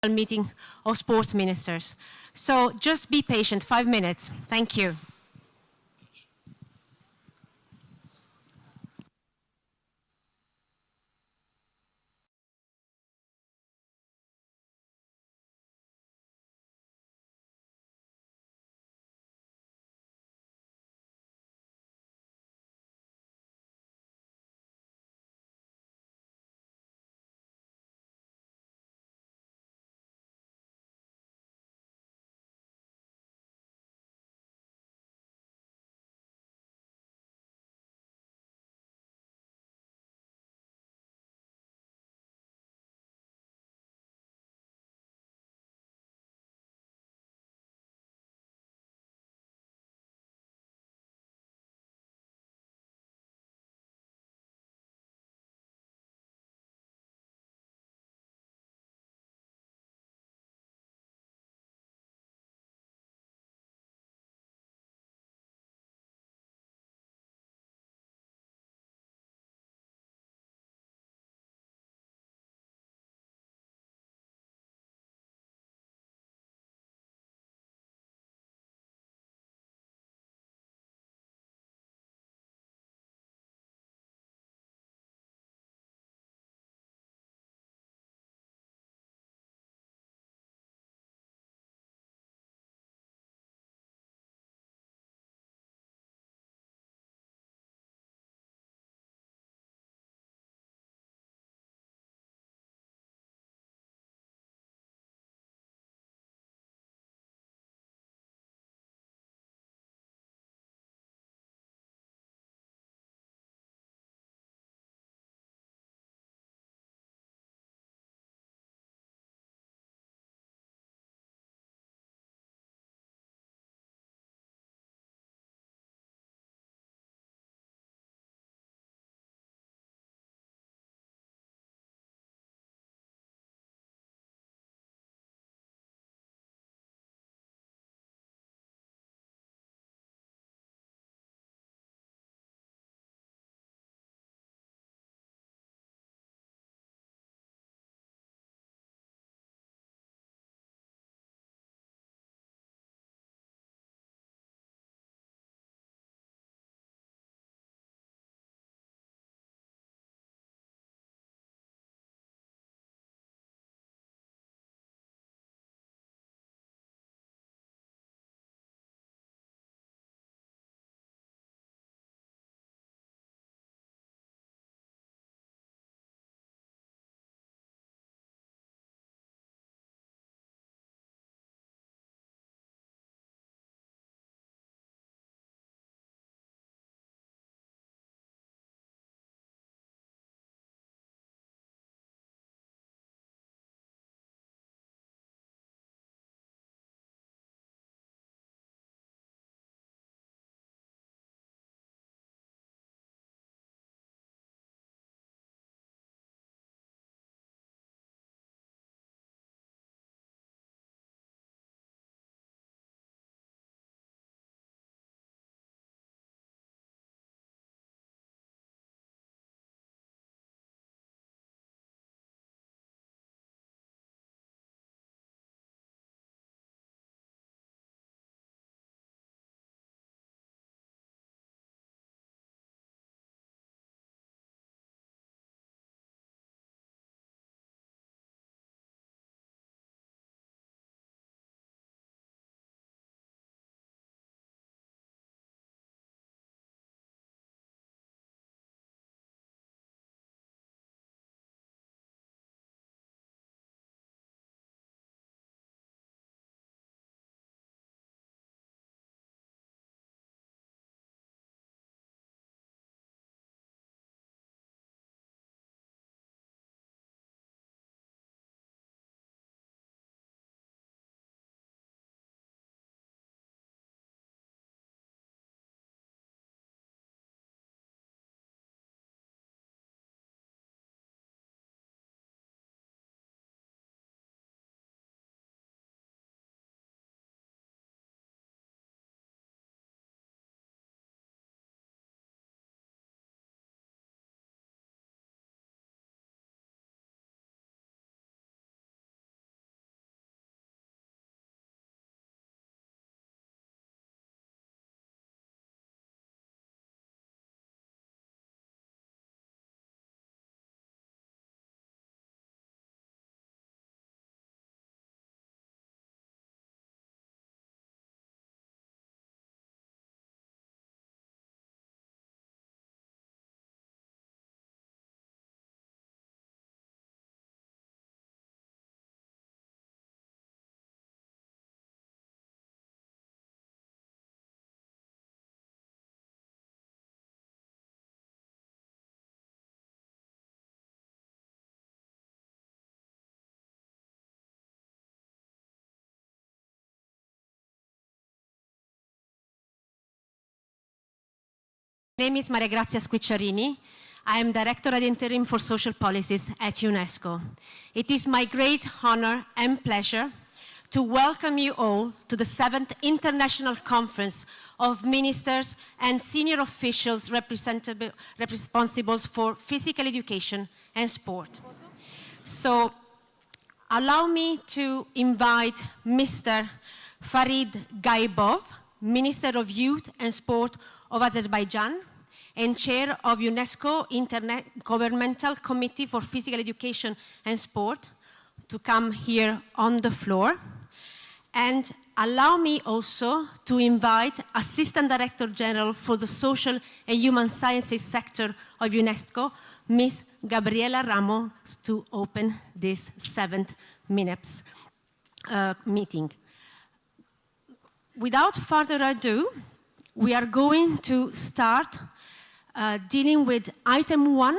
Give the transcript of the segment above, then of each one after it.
meeting of sports ministers. So just be patient, 5 minutes. Thank you. name is Maria Grazia Squicciarini. I am Director ad Interim for Social Policies at UNESCO. It is my great honor and pleasure to welcome you all to the 7th International Conference of Ministers and Senior Officials responsible for physical education and sport. So, allow me to invite Mr Farid Gayibov, Minister of Youth and Sport of Azerbaijan and Chair of UNESCO Intergovernmental Committee for Physical Education and Sport, to come here on the floor. And allow me also to invite Assistant Director-General for the Social and Human Sciences sector of UNESCO, Ms Gabriela Ramos, to open this 7th MINEPS meeting. Without further ado, we are going to start dealing with item 1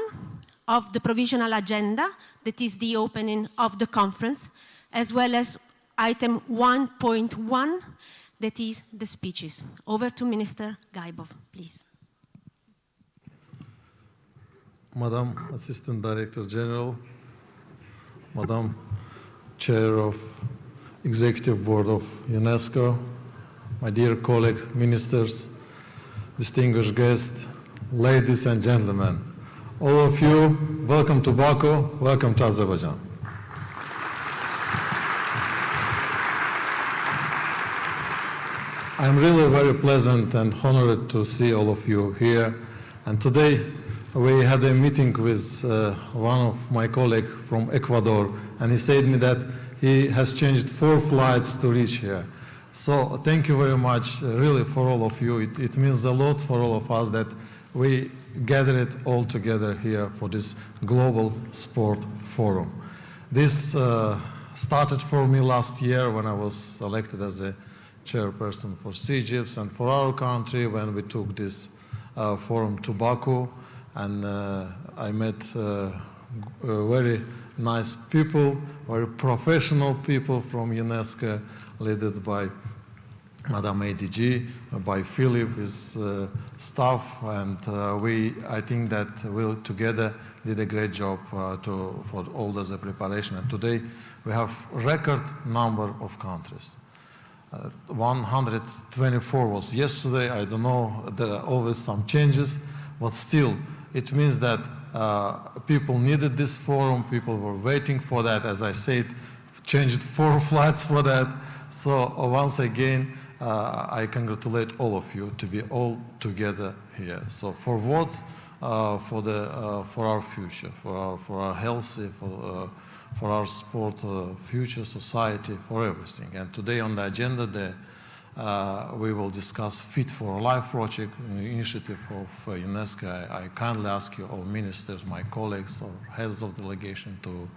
of the provisional agenda, that is the opening of the conference, as well as item 1.1, that is the speeches. Over to Minister Gayibov, please. Madam Assistant Director-General, Madam Chair of Executive Board of UNESCO, my dear colleagues, ministers, distinguished guests, ladies and gentlemen, all of you, welcome to Baku, welcome to Azerbaijan. I'm really very pleasant and honored to see all of you here. And today we had a meeting with one of my colleagues from Ecuador, and he said to me that he has changed 4 flights to reach here. So thank you very much, really, for all of you. It means a lot for all of us that we gathered all together here for this global sport forum. This started for me last year when I was elected as a chairperson for CGIPS and for our country when we took this forum to Baku. And I met very nice people, very professional people from UNESCO, led by Madam ADG, by Philip, his staff, and I think that we together did a great job for all the preparation. And today we have record number of countries. 124 was yesterday. I don't know, there are always some changes, but still, it means that people needed this forum, people were waiting for that. As I said, changed 4 flights for that. So once again, I congratulate all of you to be all together here. So for what? For our future, for our healthy, for our sport future, society, for everything. And today on the agenda, we will discuss Fit for Life project, an initiative of UNESCO. I kindly ask you all ministers, my colleagues, or heads of delegation to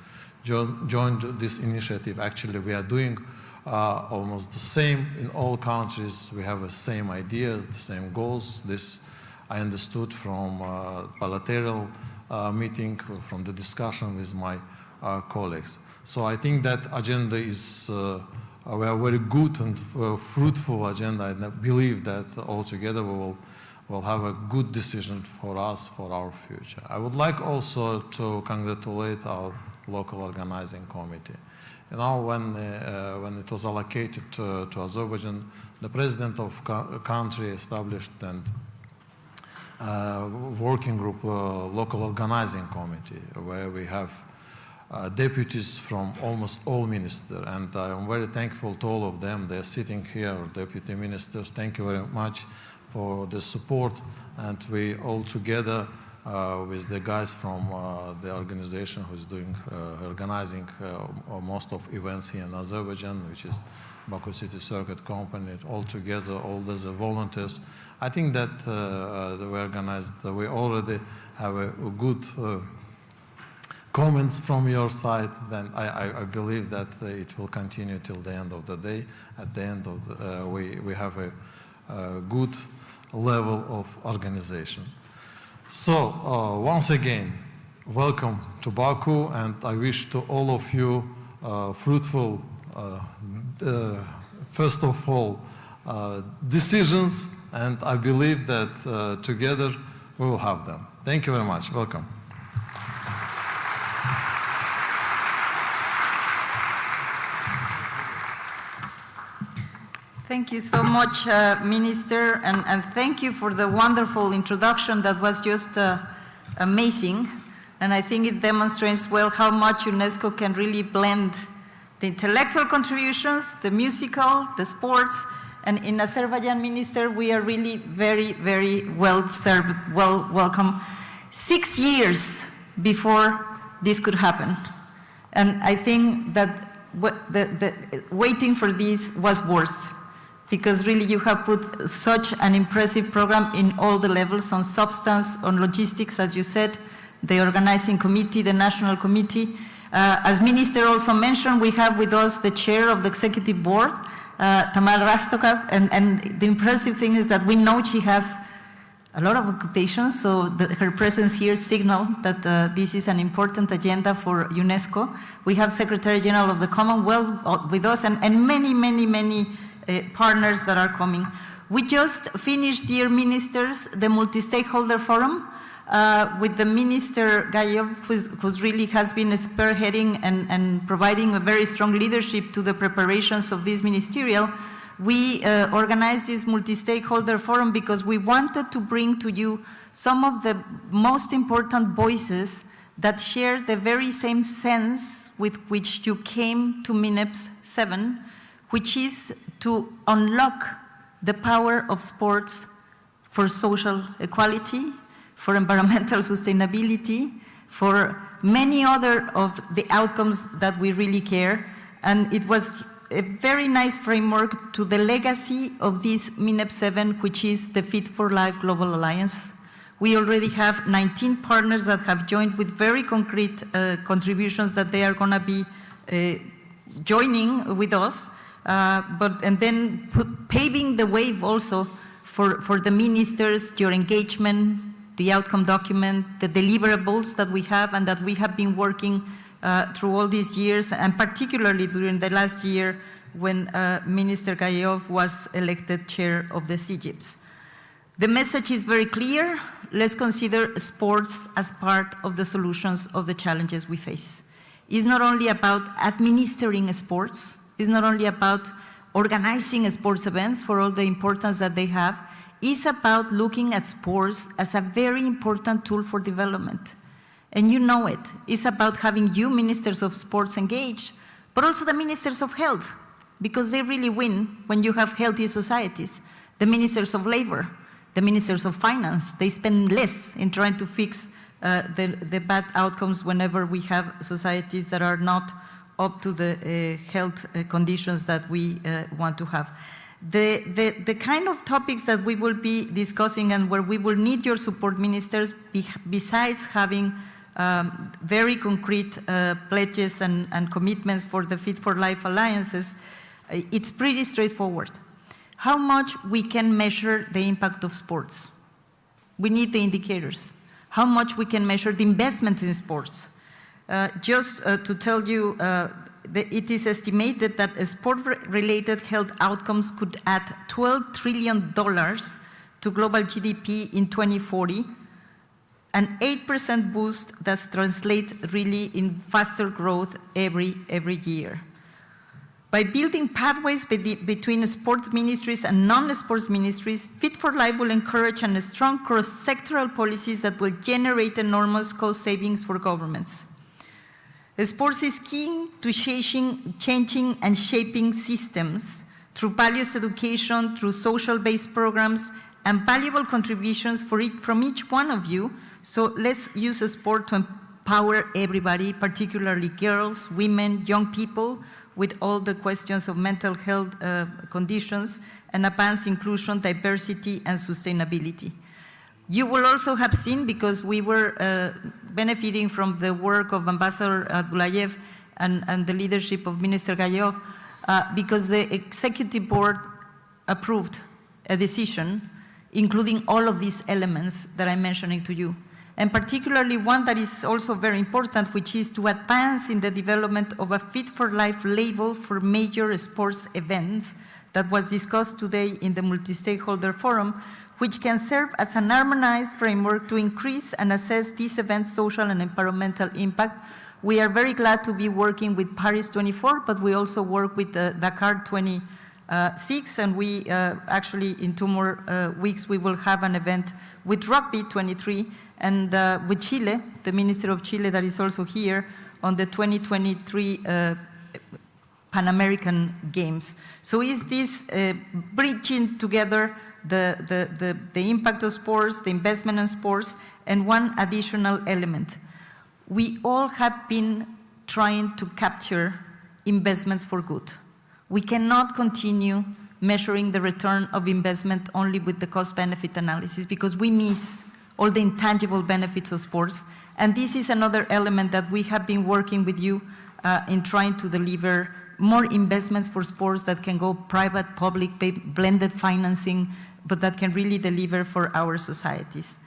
join this initiative. Actually, we are doing almost the same in all countries. We have the same idea, the same goals. This I understood from bilateral meeting, from the discussion with my colleagues. So I think that agenda is we are very good and fruitful agenda, and I believe that altogether we will have a good decision for us, for our future. I would like also to congratulate our local organizing committee. You know, when it was allocated to Azerbaijan, the president of country established and working group, local organizing committee, where we have deputies from almost all ministers, and I am very thankful to all of them. They are sitting here, deputy ministers. Thank you very much for the support, and we all together with the guys from the organization who's doing organizing most of events here in Azerbaijan, which is Baku City Circuit Company. All together, all the volunteers. I think that we already have a good comments from your side. Then I believe that it will continue till the end of the day. At the end of the, we have a good level of organization. So once again, welcome to Baku, and I wish to all of you fruitful, first of all, decisions, and I believe that together we will have them. Thank you very much. Welcome. Thank you so much, Minister, and thank you for the wonderful introduction that was just amazing. And I think it demonstrates well how much UNESCO can really blend the intellectual contributions, the musical, the sports, and in Azerbaijan, Minister, we are really very, very well served, welcome. 6 years before this could happen. And I think that waiting for this was worth, because really you have put such an impressive program in all the levels, on substance, on logistics, as you said, the organizing committee, the national committee. As Minister also mentioned, we have with us the chair of the executive board, Tamal Rastoka, and the impressive thing is that we know she has a lot of occupations, so her presence here signals that this is an important agenda for UNESCO. We have Secretary-General of the Commonwealth with us, and many, many, many partners that are coming. We just finished, dear ministers, the multi-stakeholder forum with the Minister Gayibov, who really has been spearheading and providing a very strong leadership to the preparations of this ministerial. We organized this multi-stakeholder forum because we wanted to bring to you some of the most important voices that share the very same sense with which you came to MINEPS VII, which is to unlock the power of sports for social equality, for environmental sustainability, for many other of the outcomes that we really care. And it was a very nice framework to the legacy of this MINEPS VII, which is the Fit for Life Global Alliance. We already have 19 partners that have joined with very concrete contributions that they are going to be joining with us. And then paving the way also for the ministers, your engagement, the outcome document, the deliverables that we have and that we have been working through all these years, and particularly during the last year when Minister Gayibov was elected chair of the CGIPS. The message is very clear. Let's consider sports as part of the solutions of the challenges we face. It's not only about administering sports, it's not only about organizing sports events for all the importance that they have, it's about looking at sports as a very important tool for development. And you know it. It's about having you, ministers of sports, engaged, but also the ministers of health, because they really win when you have healthy societies. The ministers of labor, the ministers of finance, they spend less in trying to fix the bad outcomes whenever we have societies that are not up to the health conditions that we want to have. The kind of topics that we will be discussing and where we will need your support, ministers, besides having very concrete pledges and commitments for the Fit for Life alliances, it's pretty straightforward. How much we can measure the impact of sports. We need the indicators. How much we can measure the investment in sports. Just to tell you, it is estimated that sport-related health outcomes could add $12 trillion to global GDP in 2040, an 8% boost that translates really in faster growth every year. By building pathways between sports ministries and non-sports ministries, Fit for Life will encourage a strong cross-sectoral policies that will generate enormous cost savings for governments. Sports is key to changing and shaping systems through values education, through social-based programs, and valuable contributions from each one of you. So let's use sport to empower everybody, particularly girls, women, young people, with all the questions of mental health conditions, and advance inclusion, diversity, and sustainability. You will also have seen, because we were benefiting from the work of Ambassador Abdullayev and the leadership of Minister Gayibov, because the executive board approved a decision including all of these elements that I'm mentioning to you. And particularly one that is also very important, which is to advance in the development of a Fit for Life label for major sports events that was discussed today in the multi-stakeholder forum, which can serve as an harmonized framework to increase and assess this event's social and environmental impact. We are very glad to be working with Paris 24, but we also work with Dakar 26, and we actually in 2 more weeks we will have an event with Rugby 23 and with Chile, the Minister of Chile that is also here, on the 2023 Pan American Games. So is this bridging together the impact of sports, the investment in sports, and one additional element. We all have been trying to capture investments for good. We cannot continue measuring the return of investment only with the cost-benefit analysis because we miss all the intangible benefits of sports. And this is another element that we have been working with you in trying to deliver more investments for sports that can go private, public, blended financing, but that can really deliver for our societies.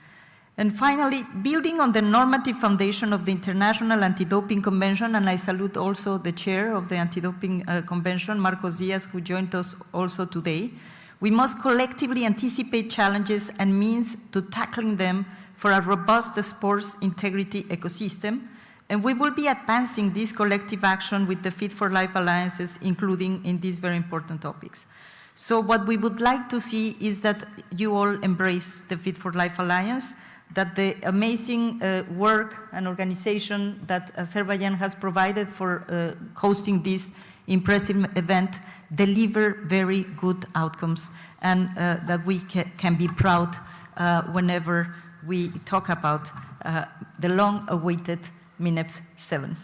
And finally, building on the normative foundation of the International Anti-Doping Convention, and I salute also the chair of the Anti-Doping Convention, Marcos Diaz, who joined us also today, we must collectively anticipate challenges and means to tackling them for a robust sports integrity ecosystem. And we will be advancing this collective action with the Fit for Life alliances, including in these very important topics. So what we would like to see is that you all embrace the Fit for Life Alliance, that the amazing work and organization that Azerbaijan has provided for hosting this impressive event deliver very good outcomes, and that we can be proud whenever we talk about the long-awaited MINEPS 7.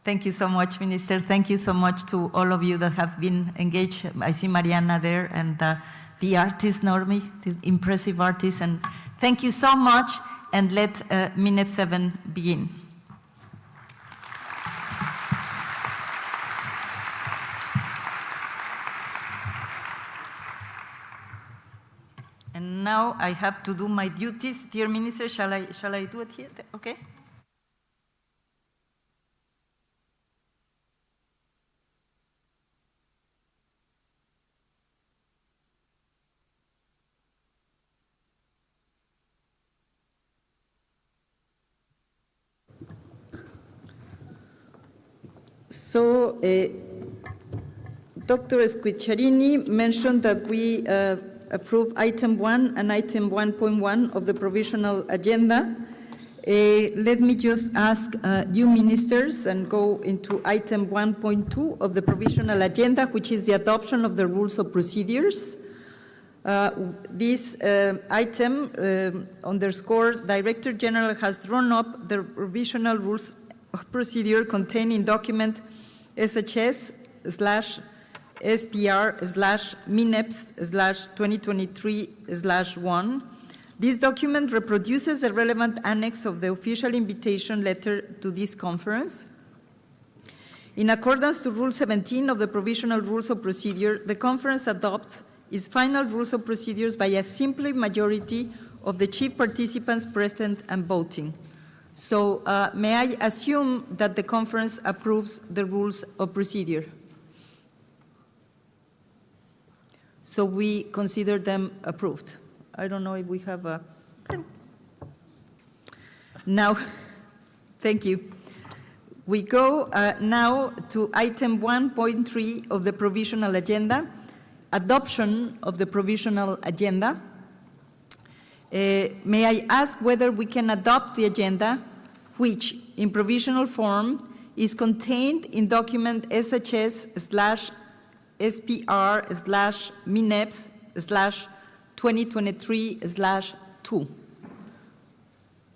Thank you so much, Minister. Thank you so much to all of you that have been engaged. I see Mariana there, and the artist, Normi, the impressive artist. And thank you so much, and let MINEPS 7 begin. And now I have to do my duties. Dear Minister, shall I do it here? Okay. So, Dr. Squicciarini mentioned that we approve item 1 and item 1.1 of the provisional agenda. Let me just ask you ministers and go into item 1.2 of the provisional agenda, which is the adoption of the rules of procedures. This item underscore Director General has drawn up the provisional rules of procedure contained in document SHS/SPR/MINEPS/2023/1. This document reproduces the relevant annex of the official invitation letter to this conference. In accordance to Rule 17 of the Provisional Rules of Procedure, the conference adopts its final rules of procedures by a simple majority of the chief participants present and voting. So may I assume that the conference approves the rules of procedure? So we consider them approved. I don't know if we have a... Now, thank you. We go now to item 1.3 of the provisional agenda, adoption of the provisional agenda. May I ask whether we can adopt the agenda, which in provisional form is contained in document SHS/SPR/MINEPS/2023/2.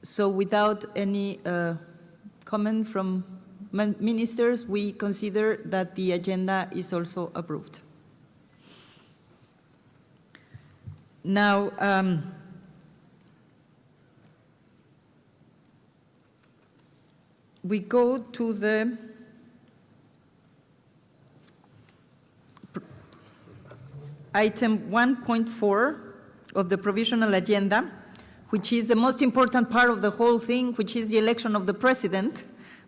So without any comment from ministers, we consider that the agenda is also approved. Now, we go to the item 1.4 of the provisional agenda, which is the most important part of the whole thing, which is the election of the president,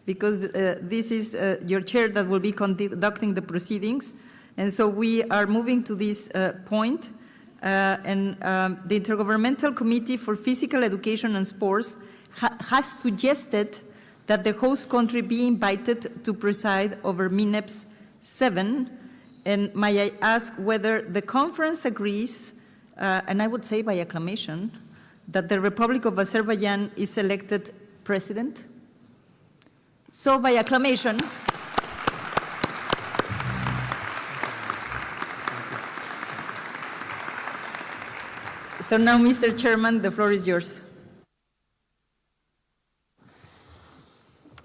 because this is your chair that will be conducting the proceedings. And so we are moving to this point, and the Intergovernmental Committee for Physical Education and Sports has suggested that the host country be invited to preside over MINEPS 7. And may I ask whether the conference agrees, and I would say by acclamation, that the Republic of Azerbaijan is elected president? So by acclamation. So now, Mr. Chairman, the floor is yours.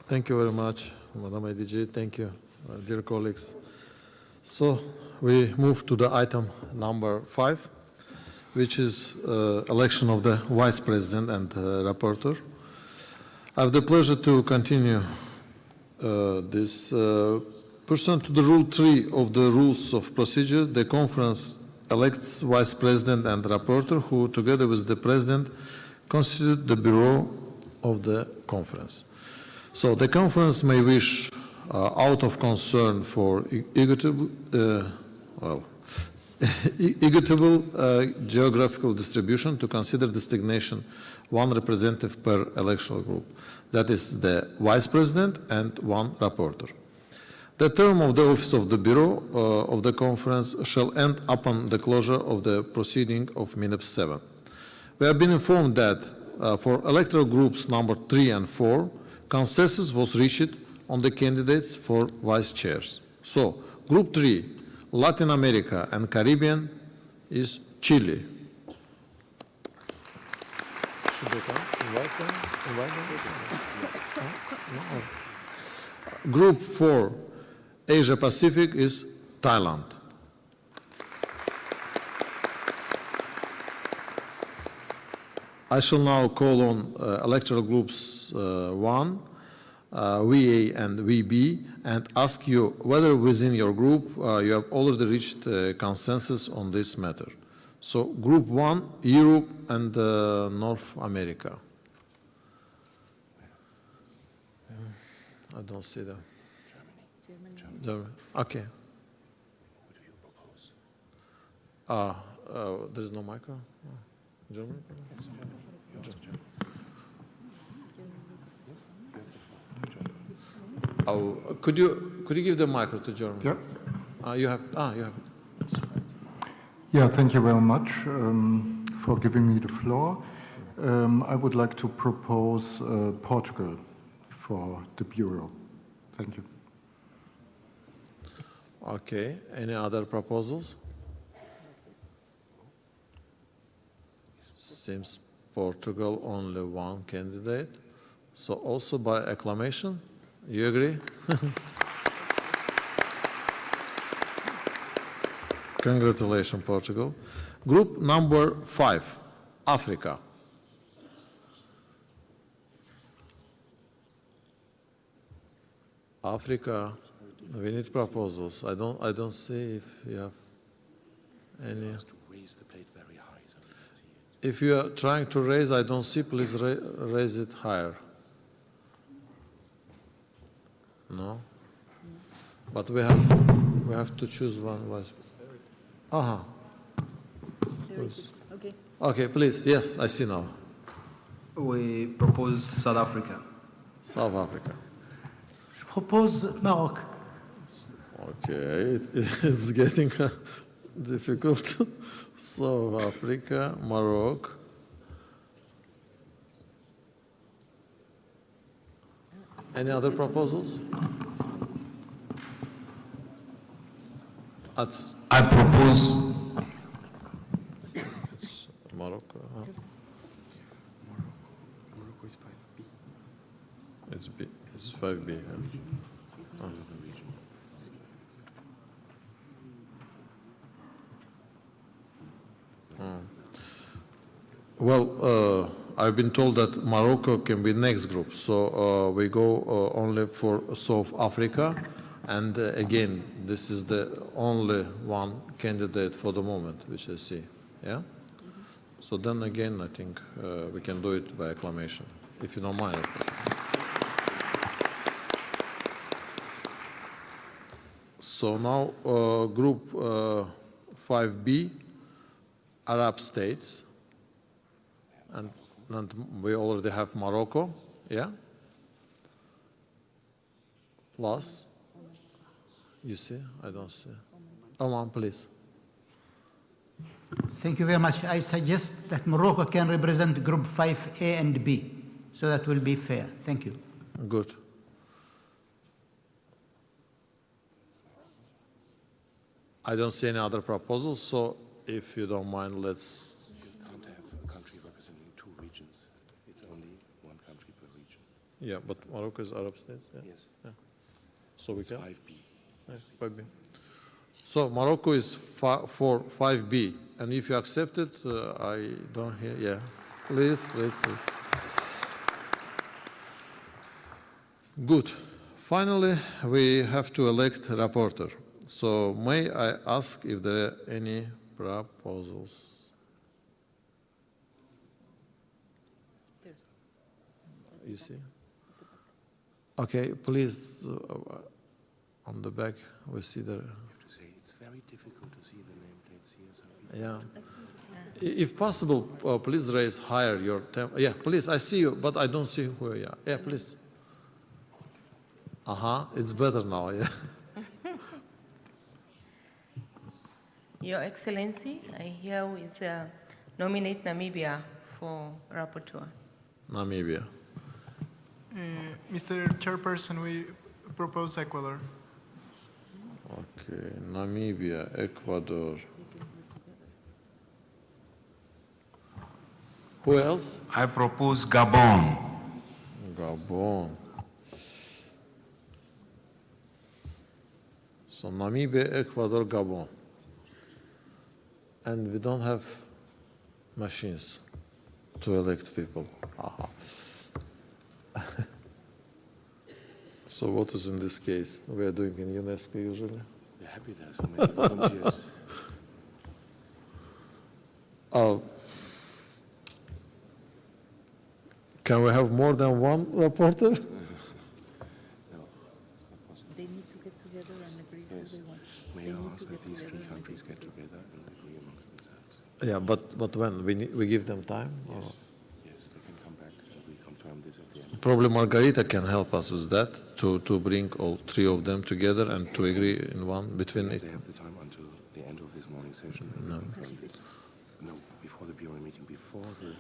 Thank you very much, Madam IDG. Thank you, dear colleagues. So we move to the item number 5, which is election of the Vice President and Rapporteur. I have the pleasure to continue this. Pursuant to the Rule 3 of the Rules of Procedure, the Conference elects Vice President and Rapporteur, who, together with the President, constitute the Bureau of the Conference. So the Conference may wish, out of concern for equitable geographical distribution, to consider the designation one representative per electoral group. That is the Vice President and one Rapporteur. The term of the office of the Bureau of the Conference shall end upon the closure of the proceeding of MINEPS 7. We have been informed that for electoral groups number 3 and 4, consensus was reached on the candidates for vice chairs. So, Group 3, Latin America and Caribbean, is Chile. Should they come? Invite them? Group 4, Asia Pacific, is Thailand. I shall now call on electoral groups 1, VA and VB, and ask you whether within your group you have already reached consensus on this matter. So Group 1, Europe and North America. I don't see them. Germany. Okay. What do you propose? There is no micro? Germany? Yes, Germany. You ask Germany. Oh, could you give the micro to Germany? Yeah. You have it. Yeah, thank you very much for giving me the floor. I would like to propose Portugal for the Bureau. Thank you. Okay. Any other proposals? Seems Portugal only one candidate. So also by acclamation? You agree? Congratulations, Portugal. Group number 5, Africa. Africa, we need proposals. I don't see if you have any. To raise the plate very high. So we can see it. If you are trying to raise, I don't see, please raise it higher. No? But we have to choose one vice. Okay. Okay, please. Yes, I see now. We propose South Africa. South Africa. Je propose Maroc. Okay, it's getting difficult. South Africa, Morocco. Any other proposals? I propose It's Morocco. Morocco is 5B. It's B. It's 5B. Well, I've been told that Morocco can be next group, so we go only for South Africa, and again, this is the only one candidate for the moment, which I see. Yeah. So then again, I think we can do it by acclamation, if you don't mind. Of course. So now group 5B, Arab states, and we already have Morocco, yeah? Plus, you see, I don't see. Oman, please. Thank you very much. I suggest that Morocco can represent Group 5A and B, so that will be fair. Thank you. Good. I don't see any other proposals, so if you don't mind, let's... You can't have a country representing two regions. It's only one country per region. Yeah, but Morocco is Arab states, yeah? Yes. Yeah. So we It's can? 5B. Yeah, 5B. So Morocco is for 5B, and if you accept it, I don't hear, yeah. Please, please, please. Good. Finally, we have to elect a rapporteur. So may I ask if there are any proposals? You see? Okay, please, on the back, we see the... I have to say, it's very difficult to see the nameplates here. So Yeah. If possible, please raise higher your temp. Yeah, please, I see you, but I don't see who you are. Yeah, please. It's better now, yeah. Your Excellency, I herewith nominate Namibia for rapporteur. Namibia. Mr. Chairperson, we propose Ecuador. Okay, Namibia, Ecuador. Who else? I propose Gabon. Gabon. So Namibia, Ecuador, Gabon. And we don't have machines to elect people. So what is in this case? We are doing in UNESCO usually. we're happy there are so many volunteers. Can we have more than one reporter? No, it's not possible. They need to get together and agree Yes. who they want. May They I need ask to that get these together three and countries agree. get together and agree amongst themselves? Yeah, but when? We give them time? Or? Yes, they can come back and we confirm this at the end. Probably Margarita can help us with that, to bring all three of them together and to agree in one between it. They have the time until the end of this morning session. And No. confirm this. No, before the bureau meeting, before the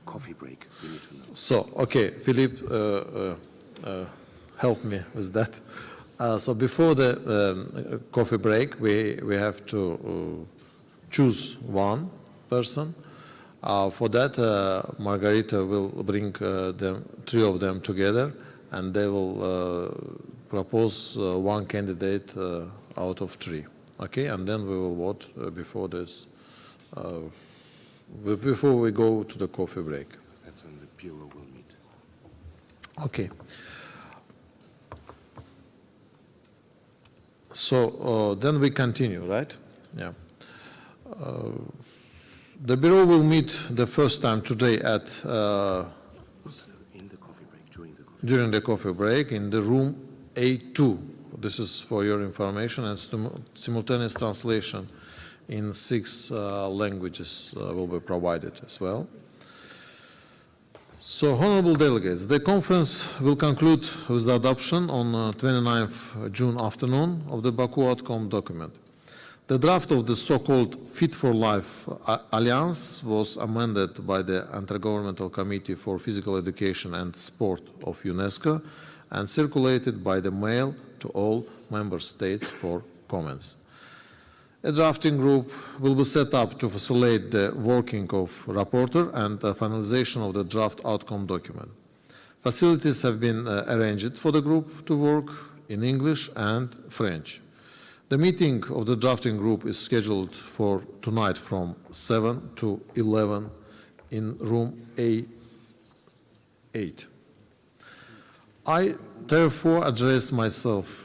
coffee break, we need to know. So, okay, Philippe, help me with that. So before the coffee break, we have to choose one person. For that, Margarita will bring three of them together, and they will propose one candidate out of three. Okay, and then we will vote before this. Before we go to the coffee break. Because that's when the bureau will meet. Okay. So then we continue, right? Yeah. The bureau will meet the first time today at In the coffee break, during the coffee break in the room A2. This is for your information, and simultaneous translation in 6 languages will be provided as well. So, honorable delegates, the conference will conclude with the adoption on 29th June afternoon of the Baku outcome document. The draft of the so-called Fit for Life Alliance was amended by the Intergovernmental Committee for Physical Education and Sport of UNESCO and circulated by the mail to all member states for comments. A drafting group will be set up to facilitate the working of rapporteur and the finalization of the draft outcome document. Facilities have been arranged for the group to work in English and French. The meeting of the drafting group is scheduled for tonight from 7 to 11 in room A8. I therefore address myself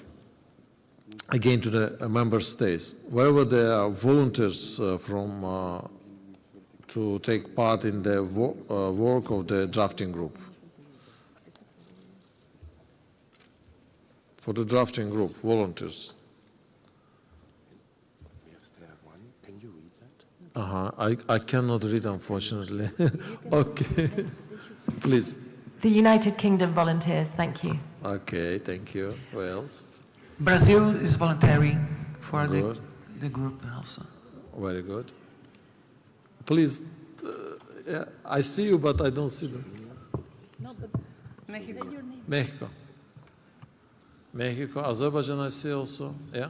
again to the member states, wherever there are volunteers to take part in the work of the drafting group. For the drafting group, volunteers. I cannot read, unfortunately. Okay. Please. The United Kingdom volunteers, thank you. Okay, thank you. Who else? Brazil is volunteering for Good. the group also. Very good. Please, yeah, I see you, but I don't see them. No, but Mexico. say your name. Mexico. Mexico, Azerbaijan, I see also. Yeah?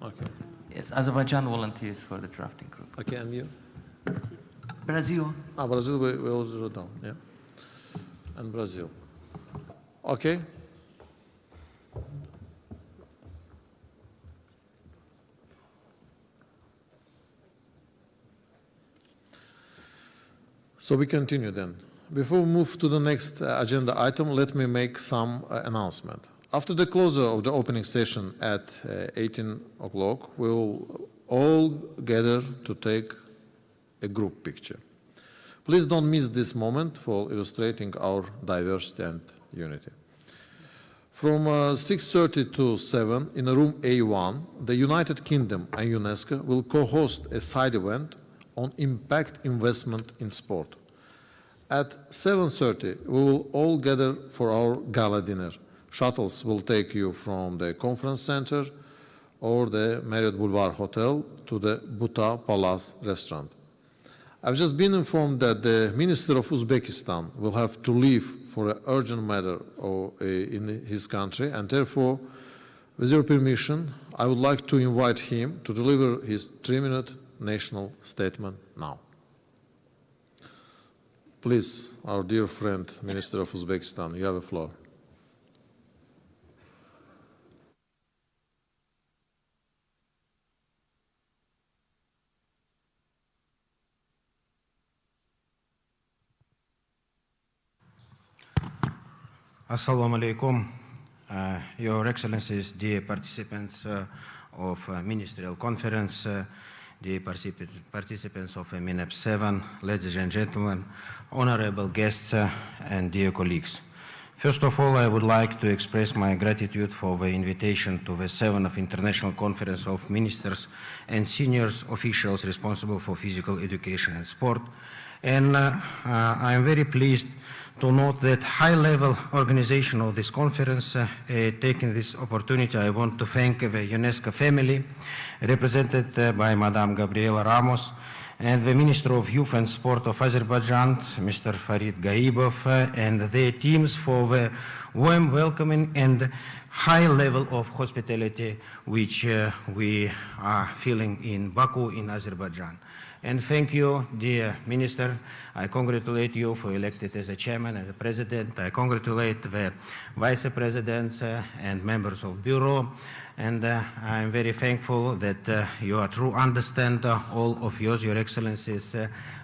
Okay. Yes, Azerbaijan volunteers for the drafting group. Okay, and you? Brazil. Brazil, we also wrote down, yeah. And Brazil. Okay. So we continue then. Before we move to the next agenda item, let me make some announcement. After the closure of the opening session at 18 o'clock, we will all gather to take a group picture. Please don't miss this moment for illustrating our diversity and unity. From 6:30 to 7 in room A1, the United Kingdom and UNESCO will co-host a side event on impact investment in sport. At 7:30, we will all gather for our gala dinner. Shuttles will take you from the conference center or the Marriott Boulevard Hotel to the Buta Palace restaurant. I've just been informed that the Minister of Uzbekistan will have to leave for an urgent matter in his country, and therefore, with your permission, I would like to invite him to deliver his 3-minute national statement now. Please, our dear friend, Minister of Uzbekistan, you have the floor. Assalamu alaikum, Your Excellencies, dear participants of Ministerial Conference, dear participants of MINEPS 7, ladies and gentlemen, honorable guests, and dear colleagues. First of all, I would like to express my gratitude for the invitation to the 7th International Conference of Ministers and Senior Officials responsible for physical education and sport. And I am very pleased to note that high-level organization of this conference. Taking this opportunity, I want to thank the UNESCO family, represented by Ms Gabriela Ramos, and the Minister of Youth and Sport of Azerbaijan, Mr Farid Gayibov, and their teams for the warm welcoming and high level of hospitality which we are feeling in Baku, in Azerbaijan. And thank you, dear Minister. I congratulate you for elected as a chairman and a president. I congratulate the vice presidents and members of Bureau. And I'm very thankful that you are true understand all of yours, Your Excellencies,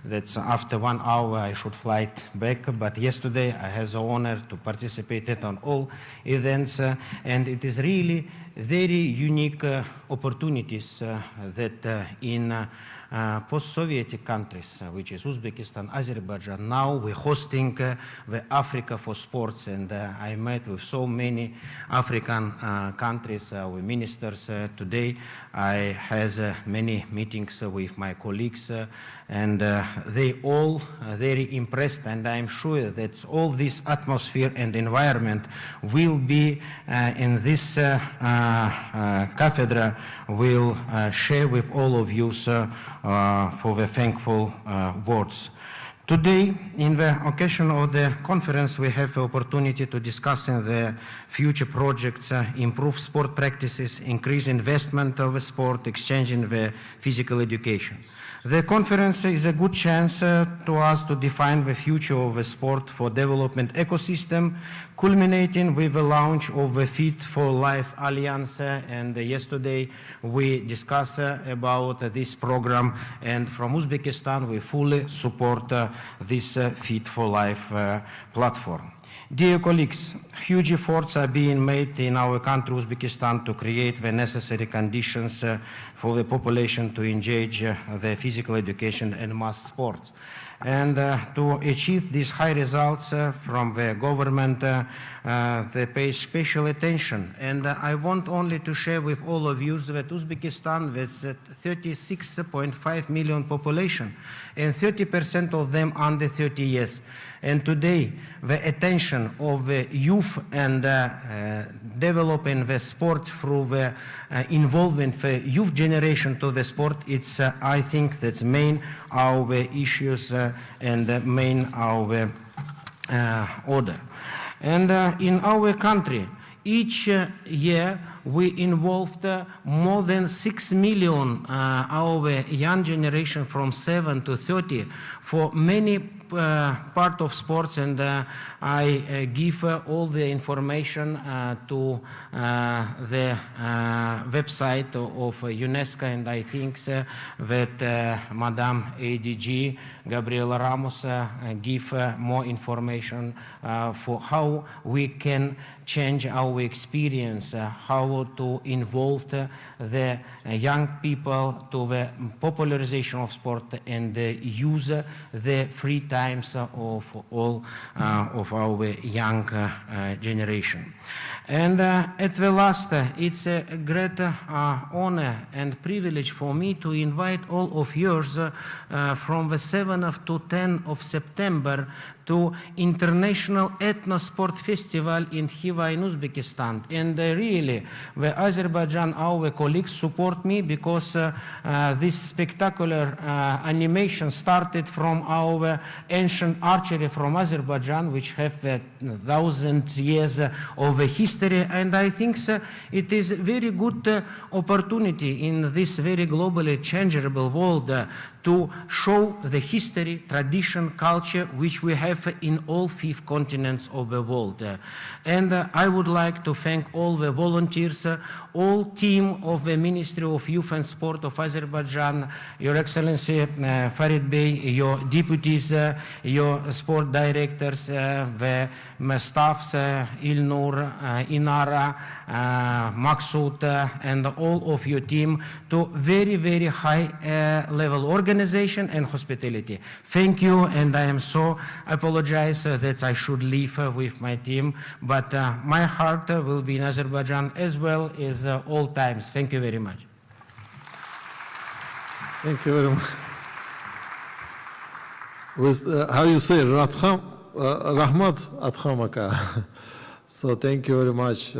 that after 1 hour I should fly back. But yesterday I had the honor to participate on all events. And it is really very unique opportunities that in post-Soviet countries, which is Uzbekistan, Azerbaijan. Now we're hosting the Africa for Sports, and I met with so many African countries, with ministers today. I had many meetings with my colleagues, and they all very impressed, and I'm sure that all this atmosphere and environment will be in this cathedral, will share with all of you for the thankful words. Today, in the occasion of the conference, we have the opportunity to discuss the future projects, improve sport practices, increase investment of the sport, exchanging the physical education. The conference is a good chance to us to define the future of the sport for development ecosystem, culminating with the launch of the Fit for Life Alliance. And yesterday we discussed about this program, and from Uzbekistan we fully support this Fit for Life platform. Dear colleagues, huge efforts are being made in our country, Uzbekistan, to create the necessary conditions for the population to engage the physical education and mass sports. And to achieve these high results from the government, they pay special attention. And I want only to share with all of you that Uzbekistan, with 36.5 million population, and 30% of them under 30 years. And today, the attention of the youth and developing the sport through the involving the youth generation to the sport, it's, I think, that's main our issues and main our order. And in our country, each year we involved more than 6 million our young generation from 7 to 30 for many part of sports, and I give all the information to the website of UNESCO, and I think that Madam ADG Gabriela Ramos give more information for how we can change our experience, how to involve the young people to the popularization of sport and use the free times of all of our young generation. And at the last, it's a great honor and privilege for me to invite all of yours from the 7th to 10th of September to International Ethno-Sport Festival in Khiva in Uzbekistan. And really, the Azerbaijan, our colleagues support me because this spectacular animation started from our ancient archery from Azerbaijan, which have 1,000 years of history. And I think it is a very good opportunity in this very globally changeable world to show the history, tradition, culture, which we have in all 5 continents of the world. And I would like to thank all the volunteers, all team of the Ministry of Youth and Sport of Azerbaijan, Your Excellency Farid Bey, your deputies, your sport directors, the staffs, Ilnur, Inara, Maksud, and all of your team to very, very high level organization and hospitality. Thank you, and I am so apologize that I should leave with my team, but my heart will be in Azerbaijan as well as all times. Thank you very much. Thank you very much. With, how you say, Rahmat Athamaka. So thank you very much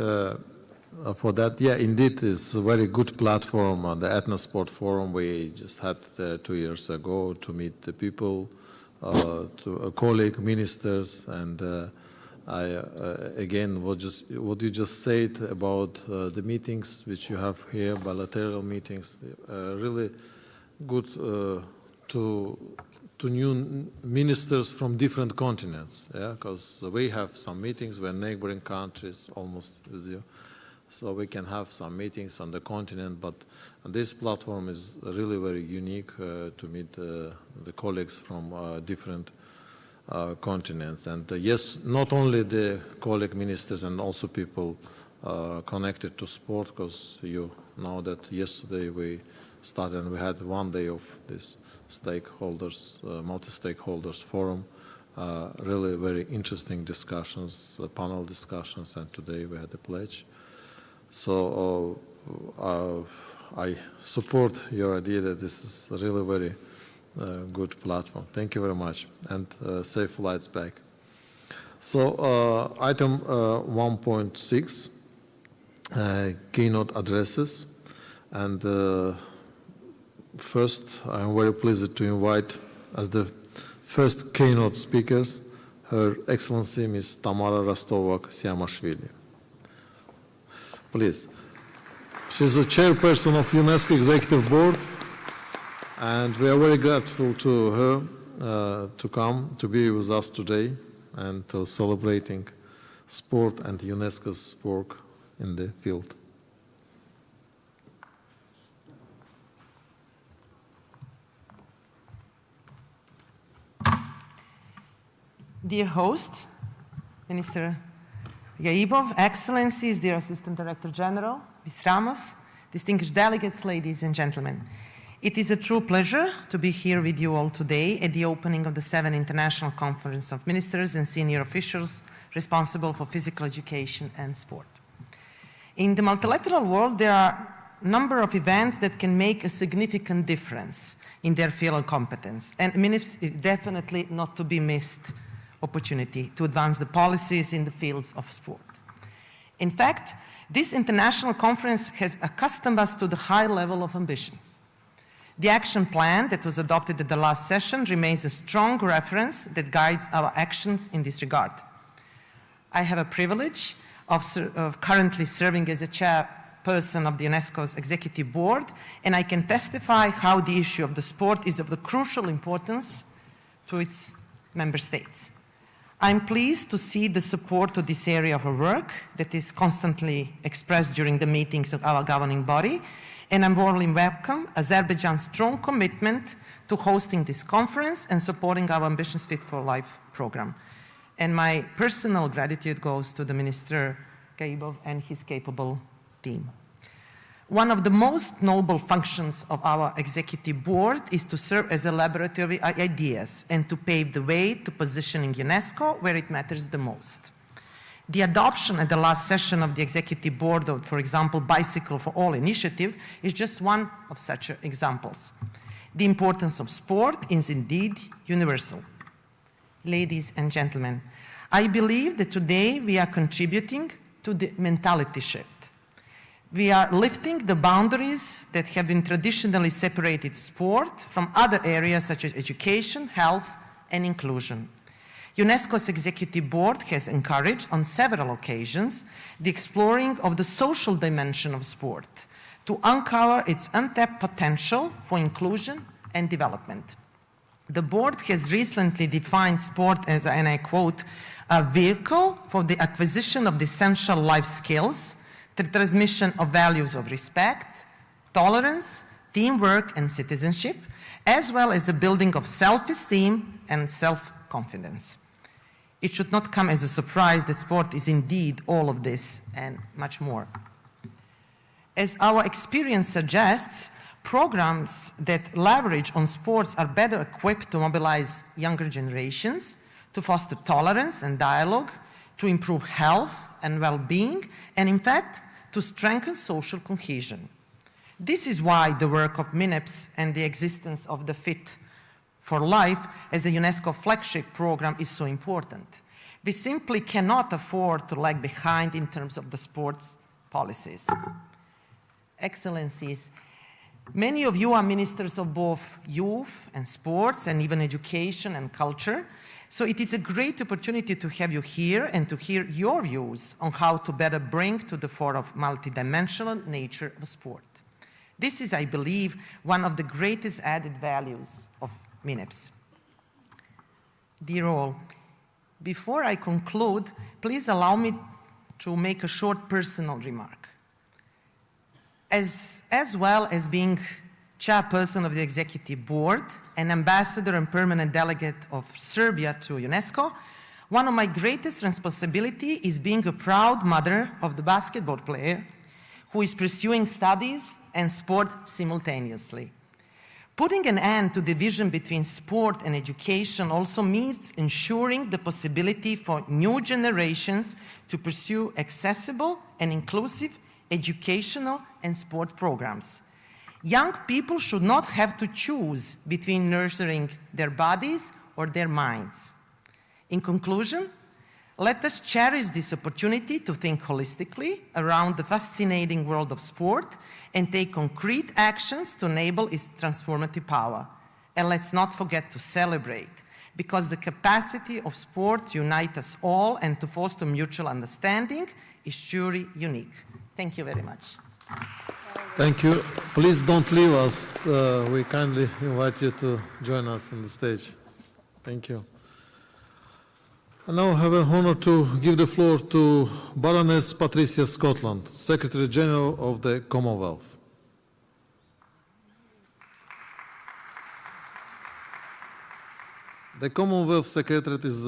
for that. Yeah, indeed, it's a very good platform on the Ethnosport Forum. We just had 2 years ago to meet the people, to colleague ministers, and again, what you just said about the meetings which you have here, bilateral meetings, really good to new ministers from different continents, yeah, because we have some meetings where neighboring countries almost with you, so we can have some meetings on the continent, but this platform is really very unique to meet the colleagues from different continents. And yes, not only the colleague ministers and also people connected to sport, because you know that yesterday we started and we had 1 day of this stakeholders, multi-stakeholders forum, really very interesting discussions, panel discussions, and today we had the pledge. So I support your idea that this is really very good platform. Thank you very much, and safe flights back. So item 1.6, keynote addresses, and first I'm very pleased to invite as the first keynote speakers Her Excellency Ms. Tamara Rostovak-Siamashvili. Please. She's the chairperson of UNESCO Executive Board, and we are very grateful to her to come to be with us today and to celebrating sport and UNESCO's work in the field. Dear host, Mr Gayibov, Excellencies, dear Assistant Director-General, Ms Ramos, distinguished delegates, ladies and gentlemen. It is a true pleasure to be here with you all today at the opening of the VII International Conference of Ministers and Senior Officials responsible for physical education and sport. In the multilateral world, there are a number of events that can make a significant difference in their field of competence, and MINEPS is definitely not to be missed opportunity to advance the policies in the fields of sport. In fact, this international conference has accustomed us to the high level of ambitions. The action plan that was adopted at the last session remains a strong reference that guides our actions in this regard. I have a privilege of currently serving as a chairperson of the UNESCO's Executive Board, and I can testify how the issue of the sport is of the crucial importance to its member states. I'm pleased to see the support to this area of our work that is constantly expressed during the meetings of our governing body, and I warmly welcome Azerbaijan's strong commitment to hosting this conference and supporting our Ambitious Fit for Life program. And my personal gratitude goes to the Mr Gayibov and his capable team. One of the most noble functions of our executive board is to serve as a laboratory of ideas and to pave the way to positioning UNESCO where it matters the most. The adoption at the last session of the executive board of, for example, Bicycle for All initiative is just one of such examples. The importance of sport is indeed universal. Ladies and gentlemen, I believe that today we are contributing to the mentality shift. We are lifting the boundaries that have been traditionally separated sport from other areas such as education, health, and inclusion. UNESCO's Executive Board has encouraged on several occasions the exploring of the social dimension of sport to uncover its untapped potential for inclusion and development. The board has recently defined sport as, and I quote, a vehicle for the acquisition of the essential life skills, the transmission of values of respect, tolerance, teamwork, and citizenship, as well as the building of self-esteem and self-confidence. It should not come as a surprise that sport is indeed all of this and much more. As our experience suggests, programs that leverage on sports are better equipped to mobilize younger generations, to foster tolerance and dialogue, to improve health and well-being, and in fact, to strengthen social cohesion. This is why the work of MINEPS and the existence of the Fit for Life as a UNESCO flagship program is so important. We simply cannot afford to lag behind in terms of the sports policies. Excellencies, many of you are ministers of both youth and sports and even education and culture. So it is a great opportunity to have you here and to hear your views on how to better bring to the fore of multidimensional nature of sport. This is, I believe, one of the greatest added values of MINEPS. Dear all, before I conclude, please allow me to make a short personal remark. As well as being chairperson of the executive board, an ambassador and permanent delegate of Serbia to UNESCO, one of my greatest responsibilities is being a proud mother of the basketball player who is pursuing studies and sport simultaneously. Putting an end to the division between sport and education also means ensuring the possibility for new generations to pursue accessible and inclusive educational and sport programs. Young people should not have to choose between nurturing their bodies or their minds. In conclusion, let us cherish this opportunity to think holistically around the fascinating world of sport and take concrete actions to enable its transformative power. And let's not forget to celebrate, because the capacity of sport to unite us all and to foster mutual understanding is truly unique. Thank you very much. Thank you. Please don't leave us. We kindly invite you to join us on the stage. Thank you. I now have an honor to give the floor to Baroness Patricia Scotland, Secretary-General of the Commonwealth. The Commonwealth Secretariat is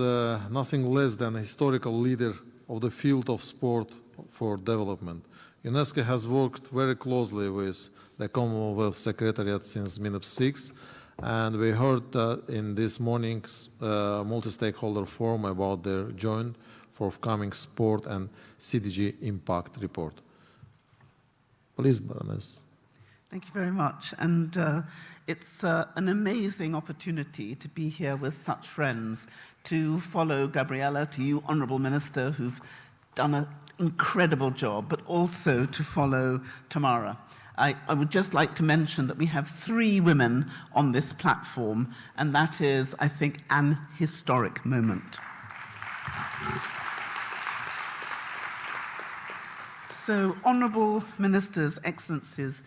nothing less than a historical leader of the field of sport for development. UNESCO has worked very closely with the Commonwealth Secretariat since MINEPS 6, and we heard in this morning's multi-stakeholder forum about their joint forthcoming sport and CDG impact report. Please, Baroness. Thank you very much. And it's an amazing opportunity to be here with such friends, to follow Gabriela, to you, Honourable Minister, who've done an incredible job, but also to follow Tamara. I would just like to mention that we have 3 women on this platform, and that is, I think, an historic moment. So, Honourable Ministers, Excellencies,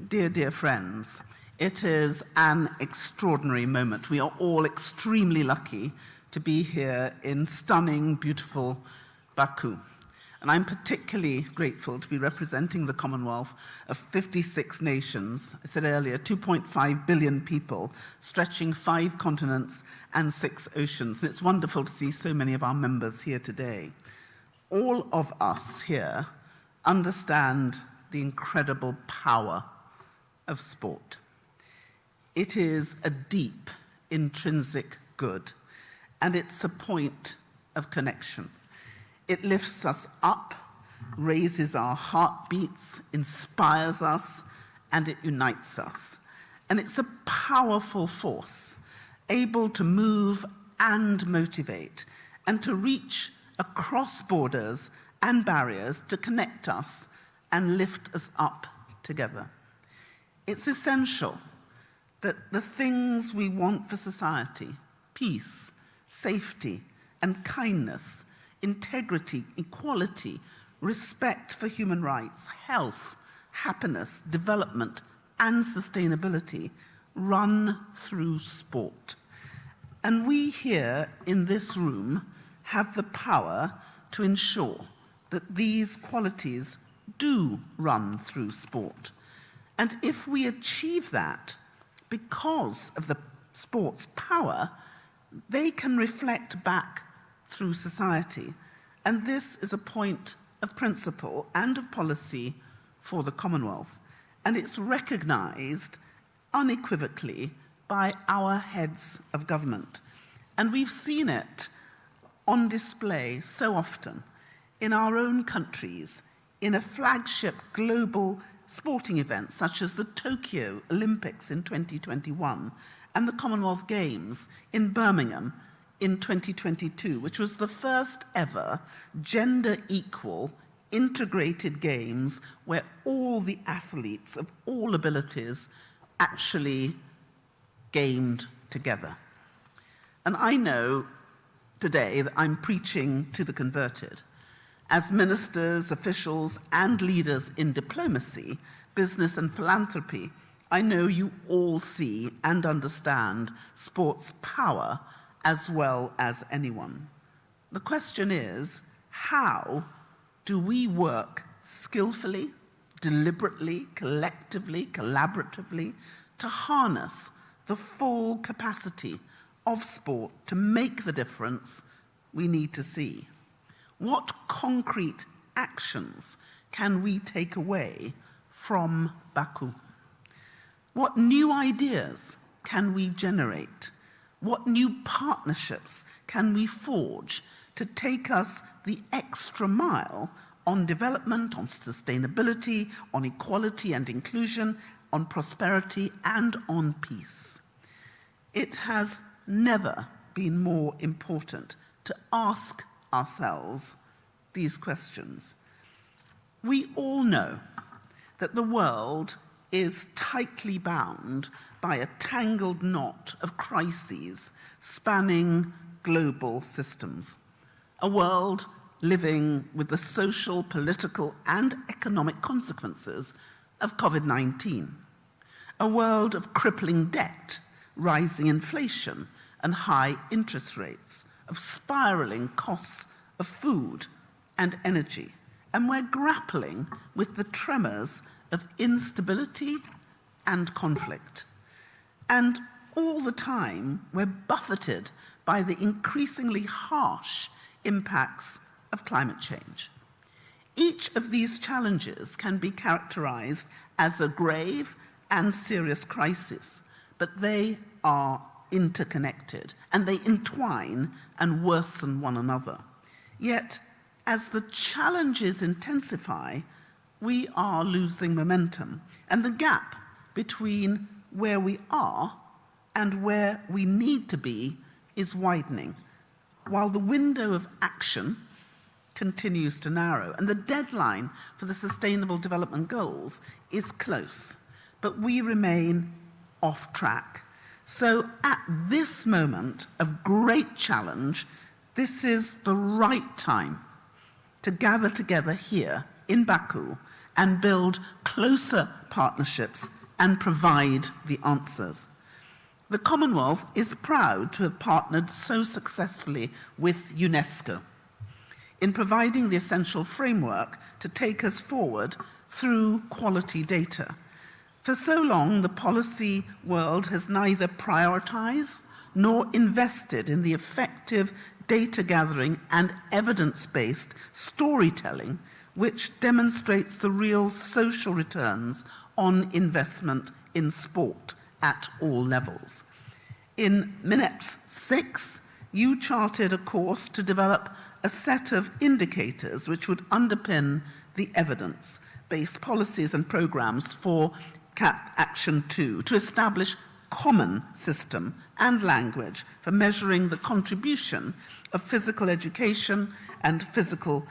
dear friends, it is an extraordinary moment. We are all extremely lucky to be here in stunning, beautiful Baku. And I'm particularly grateful to be representing the Commonwealth of 56 nations. I said earlier, 2.5 billion people, stretching 5 continents and 6 oceans. And it's wonderful to see so many of our members here today. All of us here understand the incredible power of sport. It is a deep, intrinsic good, and it's a point of connection. It lifts us up, raises our heartbeats, inspires us, and it unites us. And it's a powerful force, able to move and motivate, and to reach across borders and barriers to connect us and lift us up together. It's essential that the things we want for society, peace, safety, and kindness, integrity, equality, respect for human rights, health, happiness, development, and sustainability run through sport. And we here in this room have the power to ensure that these qualities do run through sport. And if we achieve that, because of the sport's power, they can reflect back through society. And this is a point of principle and of policy for the Commonwealth. And it's recognized unequivocally by our heads of government. And we've seen it on display so often in our own countries, in a flagship global sporting event such as the Tokyo Olympics in 2021 and the Commonwealth Games in Birmingham in 2022, which was the first ever gender-equal integrated games where all the athletes of all abilities actually gamed together. And I know today that I'm preaching to the converted. As ministers, officials, and leaders in diplomacy, business, and philanthropy, I know you all see and understand sport's power as well as anyone. The question is, how do we work skillfully, deliberately, collectively, collaboratively to harness the full capacity of sport to make the difference we need to see? What concrete actions can we take away from Baku? What new ideas can we generate? What new partnerships can we forge to take us the extra mile on development, on sustainability, on equality and inclusion, on prosperity, and on peace? It has never been more important to ask ourselves these questions. We all know that the world is tightly bound by a tangled knot of crises spanning global systems. A world living with the social, political, and economic consequences of COVID-19. A world of crippling debt, rising inflation, and high interest rates, of spiraling costs of food and energy. And we're grappling with the tremors of instability and conflict. And all the time, we're buffeted by the increasingly harsh impacts of climate change. Each of these challenges can be characterized as a grave and serious crisis, but they are interconnected and they entwine and worsen one another. Yet, as the challenges intensify, we are losing momentum, and the gap between where we are and where we need to be is widening, while the window of action continues to narrow, and the deadline for the Sustainable Development Goals is close, but we remain off track. So at this moment of great challenge, this is the right time to gather together here in Baku and build closer partnerships and provide the answers. The Commonwealth is proud to have partnered so successfully with UNESCO in providing the essential framework to take us forward through quality data. For so long, the policy world has neither prioritized nor invested in the effective data gathering and evidence-based storytelling which demonstrates the real social returns on investment in sport at all levels. In MINEPS 6, you charted a course to develop a set of indicators which would underpin the evidence-based policies and programs for CAP Action 2 to establish common system and language for measuring the contribution of physical education and physical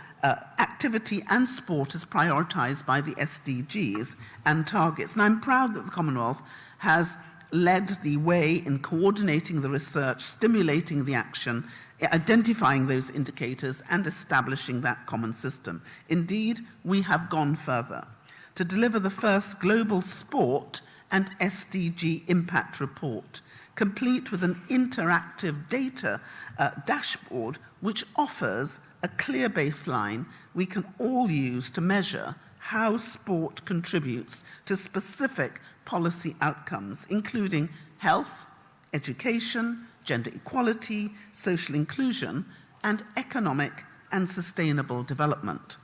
activity and sport as prioritized by the SDGs and targets. And I'm proud that the Commonwealth has led the way in coordinating the research, stimulating the action, identifying those indicators, and establishing that common system. Indeed, we have gone further to deliver the first global sport and SDG impact report, complete with an interactive data dashboard which offers a clear baseline we can all use to measure how sport contributes to specific policy outcomes, including health, education, gender equality, social inclusion, and economic and sustainable development.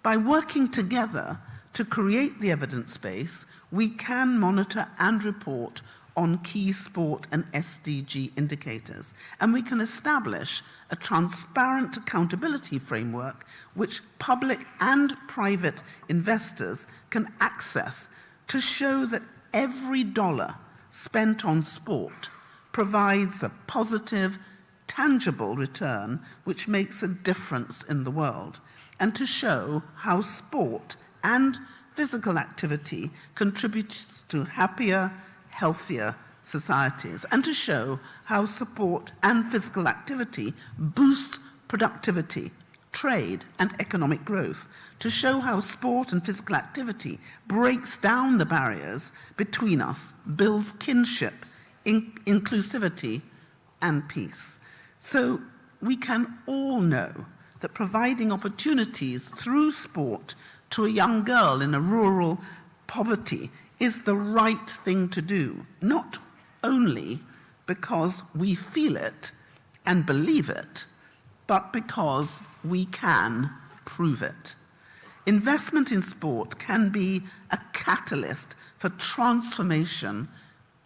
By working together to create the evidence base, we can monitor and report on key sport and SDG indicators, and we can establish a transparent accountability framework which public and private investors can access to show that every dollar spent on sport provides a positive, tangible return which makes a difference in the world, and to show how sport and physical activity contributes to happier, healthier societies, and to show how sport and physical activity boosts productivity, trade, and economic growth, to show how sport and physical activity breaks down the barriers between us, builds kinship, inclusivity, and peace. So we can all know that providing opportunities through sport to a young girl in a rural poverty is the right thing to do, not only because we feel it and believe it, but because we can prove it. Investment in sport can be a catalyst for transformation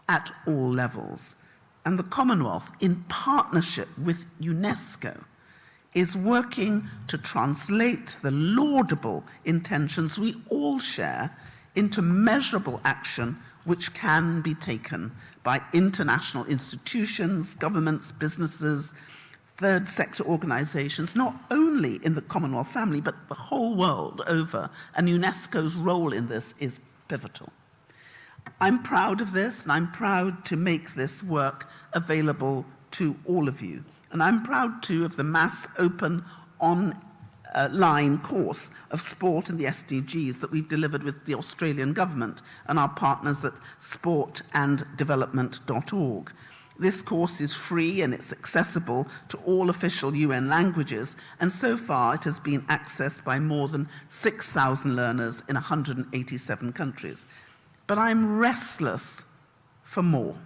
at all levels. And the Commonwealth, in partnership with UNESCO, is working to translate the laudable intentions we all share into measurable action which can be taken by international institutions, governments, businesses, third sector organizations, not only in the Commonwealth family, but the whole world over. And UNESCO's role in this is pivotal. I'm proud of this, and I'm proud to make this work available to all of you. And I'm proud, too, of the mass open online course of sport and the SDGs that we've delivered with the Australian government and our partners at sportanddevelopment.org. This course is free and it's accessible to all official UN languages, and so far it has been accessed by more than 6,000 learners in 187 countries. But I'm restless for more.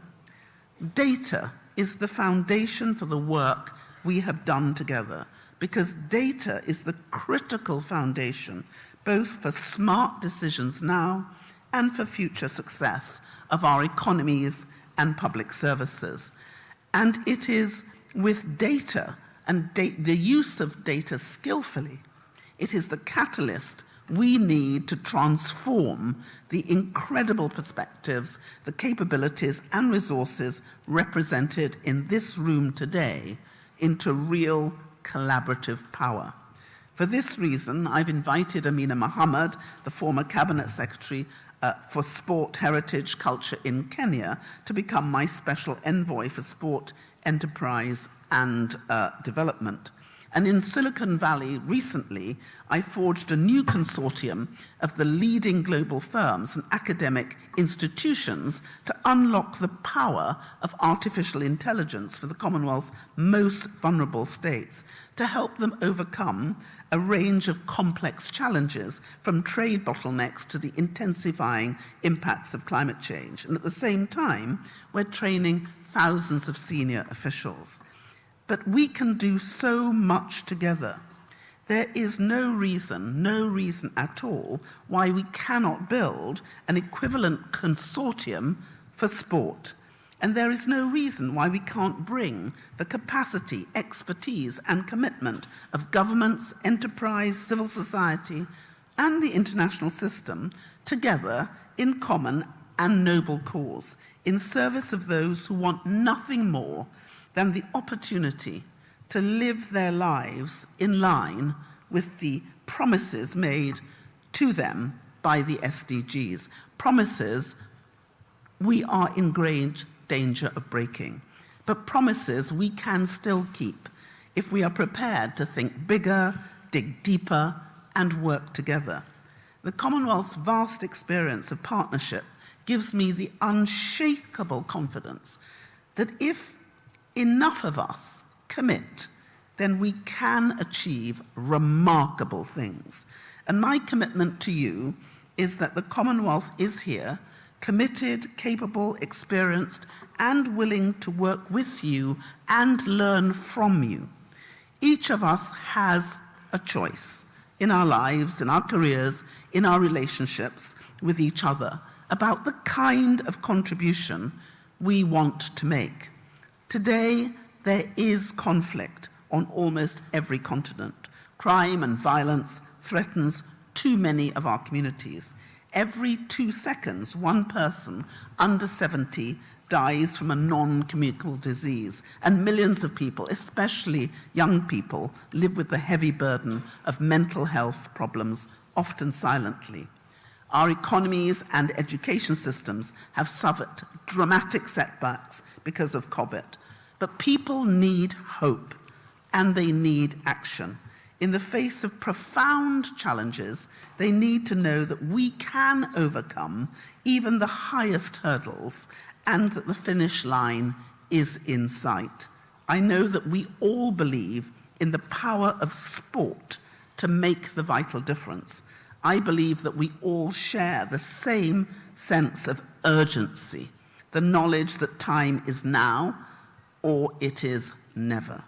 Data is the foundation for the work we have done together, because data is the critical foundation both for smart decisions now and for future success of our economies and public services. And it is with data and the use of data skillfully, it is the catalyst we need to transform the incredible perspectives, the capabilities and resources represented in this room today into real collaborative power. For this reason, I've invited Amina Mohammed, the former Cabinet Secretary for Sport, Heritage, Culture in Kenya, to become my special envoy for sport, enterprise and development. And in Silicon Valley recently, I forged a new consortium of the leading global firms and academic institutions to unlock the power of artificial intelligence for the Commonwealth's most vulnerable states, to help them overcome a range of complex challenges, from trade bottlenecks to the intensifying impacts of climate change. And at the same time, we're training thousands of senior officials. But we can do so much together. There is no reason at all why we cannot build an equivalent consortium for sport. And there is no reason why we can't bring the capacity, expertise, and commitment of governments, enterprise, civil society, and the international system together in common and noble cause, in service of those who want nothing more than the opportunity to live their lives in line with the promises made to them by the SDGs, promises we are in great danger of breaking, but promises we can still keep if we are prepared to think bigger, dig deeper, and work together. The Commonwealth's vast experience of partnership gives me the unshakable confidence that if enough of us commit, then we can achieve remarkable things. And my commitment to you is that the Commonwealth is here, committed, capable, experienced, and willing to work with you and learn from you. Each of us has a choice in our lives, in our careers, in our relationships with each other about the kind of contribution we want to make. Today, there is conflict on almost every continent. Crime and violence threatens too many of our communities. Every 2 seconds, one person under 70 dies from a non-communicable disease, and millions of people, especially young people, live with the heavy burden of mental health problems, often silently. Our economies and education systems have suffered dramatic setbacks because of COVID. But people need hope, and they need action. In the face of profound challenges, they need to know that we can overcome even the highest hurdles, and that the finish line is in sight. I know that we all believe in the power of sport to make the vital difference. I believe that we all share the same sense of urgency, the knowledge that time is now, or it is never.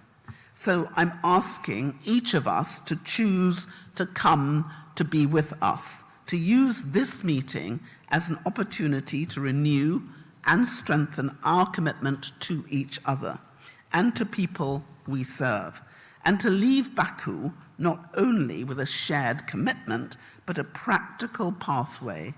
So I'm asking each of us to choose to come to be with us, to use this meeting as an opportunity to renew and strengthen our commitment to each other and to people we serve, and to leave Baku not only with a shared commitment, but a practical pathway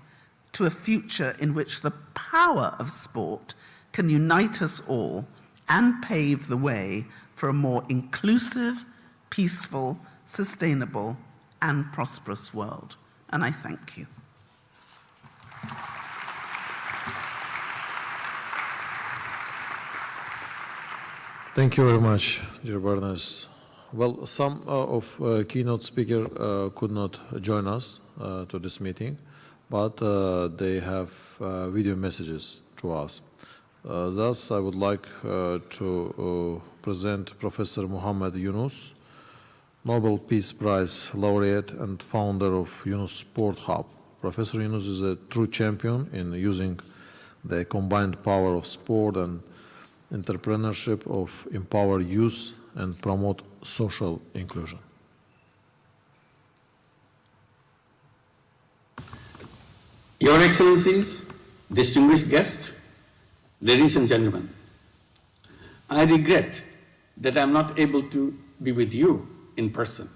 to a future in which the power of sport can unite us all and pave the way for a more inclusive, peaceful, sustainable, and prosperous world. And I thank you. Thank you very much, dear Baroness. Well, some of keynote speakers could not join us to this meeting, but they have video messages to us. Thus, I would like to present Professor Muhammad Yunus, Nobel Peace Prize laureate and founder of Yunus Sport Hub. Professor Yunus is a true champion in using the combined power of sport and entrepreneurship of empower youth and promote social inclusion. Your Excellencies, distinguished guests, ladies and gentlemen, I regret that I'm not able to be with you in person,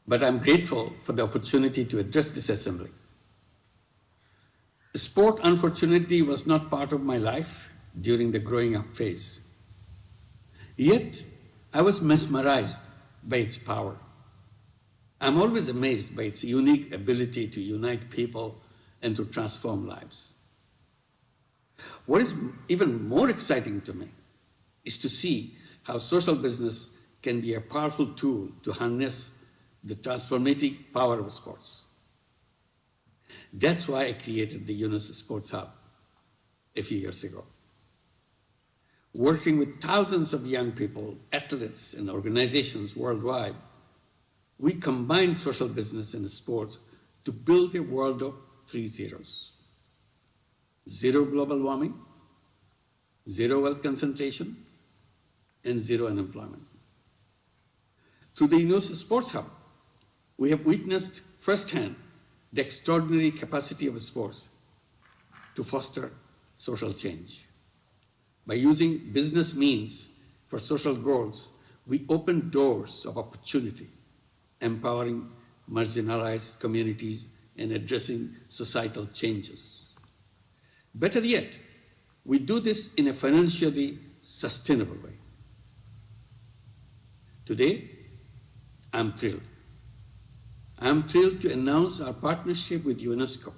but I'm grateful for the opportunity to address this assembly. Sport, unfortunately, was not part of my life during the growing up phase. Yet, I was mesmerized by its power. I'm always amazed by its unique ability to unite people and to transform lives. What is even more exciting to me is to see how social business can be a powerful tool to harness the transformative power of sports. That's why I created the UNESCO Sports Hub a few years ago. Working with thousands of young people, athletes, and organizations worldwide, we combined social business and sports to build a world of 3 zeros. 0 global warming, 0 wealth concentration, and 0 unemployment. Through the UNESCO Sports Hub, we have witnessed firsthand the extraordinary capacity of sports to foster social change. By using business means for social goals, we open doors of opportunity, empowering marginalized communities and addressing societal changes. Better yet, we do this in a financially sustainable way. Today, I'm thrilled. I'm thrilled to announce our partnership with UNESCO.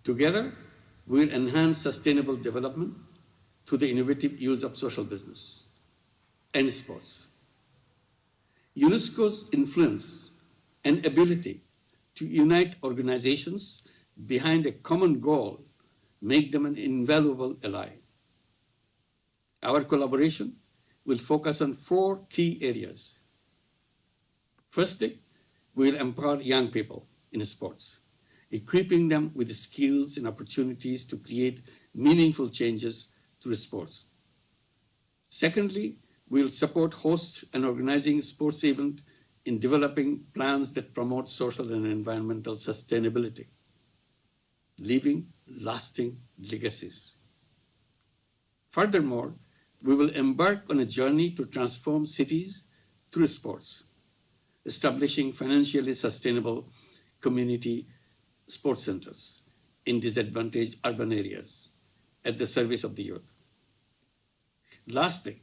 Together, we'll enhance sustainable development through the innovative use of social business and sports. UNESCO's influence and ability to unite organizations behind a common goal make them an invaluable ally. Our collaboration will focus on 4 key areas. Firstly, we will empower young people in sports, equipping them with the skills and opportunities to create meaningful changes through sports. Secondly, we will support hosts and organizing sports events in developing plans that promote social and environmental sustainability, leaving lasting legacies. Furthermore, we will embark on a journey to transform cities through sports, establishing financially sustainable community sports centers in disadvantaged urban areas at the service of the youth. Lastly,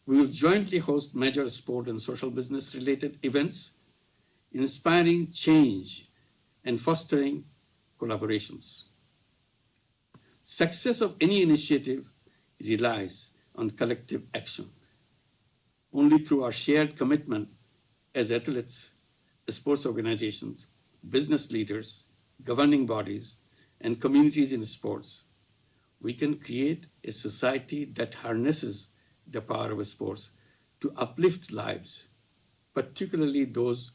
we will jointly host major sport and social business related events, inspiring change and fostering collaborations. Success of any initiative relies on collective action. Only through our shared commitment as athletes, sports organizations, business leaders, governing bodies, and communities in sports, we can create a society that harnesses the power of sports to uplift lives, particularly those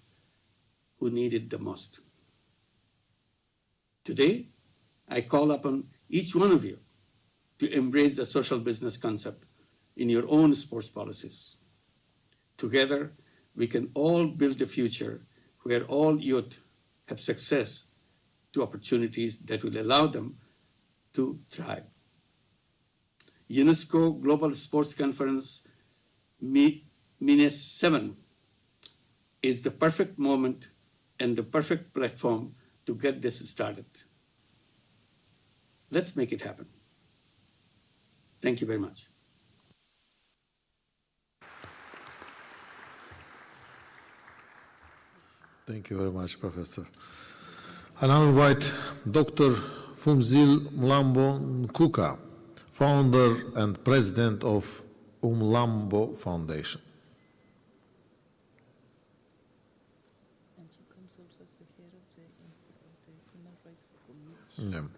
who need it the most. Today, I call upon each one of you to embrace the social business concept in your own sports policies. Together, we can all build a future where all youth have access to opportunities that will allow them to thrive. UNESCO Global Sports Conference MINEPS 7 is the perfect moment and the perfect platform to get this started. Let's make it happen. Thank you very much. Thank you very much, Professor. I now invite Dr. Phumzile Mlambo-Ngcuka, founder and president of Mlambo Foundation. And she comes also as the head of the Human Rights Commission.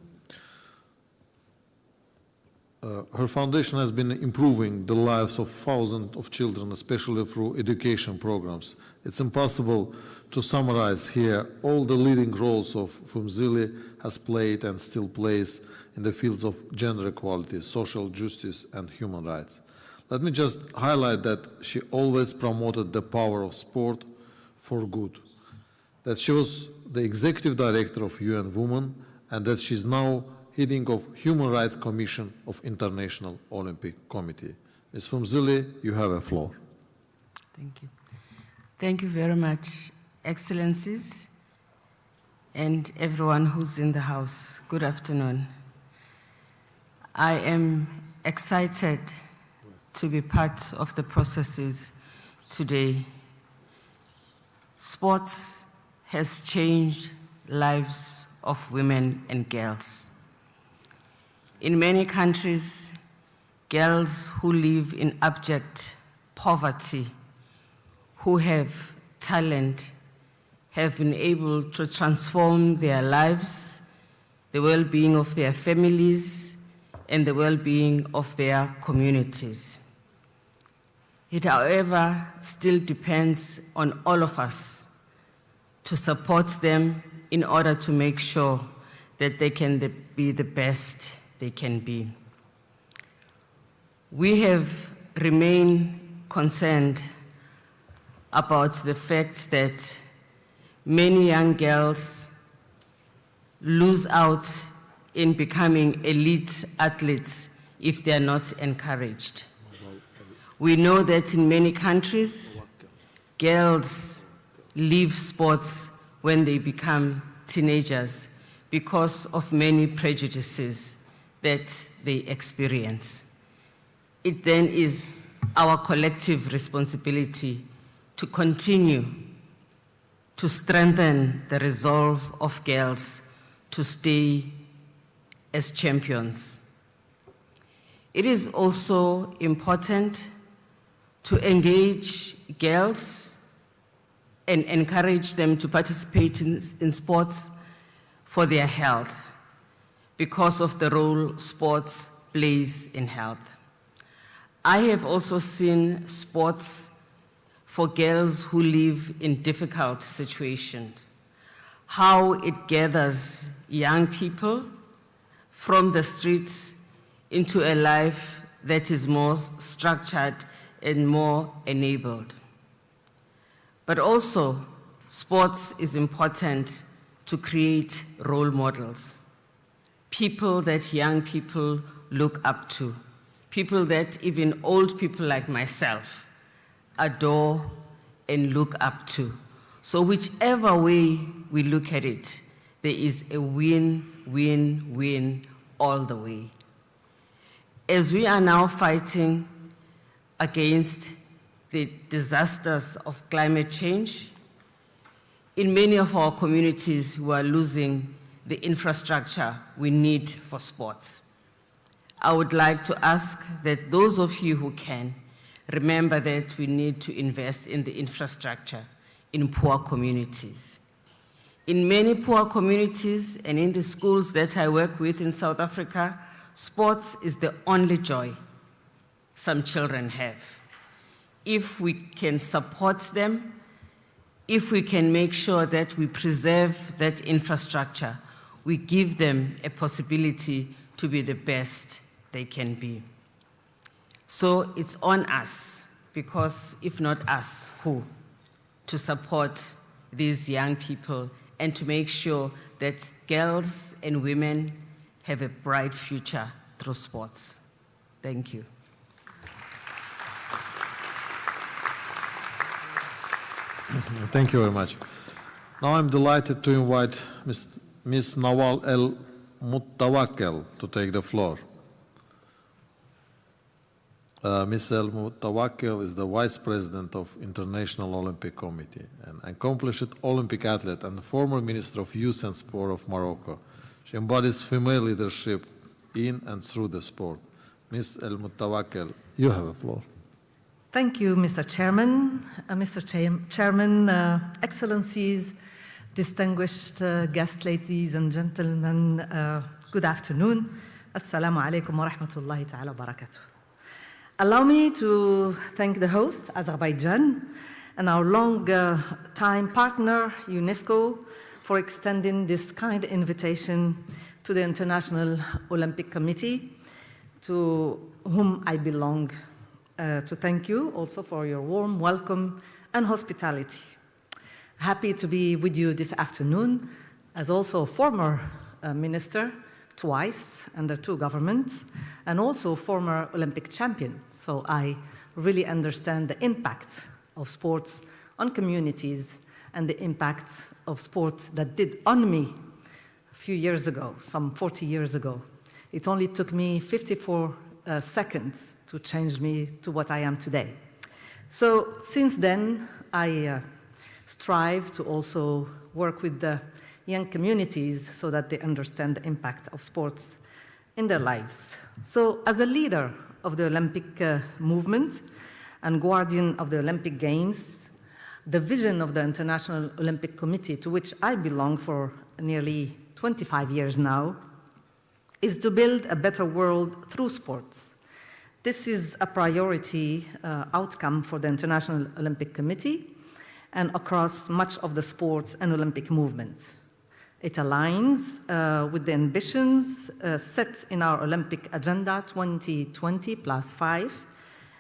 Her foundation has been improving the lives of thousands of children, especially through education programs. It's impossible to summarize here all the leading roles of Phumzile has played and still plays in the fields of gender equality, social justice, and human rights. let me just highlight that she always promoted the power of sport for good, that she was the executive director of UN Women, and that she's now heading of Human Rights Commission of International Olympic Committee. Ms. Phumzile, you have a floor. Thank you. Thank you very much, Excellencies, and everyone who's in the house. Good afternoon. I am excited to be part of the processes today. Sports has changed lives of women and girls. In many countries, girls who live in abject poverty, who have talent, have been able to transform their lives, the well-being of their families, and the well-being of their communities. It, however, still depends on all of us to support them in order to make sure that they can be the best they can be. We have remained concerned about the fact that many young girls lose out in becoming elite athletes if they are not encouraged. We know that in many countries, girls leave sports when they become teenagers because of many prejudices that they experience. It then is our collective responsibility to continue to strengthen the resolve of girls to stay as champions. It is also important to engage girls and encourage them to participate in sports for their health because of the role sports plays in health. I have also seen sports for girls who live in difficult situations, how it gathers young people from the streets into a life that is more structured and more enabled. But also, sports is important to create role models, people that young people look up to, people that even old people like myself adore and look up to. So whichever way we look at it, there is a win, win, win all the way. As we are now fighting against the disasters of climate change, in many of our communities we are losing the infrastructure we need for sports. I would like to ask that those of you who can, remember that we need to invest in the infrastructure in poor communities. In many poor communities and in the schools that I work with in South Africa, sports is the only joy some children have. If we can support them, if we can make sure that we preserve that infrastructure, we give them a possibility to be the best they can be. So it's on us, because if not us, who? To support these young people and to make sure that girls and women have a bright future through sports. Thank you. Thank you very much. Now I'm delighted to invite Ms. Nawal El Mutawakkel to take the floor. Ms. El Mutawakkel is the Vice President of International Olympic Committee, an accomplished Olympic athlete and former Minister of Youth and Sport of Morocco. She embodies female leadership in and through the sport. Ms. El Mutawakkel, you have a floor. Thank you, Mr. Chairman. Chairman, Excellencies, distinguished guest ladies and gentlemen, good afternoon. Assalamu alaikum wa rahmatullahi ta'ala wa barakatuh. Allow me to thank the host, Azerbaijan, and our long-time partner, UNESCO, for extending this kind invitation to the International Olympic Committee, to whom I belong to thank you also for your warm welcome and hospitality. Happy to be with you this afternoon as also a former minister twice under two governments and also former Olympic champion. So I really understand the impact of sports on communities and the impact of sports that did on me a few years ago, some 40 years ago. It only took me 54 seconds to change me to what I am today. So since then, I strive to also work with the young communities so that they understand the impact of sports in their lives. So as a leader of the Olympic movement and guardian of the Olympic Games, the vision of the International Olympic Committee, to which I belong for nearly 25 years now, is to build a better world through sports. This is a priority outcome for the International Olympic Committee and across much of the sports and Olympic movement. It aligns with the ambitions set in our Olympic Agenda 2020+5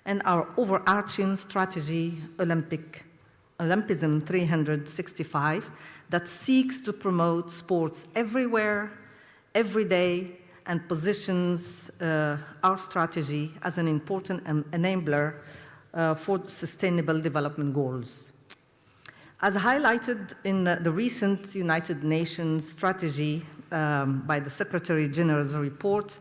and our overarching strategy, Olympism 365, that seeks to promote sports everywhere, every day, and positions our strategy as an important enabler for sustainable development goals. As highlighted in the recent United Nations strategy by the Secretary-General's report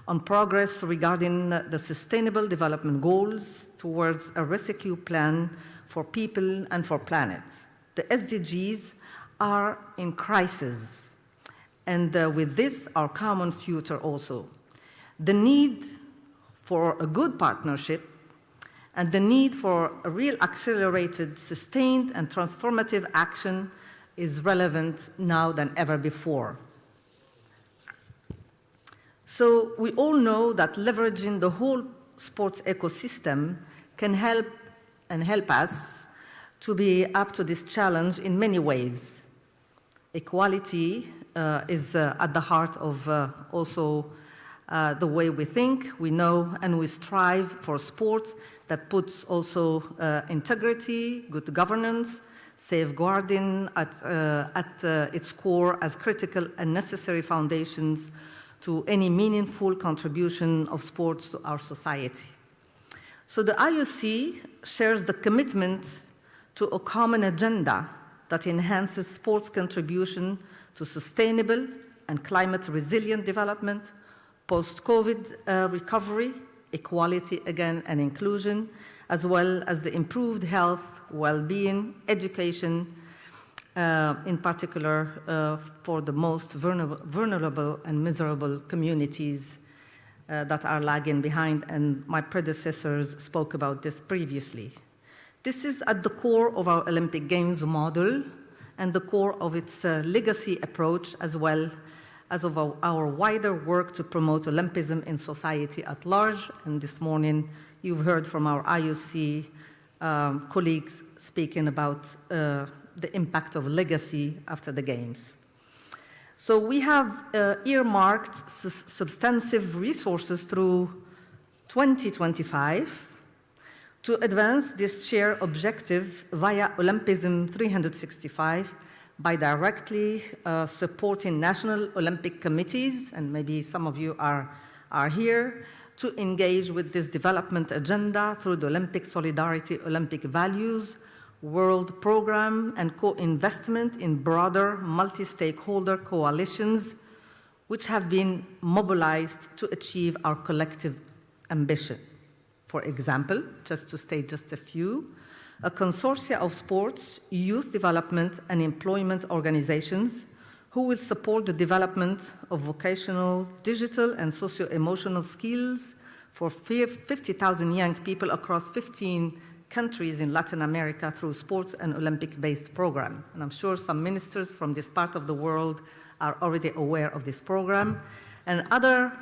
on progress regarding the Sustainable Development Goals towards a rescue plan for people and for planets, the SDGs are in crisis, and with this, our common future also. The need for a good partnership and the need for a real accelerated, sustained, and transformative action is relevant now than ever before. So we all know that leveraging the whole sports ecosystem can help us to be up to this challenge in many ways. Equality is at the heart of also the way we think, we know, and we strive for sports that puts also integrity, good governance, safeguarding at its core as critical and necessary foundations to any meaningful contribution of sports to our society. So the IOC shares the commitment to a common agenda that enhances sports' contribution to sustainable and climate-resilient development, post-COVID recovery, equality again, and inclusion, as well as the improved health, well-being, education, in particular for the most vulnerable and miserable communities that are lagging behind, and my predecessors spoke about this previously. This is at the core of our Olympic Games model and the core of its legacy approach, as well as of our wider work to promote Olympism in society at large. And this morning, you've heard from our IOC colleagues speaking about the impact of legacy after the Games. So we have earmarked substantive resources through 2025 to advance this shared objective via Olympism 365 by directly supporting national Olympic committees, and maybe some of you are here, to engage with this development agenda through the Olympic Solidarity, Olympic Values, World Program, and co-investment in broader multi-stakeholder coalitions, which have been mobilized to achieve our collective ambition. For example, just to state just a few, a consortia of sports, youth development, and employment organizations who will support the development of vocational, digital, and socio-emotional skills for 50,000 young people across 15 countries in Latin America through sports and Olympic-based program. And I'm sure some ministers from this part of the world are already aware of this program. And other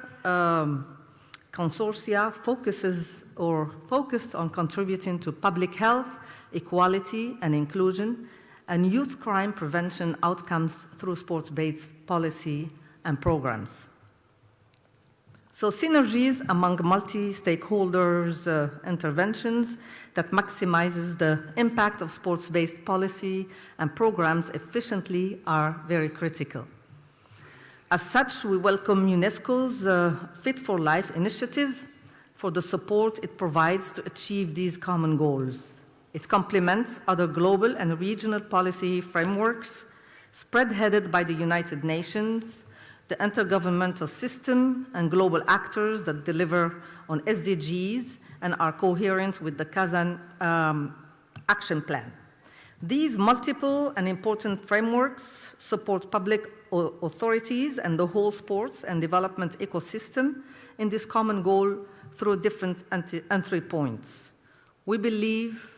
consortia focused on contributing to public health, equality and inclusion, and youth crime prevention outcomes through sports-based policy and programs. So synergies among multi-stakeholders interventions that maximizes the impact of sports-based policy and programs efficiently are very critical. As such, we welcome UNESCO's Fit for Life initiative for the support it provides to achieve these common goals. It complements other global and regional policy frameworks spearheaded by the United Nations, the intergovernmental system, and global actors that deliver on SDGs and are coherent with the Kazan Action Plan. These multiple and important frameworks support public authorities and the whole sports and development ecosystem in this common goal through different entry points. We believe,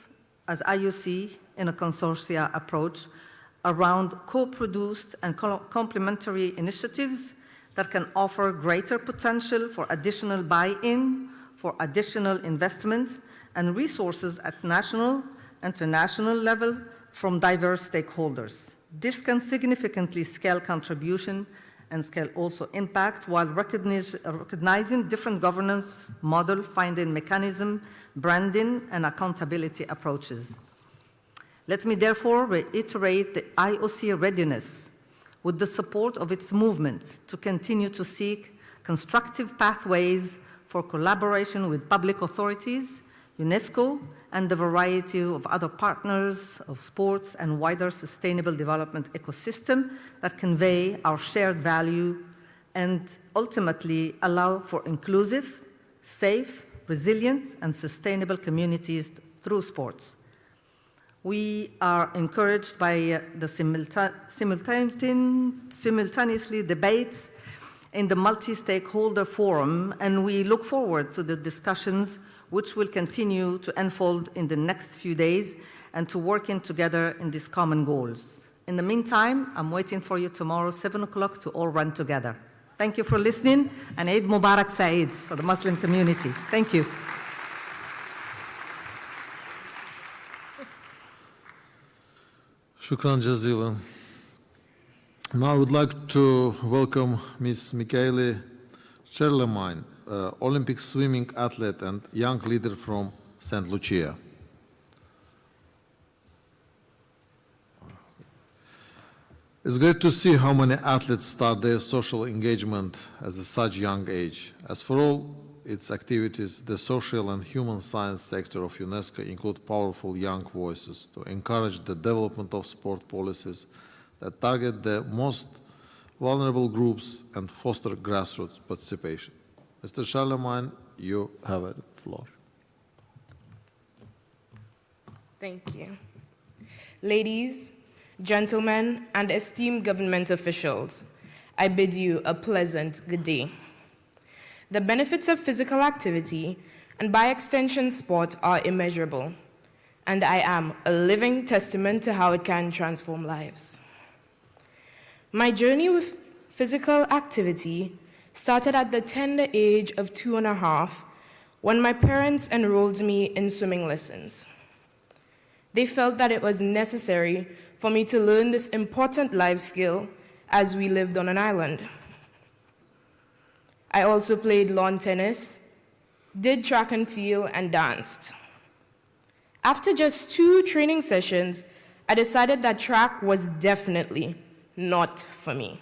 as IOC, in a consortia approach around co-produced and complementary initiatives that can offer greater potential for additional buy-in, for additional investment, and resources at national, international level from diverse stakeholders. This can significantly scale contribution and scale also impact while recognizing different governance model, finding mechanism, branding, and accountability approaches. Let me therefore reiterate the IOC readiness with the support of its movement to continue to seek constructive pathways for collaboration with public authorities, UNESCO, and the variety of other partners of sports and wider sustainable development ecosystem that convey our shared value and ultimately allow for inclusive, safe, resilient, and sustainable communities through sports. We are encouraged by the simultaneously debates in the multi-stakeholder forum, and we look forward to the discussions which will continue to unfold in the next few days and to working together in these common goals. In the meantime, I'm waiting for you tomorrow, 7 o'clock, to all run together. Thank you for listening, and Eid Mubarak Saeed for the Muslim community. Thank you. Shukran jazilan. Now I would like to welcome Ms. Michaela Cherlemine, Olympic swimming athlete and young leader from St. Lucia. It's great to see how many athletes start their social engagement at such young age. As for all its activities, the social and human science sector of UNESCO include powerful young voices to encourage the development of sport policies that target the most vulnerable groups and foster grassroots participation. Mr. Charlemagne, you have the floor. Thank you. Ladies, gentlemen, and esteemed government officials, I bid you a pleasant good day. The benefits of physical activity, and by extension sport, are immeasurable, and I am a living testament to how it can transform lives. My journey with physical activity started at the tender age of 2.5 when my parents enrolled me in swimming lessons. They felt that it was necessary for me to learn this important life skill as we lived on an island. I also played lawn tennis, did track and field, and danced. After just 2 training sessions, I decided that track was definitely not for me.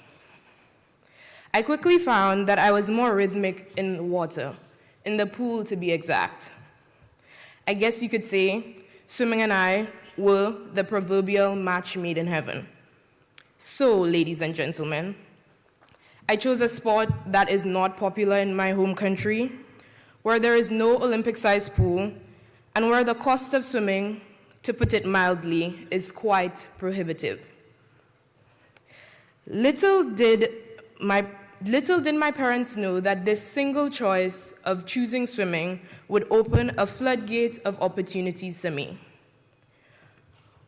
I quickly found that I was more rhythmic in water, in the pool to be exact. I guess you could say swimming and I were the proverbial match made in heaven. So, ladies and gentlemen, I chose a sport that is not popular in my home country, where there is no Olympic-sized pool, and where the cost of swimming, to put it mildly, is quite prohibitive. Little did my parents know that this single choice of choosing swimming would open a floodgate of opportunities to me.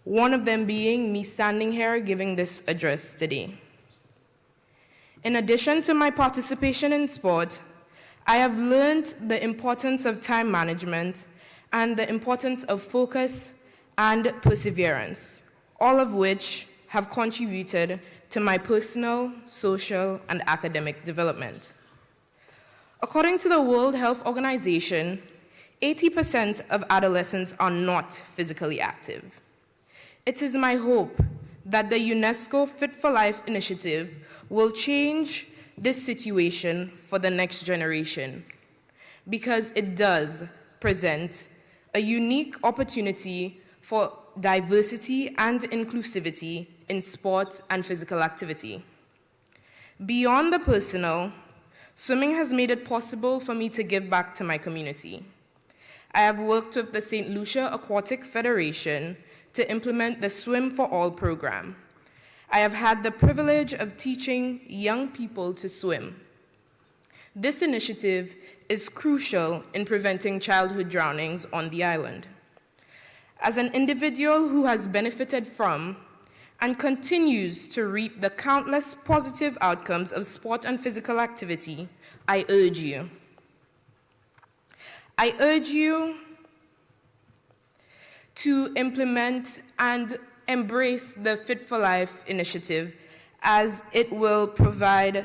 One of them being me standing here giving this address today. In addition to my participation in sport, I have learned the importance of time management and the importance of focus and perseverance, all of which have contributed to my personal, social, and academic development. According to the World Health Organization, 80% of adolescents are not physically active. It is my hope that the UNESCO Fit for Life initiative will change this situation for the next generation, because it does present a unique opportunity for diversity and inclusivity in sport and physical activity. Beyond the personal, swimming has made it possible for me to give back to my community. I have worked with the St. Lucia Aquatic Federation to implement the Swim for All program. I have had the privilege of teaching young people to swim. This initiative is crucial in preventing childhood drownings on the island. As an individual who has benefited from and continues to reap the countless positive outcomes of sport and physical activity, I urge you to implement and embrace the Fit for Life initiative, as it will provide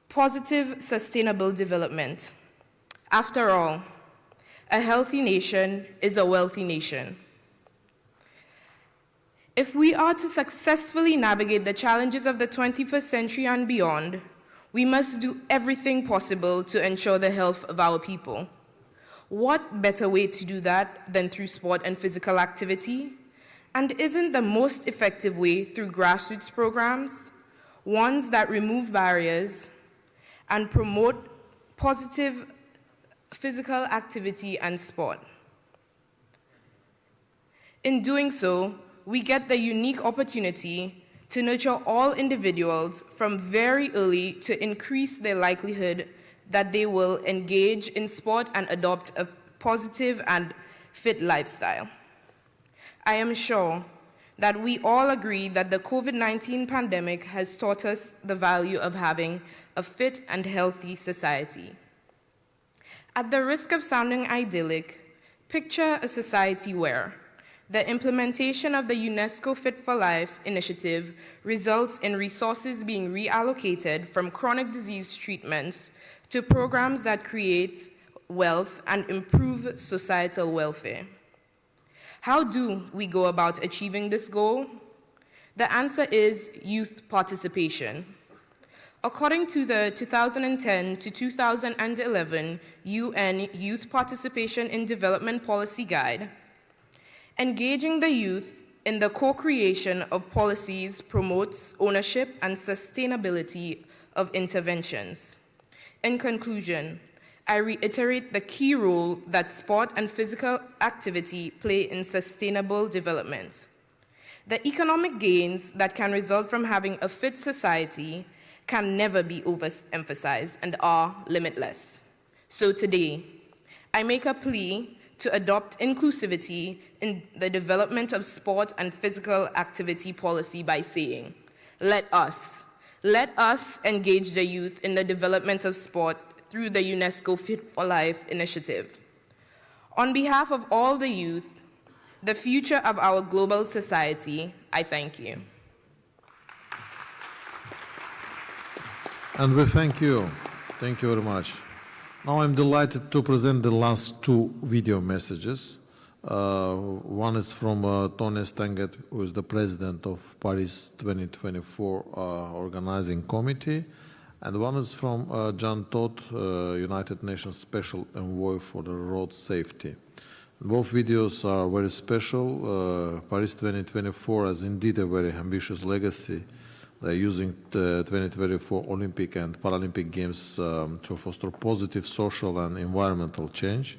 positive, sustainable development. After all, a healthy nation is a wealthy nation. If we are to successfully navigate the challenges of the 21st century and beyond, we must do everything possible to ensure the health of our people. What better way to do that than through sport and physical activity? And isn't the most effective way through grassroots programs, ones that remove barriers and promote positive physical activity and sport? In doing so, we get the unique opportunity to nurture all individuals from very early to increase their likelihood that they will engage in sport and adopt a positive and fit lifestyle. I am sure that we all agree that the COVID-19 pandemic has taught us the value of having a fit and healthy society. At the risk of sounding idyllic, picture a society where the implementation of the UNESCO Fit for Life initiative results in resources being reallocated from chronic disease treatments to programs that create wealth and improve societal welfare. How do we go about achieving this goal? The answer is youth participation. According to the 2010 to 2011 UN Youth Participation in Development Policy Guide, engaging the youth in the co-creation of policies promotes ownership and sustainability of interventions. In conclusion, I reiterate the key role that sport and physical activity play in sustainable development. The economic gains that can result from having a fit society can never be overemphasized and are limitless. So today, I make a plea to adopt inclusivity in the development of sport and physical activity policy by saying, let us engage the youth in the development of sport through the UNESCO Fit for Life initiative. On behalf of all the youth, the future of our global society, I thank you. And we thank you. Thank you very much. Now I'm delighted to present the last two video messages. One is from Tony Stanget, who is the president of Paris 2024 organizing committee, and one is from John Todd, United Nations Special Envoy for the Road Safety. Both videos are very special. Paris 2024 has indeed a very ambitious legacy. They're using the 2024 Olympic and Paralympic Games to foster positive social and environmental change.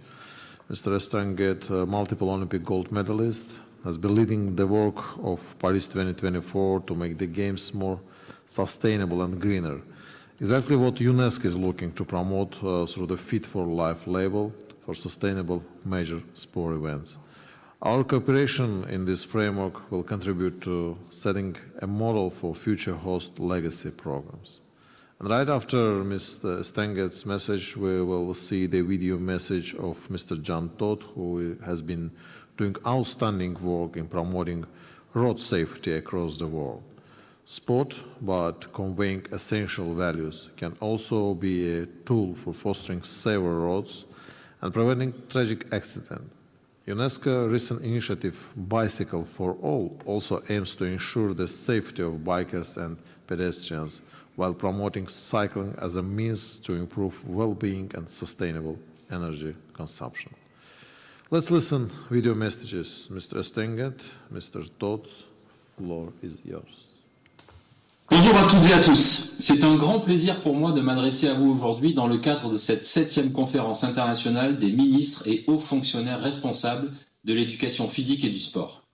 Mr. Stanget, multiple Olympic gold medalist, has been leading the work of Paris 2024 to make the Games more sustainable and greener. Exactly what UNESCO is looking to promote through the Fit for Life label for sustainable major sport events. Our cooperation in this framework will contribute to setting a model for future host legacy programs. And right after Mr. Stanget's message, we will see the video message of Mr. John Todd, who has been doing outstanding work in promoting road safety across the world. sport, but conveying essential values, can also be a tool for fostering safer roads and preventing tragic accidents. UNESCO recent initiative Bicycle for All also aims to ensure the safety of bikers and pedestrians while promoting cycling as a means to improve well-being and sustainable energy consumption. Let's listen video messages. Mr. Estenget, Mr. Todd, floor is yours. Bonjour à toutes et à tous. C'est un grand plaisir pour moi de m'adresser à vous aujourd'hui dans le cadre de cette 7e conférence internationale des ministres et hauts fonctionnaires responsables de l'éducation physique et du sport.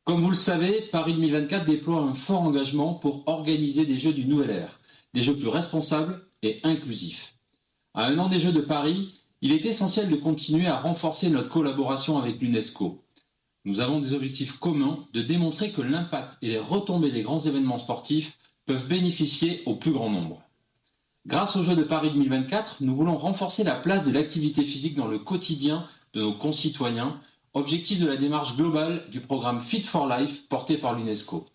Comme vous le savez, Paris 2024 déploie un fort engagement pour organiser des Jeux d'une nouvelle ère, des Jeux plus responsables et inclusifs. À un an des Jeux de Paris, il est essentiel de continuer à renforcer notre collaboration avec l'UNESCO. Nous avons des objectifs communs de démontrer que l'impact et les retombées des grands événements sportifs peuvent bénéficier au plus grand nombre. Grâce aux Jeux de Paris 2024, nous voulons renforcer la place de l'activité physique dans le quotidien de nos concitoyens, objectif de la démarche globale du programme Fit for Life porté par l'UNESCO.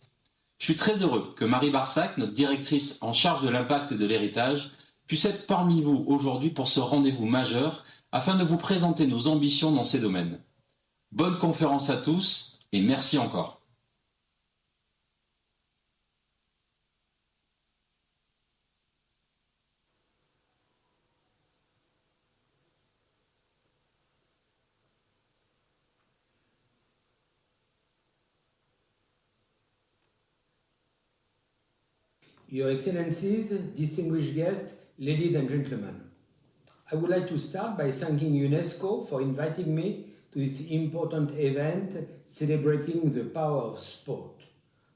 Je suis très heureux que Marie Barsac, notre directrice en charge de l'impact et de l'héritage, puisse être parmi vous aujourd'hui pour ce rendez-vous majeur afin de vous présenter nos ambitions dans ces domaines. Bonne conférence à tous et merci encore. Your Excellencies, distinguished guests, ladies and gentlemen, I would like to start by thanking UNESCO for inviting me to this important event celebrating the power of sport.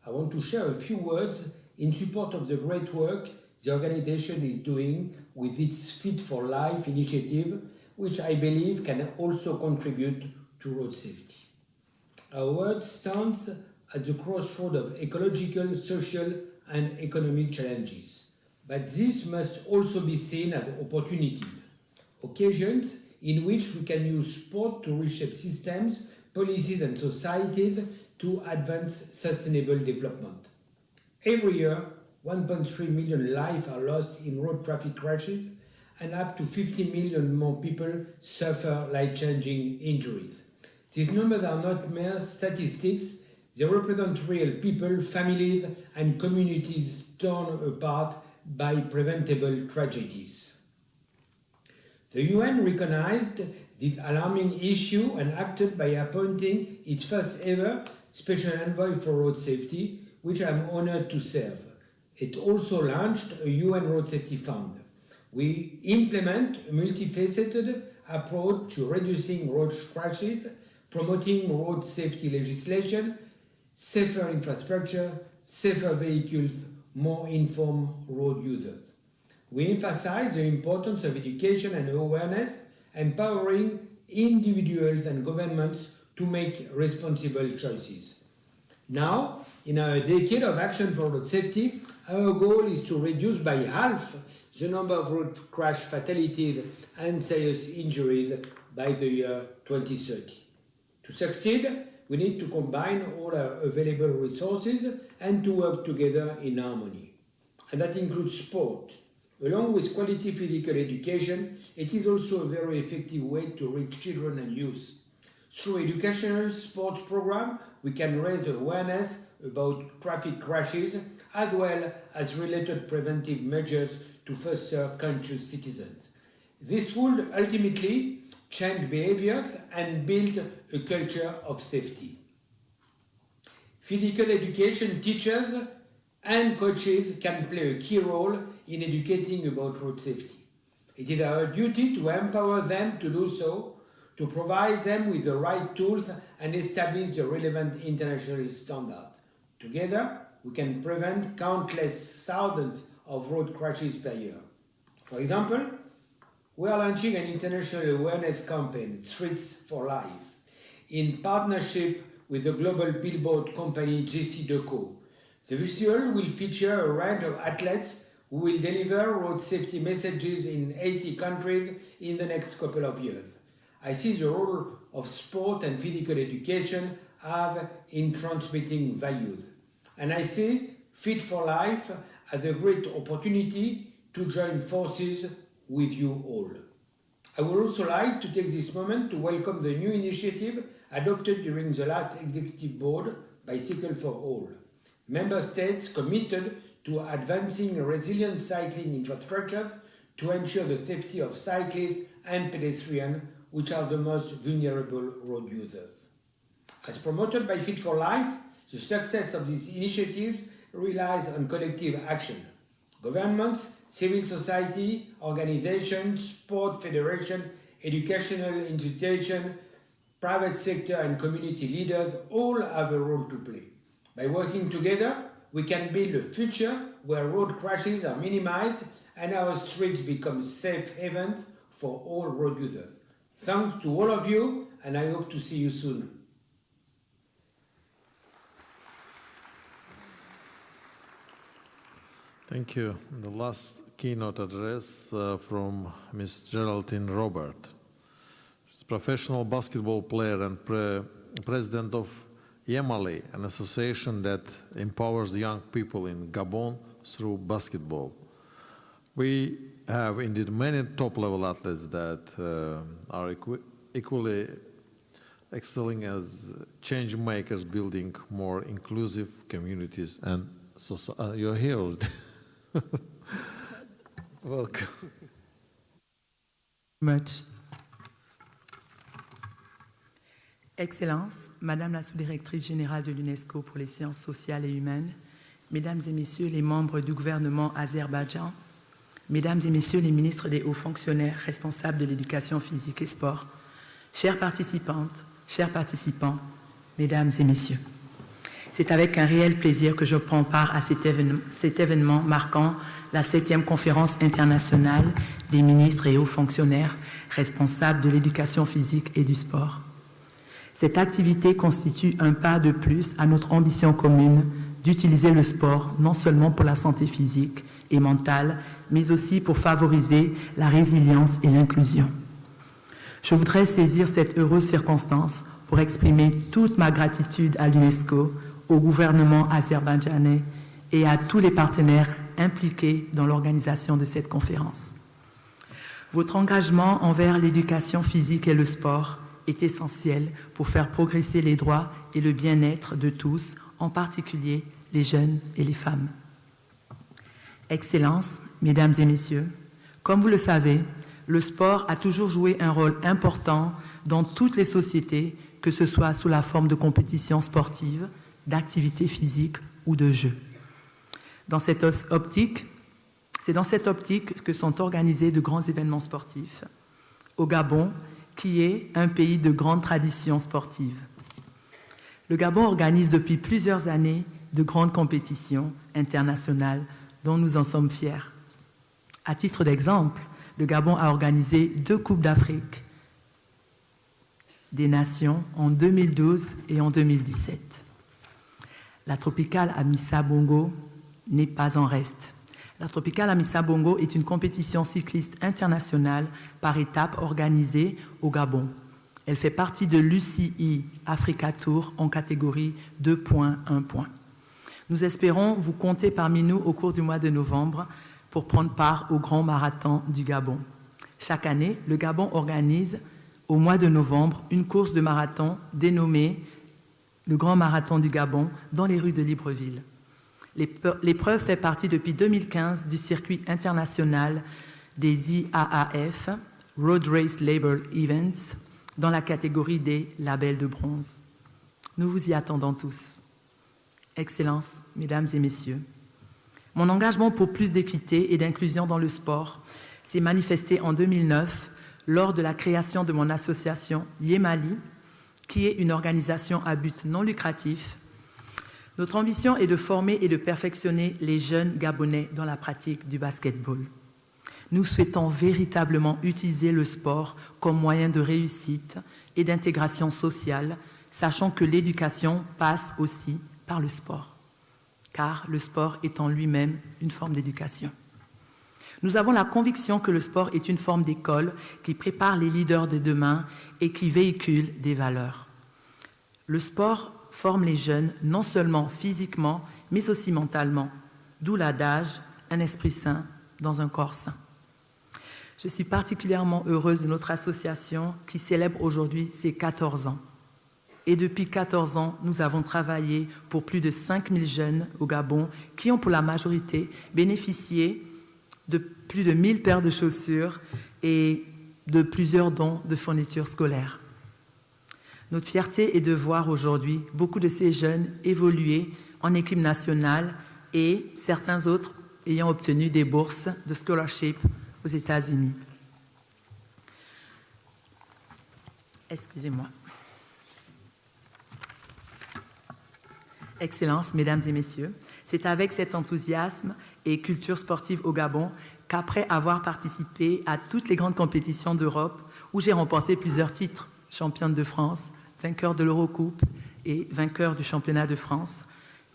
I want to share a few words in support of the great work the organization is doing with its Fit for Life initiative, which I believe can also contribute to road safety. Our world stands at the crossroad of ecological, social, and economic challenges. But this must also be seen as opportunities, occasions in which we can use sport to reshape systems, policies, and societies to advance sustainable development. Every year, 1.3 million lives are lost in road traffic crashes, and up to 50 million more people suffer life-changing injuries. These numbers are not mere statistics. They represent real people, families, and communities torn apart by preventable tragedies. The UN recognized this alarming issue and acted by appointing its first ever Special Envoy for Road Safety, which I am honored to serve. It also launched a UN Road Safety Fund. We implement a multifaceted approach to reducing road crashes, promoting road safety legislation, safer infrastructure, safer vehicles, more informed road users. We emphasize the importance of education and awareness, empowering individuals and governments to make responsible choices. Now, in our decade of action for road safety, our goal is to reduce by half the number of road crash fatalities and serious injuries by the year 2030. To succeed, we need to combine all our available resources and to work together in harmony. And that includes sport. Along with quality physical education, it is also a very effective way to reach children and youth. Through educational sports programs, we can raise awareness about traffic crashes as well as related preventive measures to foster conscious citizens. This would ultimately change behaviors and build a culture of safety. Physical education teachers and coaches can play a key role in educating about road safety. It is our duty to empower them to do so, to provide them with the right tools and establish the relevant international standards. Together, we can prevent countless thousands of road crashes per year. For example, we are launching an international awareness campaign, Streets for Life, in partnership with the global billboard company JCDecaux. The visual will feature a range of athletes who will deliver road safety messages in 80 countries in the next couple of years. I see the role of sport and physical education have in transmitting values. And I see Fit for Life as a great opportunity to join forces with you all. I would also like to take this moment to welcome the new initiative adopted during the last Executive Board, Bicycle for All. Member States committed to advancing resilient cycling infrastructure to ensure the safety of cyclists and pedestrians, which are the most vulnerable road users. As promoted by Fit for Life, the success of these initiatives relies on collective action. Governments, civil society, organizations, sport federations, educational institutions, private sector and community leaders all have a role to play. By working together, we can build a future where road crashes are minimized and our streets become safe havens for all road users. Thanks to all of you, and I hope to see you soon. Thank you. The last keynote address from Ms. Geraldine Robert. She's a professional basketball player and president of Yemali, an association that empowers young people in Gabon through basketball. We have indeed many top-level athletes that are equally excelling as change makers, building more inclusive communities and society. You're here already. Welcome. Much. Excellences, Madame la sous-directrice générale de l'UNESCO pour les sciences sociales et humaines, Mesdames et Messieurs les membres du gouvernement Azerbaïdjan, Mesdames et Messieurs les ministres des hauts fonctionnaires responsables de l'éducation physique et sport, chères participantes, chers participants, Mesdames et Messieurs. C'est avec un réel plaisir que je prends part à cet événement marquant la 7e conférence internationale des ministres et hauts fonctionnaires responsables de l'éducation physique et du sport. Cette activité constitue un pas de plus à notre ambition commune d'utiliser le sport non seulement pour la santé physique et mentale, mais aussi pour favoriser la résilience et l'inclusion. Je voudrais saisir cette heureuse circonstance pour exprimer toute ma gratitude à l'UNESCO, au gouvernement azerbaïdjanais et à tous les partenaires impliqués dans l'organisation de cette conférence. Votre engagement envers l'éducation physique et le sport est essentiel pour faire progresser les droits et le bien-être de tous, en particulier les jeunes et les femmes. Excellences, Mesdames et Messieurs, comme vous le savez, le sport a toujours joué un rôle important dans toutes les sociétés, que ce soit sous la forme de compétitions sportives, d'activités physiques ou de jeux. C'est dans cette optique que sont organisés de grands événements sportifs. Au Gabon, qui est un pays de grande tradition sportive. Le Gabon organise depuis plusieurs années de grandes compétitions internationales dont nous en sommes fiers. À titre d'exemple, le Gabon a organisé 2 Coupes d'Afrique des Nations en 2012 et en 2017. La tropicale à Missa-Bongo n'est pas en reste. La tropicale à Missa-Bongo est une compétition cycliste internationale par étapes organisée au Gabon. Elle fait partie de l'UCI Africa Tour en catégorie 2.1 points. Nous espérons vous compter parmi nous au cours du mois de novembre pour prendre part au Grand Marathon du Gabon. Chaque année, le Gabon organise au mois de novembre une course de marathon dénommée le Grand Marathon du Gabon dans les rues de Libreville. L'épreuve fait partie depuis 2015 du circuit international des IAAF, Road Race Label Events, dans la catégorie des labels de bronze. Nous vous y attendons tous. Excellences, Mesdames et Messieurs, mon engagement pour plus d'équité et d'inclusion dans le sport s'est manifesté en 2009 lors de la création de mon association Yemali, qui est une organisation à but non lucratif. Notre ambition est de former et de perfectionner les jeunes Gabonais dans la pratique du basketball. Nous souhaitons véritablement utiliser le sport comme moyen de réussite et d'intégration sociale, sachant que l'éducation passe aussi par le sport, car le sport est en lui-même une forme d'éducation. Nous avons la conviction que le sport est une forme d'école qui prépare les leaders de demain et qui véhicule des valeurs. Le sport forme les jeunes non seulement physiquement, mais aussi mentalement, d'où l'adage « un esprit sain dans un corps sain ». Je suis particulièrement heureuse de notre association qui célèbre aujourd'hui ses 14 ans. Et depuis 14 ans, nous avons travaillé pour plus de 5000 jeunes au Gabon qui ont pour la majorité bénéficié de plus de 1000 paires de chaussures et de plusieurs dons de fournitures scolaires. Notre fierté est de voir aujourd'hui beaucoup de ces jeunes évoluer en équipe nationale et certains autres ayant obtenu des bourses de scholarship aux États-Unis. Excusez-moi. Excellences, Mesdames et Messieurs, c'est avec cet enthousiasme et culture sportive au Gabon qu'après avoir participé à toutes les grandes compétitions d'Europe, où j'ai remporté plusieurs titres, championne de France, vainqueur de l'Eurocoupe et vainqueur du championnat de France,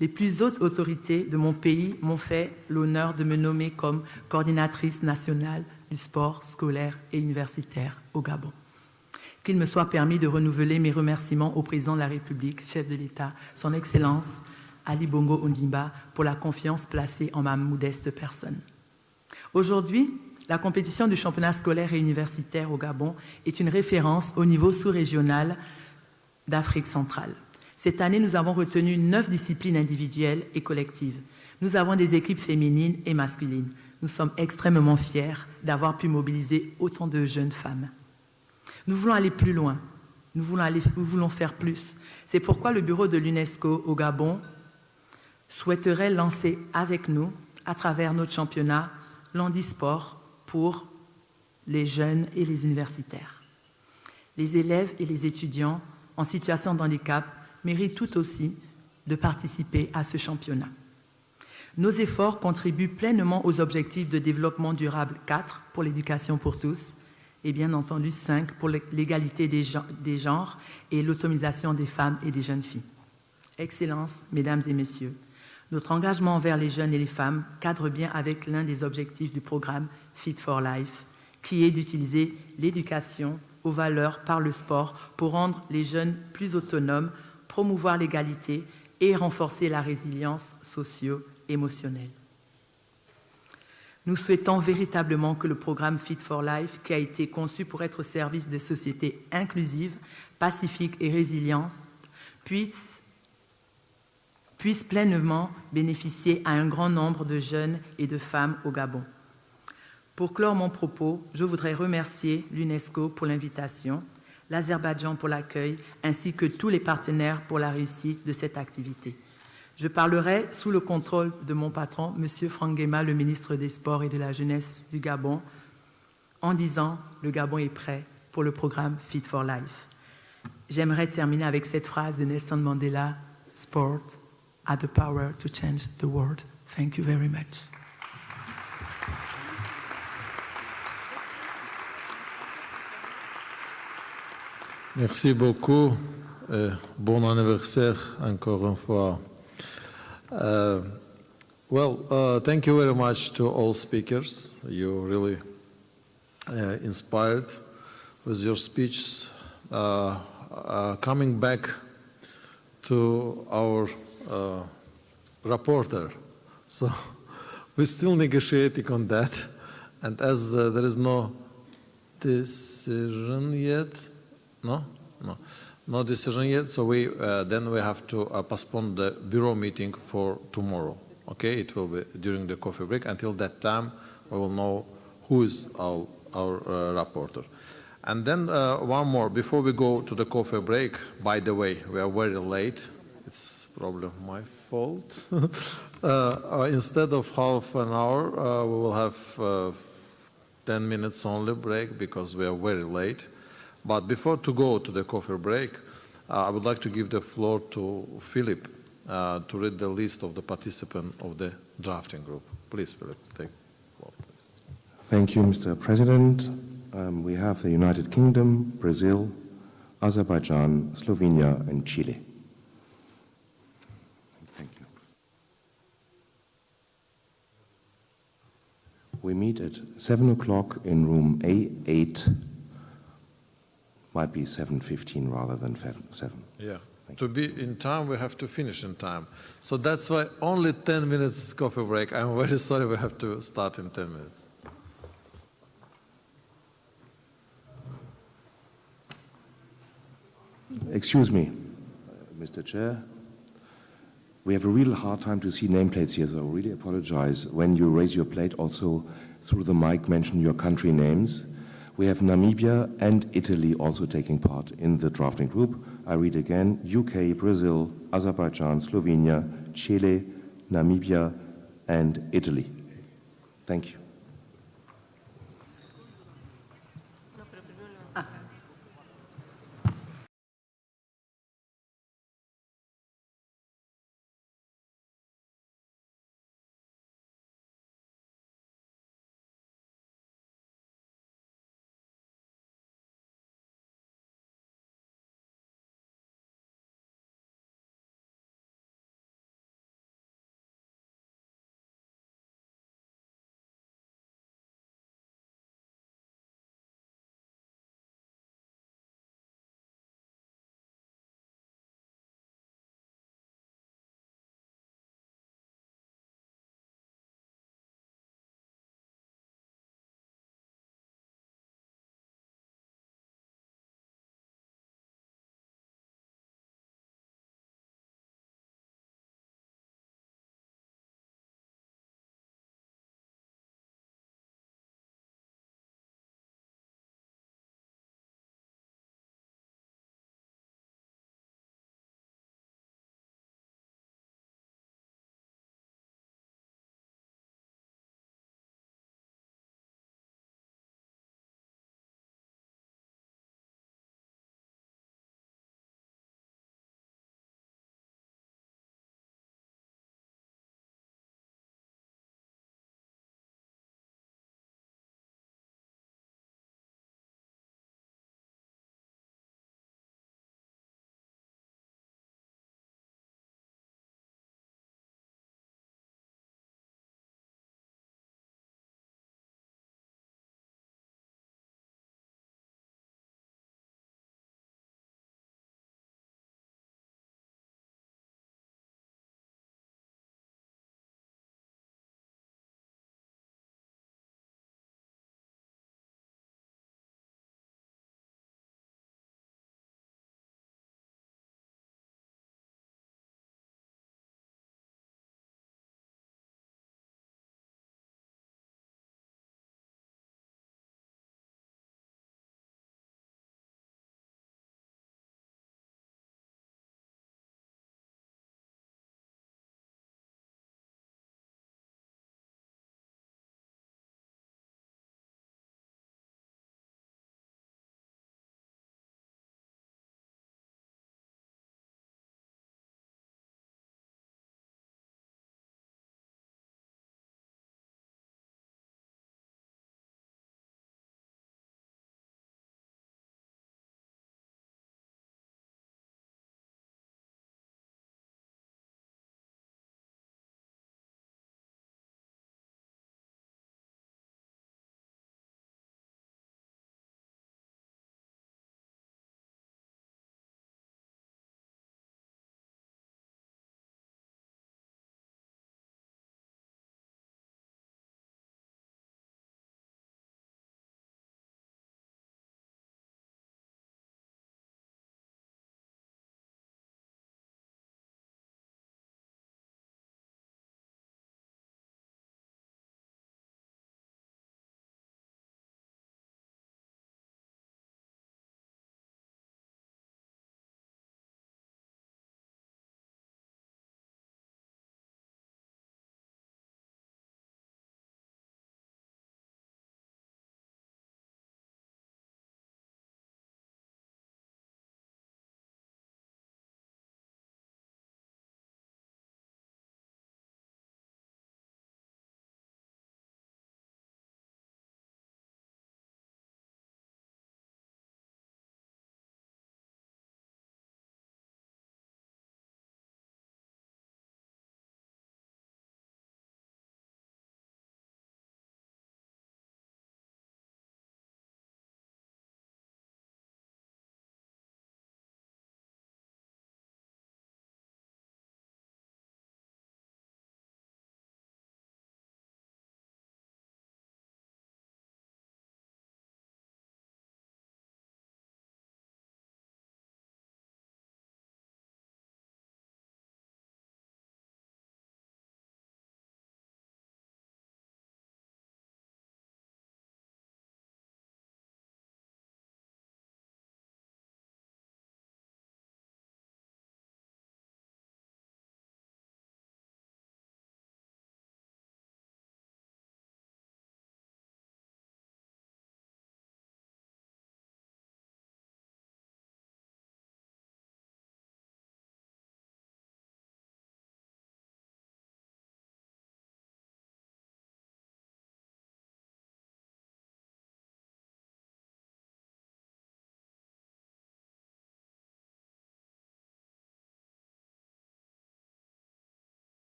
les plus hautes autorités de mon pays m'ont fait l'honneur de me nommer comme coordinatrice nationale du sport scolaire et universitaire au Gabon. Qu'il me soit permis de renouveler mes remerciements au président de la République, chef de l'État, son Excellence Ali Bongo Ondimba, pour la confiance placée en ma modeste personne. Aujourd'hui, la compétition du championnat scolaire et universitaire au Gabon est une référence au niveau sous-régional d'Afrique centrale. Cette année, nous avons retenu 9 disciplines individuelles et collectives. Nous avons des équipes féminines et masculines. Nous sommes extrêmement fiers d'avoir pu mobiliser autant de jeunes femmes. Nous voulons aller plus loin. Nous voulons faire plus. C'est pourquoi le bureau de l'UNESCO au Gabon souhaiterait lancer avec nous, à travers notre championnat, l'handisport pour les jeunes et les universitaires. Les élèves et les étudiants en situation de handicap méritent tout aussi de participer à ce championnat. Nos efforts contribuent pleinement aux objectifs de développement durable 4 pour l'éducation pour tous et bien entendu 5 pour l'égalité des genres et l'autonomisation des femmes et des jeunes filles. Excellences, Mesdames et Messieurs, notre engagement envers les jeunes et les femmes cadre bien avec l'un des objectifs du programme Fit for Life, qui est d'utiliser l'éducation aux valeurs par le sport pour rendre les jeunes plus autonomes, promouvoir l'égalité et renforcer la résilience socio-émotionnelle. Nous souhaitons véritablement que le programme Fit for Life, qui a été conçu pour être au service de sociétés inclusives, pacifiques et résilientes, puisse pleinement bénéficier à un grand nombre de jeunes et de femmes au Gabon. Pour clore mon propos, je voudrais remercier l'UNESCO pour l'invitation, l'Azerbaïdjan pour l'accueil, ainsi que tous les partenaires pour la réussite de cette activité. Je parlerai sous le contrôle de mon patron, M. Franck Guéma, le ministre des Sports et de la Jeunesse du Gabon, en disant « Le Gabon est prêt pour le programme Fit for Life ». J'aimerais terminer avec cette phrase de Nelson Mandela, « Sport a the power to change the world ». Thank you very much. Merci beaucoup. Bon anniversaire encore une fois. Thank you very much to all speakers. You really inspired with your speech. Coming back to our reporter. So we're still negotiating on that. And as there is no decision yet, no decision yet, so then we have to postpone the bureau meeting for tomorrow. Okay, it will be during the coffee break. Until that time, we will know who is our rapporteur. And then one more, before we go to the coffee break, by the way, we are very late. It's probably my fault. Instead of half an hour, we will have 10 minutes only break because we are very late. But before to go to the coffee break, I would like to give the floor to Philip to read the list of the participants of the drafting group. Please, Philip, take the floor, please. Thank you, Mr. President. We have the United Kingdom, Brazil, Azerbaijan, Slovenia, and Chile. Thank you. We meet at 7 o'clock in room A8. Might be 7:15 rather than 7. Yeah. To be in time, we have to finish in time. So that's why only 10 minutes coffee break. I'm very sorry we have to start in 10 minutes. Excuse me, Mr. Chair. We have a real hard time to see nameplates here, so I really apologize. When you raise your plate, also through the mic, mention your country names. We have Namibia and Italy also taking part in the drafting group. I read again: UK, Brazil, Azerbaijan, Slovenia, Chile, Namibia, and Italy. Thank you.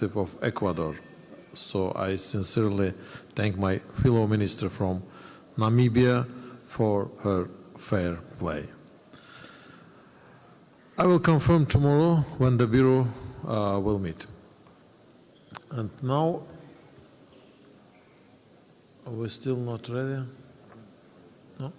representative of Ecuador. So I sincerely thank my fellow minister from Namibia for her fair play. I will confirm tomorrow when the Bureau will meet. And now, are we still not ready? No?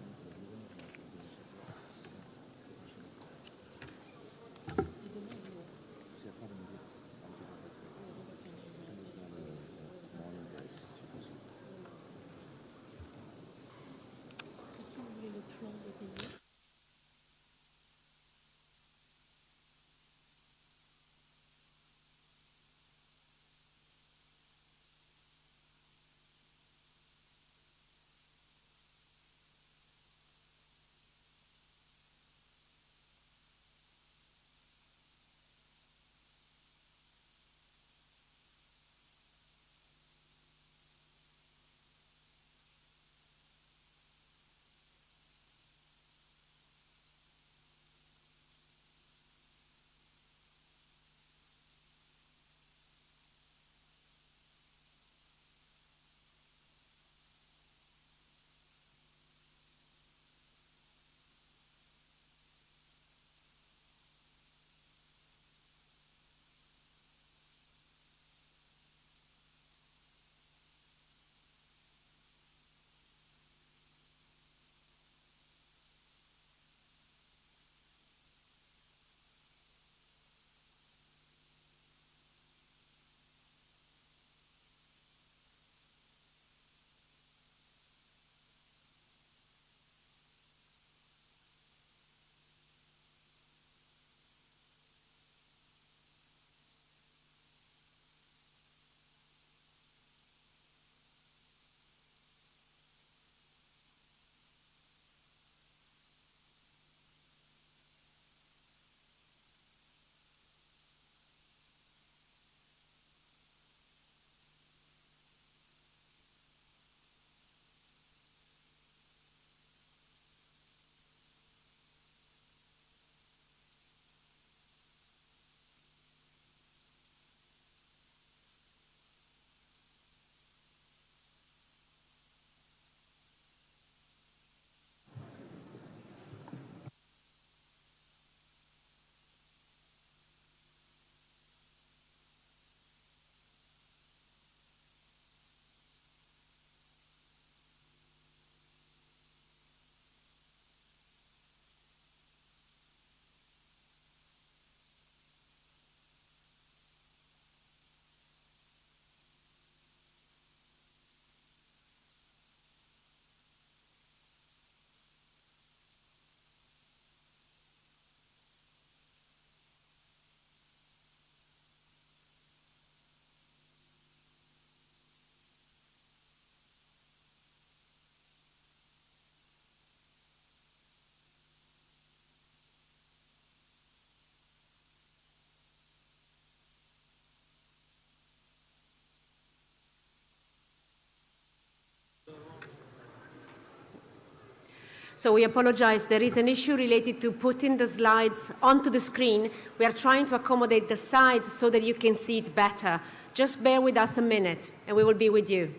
So we apologize. There is an issue related to putting the slides onto the screen. We are trying to accommodate the size so that you can see it better. Just bear with us a minute, and we will be with you.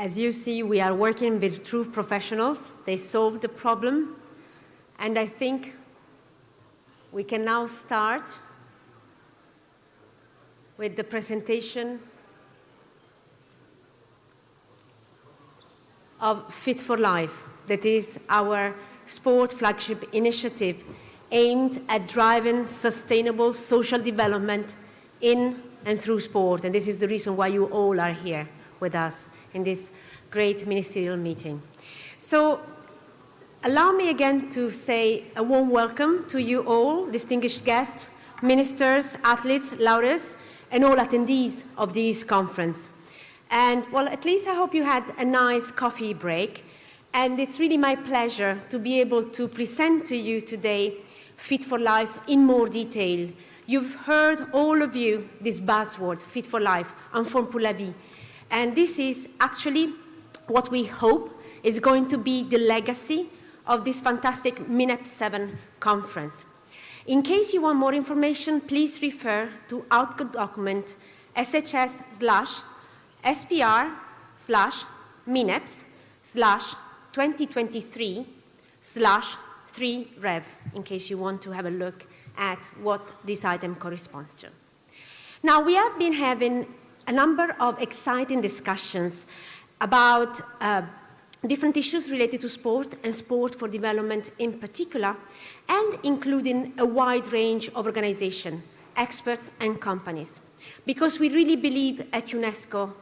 As you see, we are working with true professionals. They solved the problem. And I think we can now start with the presentation of Fit for Life. That is our sport flagship initiative aimed at driving sustainable social development in and through sport. And this is the reason why you all are here with us in this great ministerial meeting. So allow me again to say a warm welcome to you all, distinguished guests, ministers, athletes, laureates, and all attendees of this conference. And well, at least I hope you had a nice coffee break. And it's really my pleasure to be able to present to you today Fit for Life in more detail. You've heard, all of you, this buzzword, Fit for Life, un forme pour la vie. And this is actually what we hope is going to be the legacy of this fantastic MINEPS 7 conference. In case you want more information, please refer to output document SHS/SPR/MINEPS/2023/3Rev, in case you want to have a look at what this item corresponds to. Now, we have been having a number of exciting discussions about different issues related to sport and sport for development in particular, and including a wide range of organizations, experts and companies. Because we really believe at UNESCO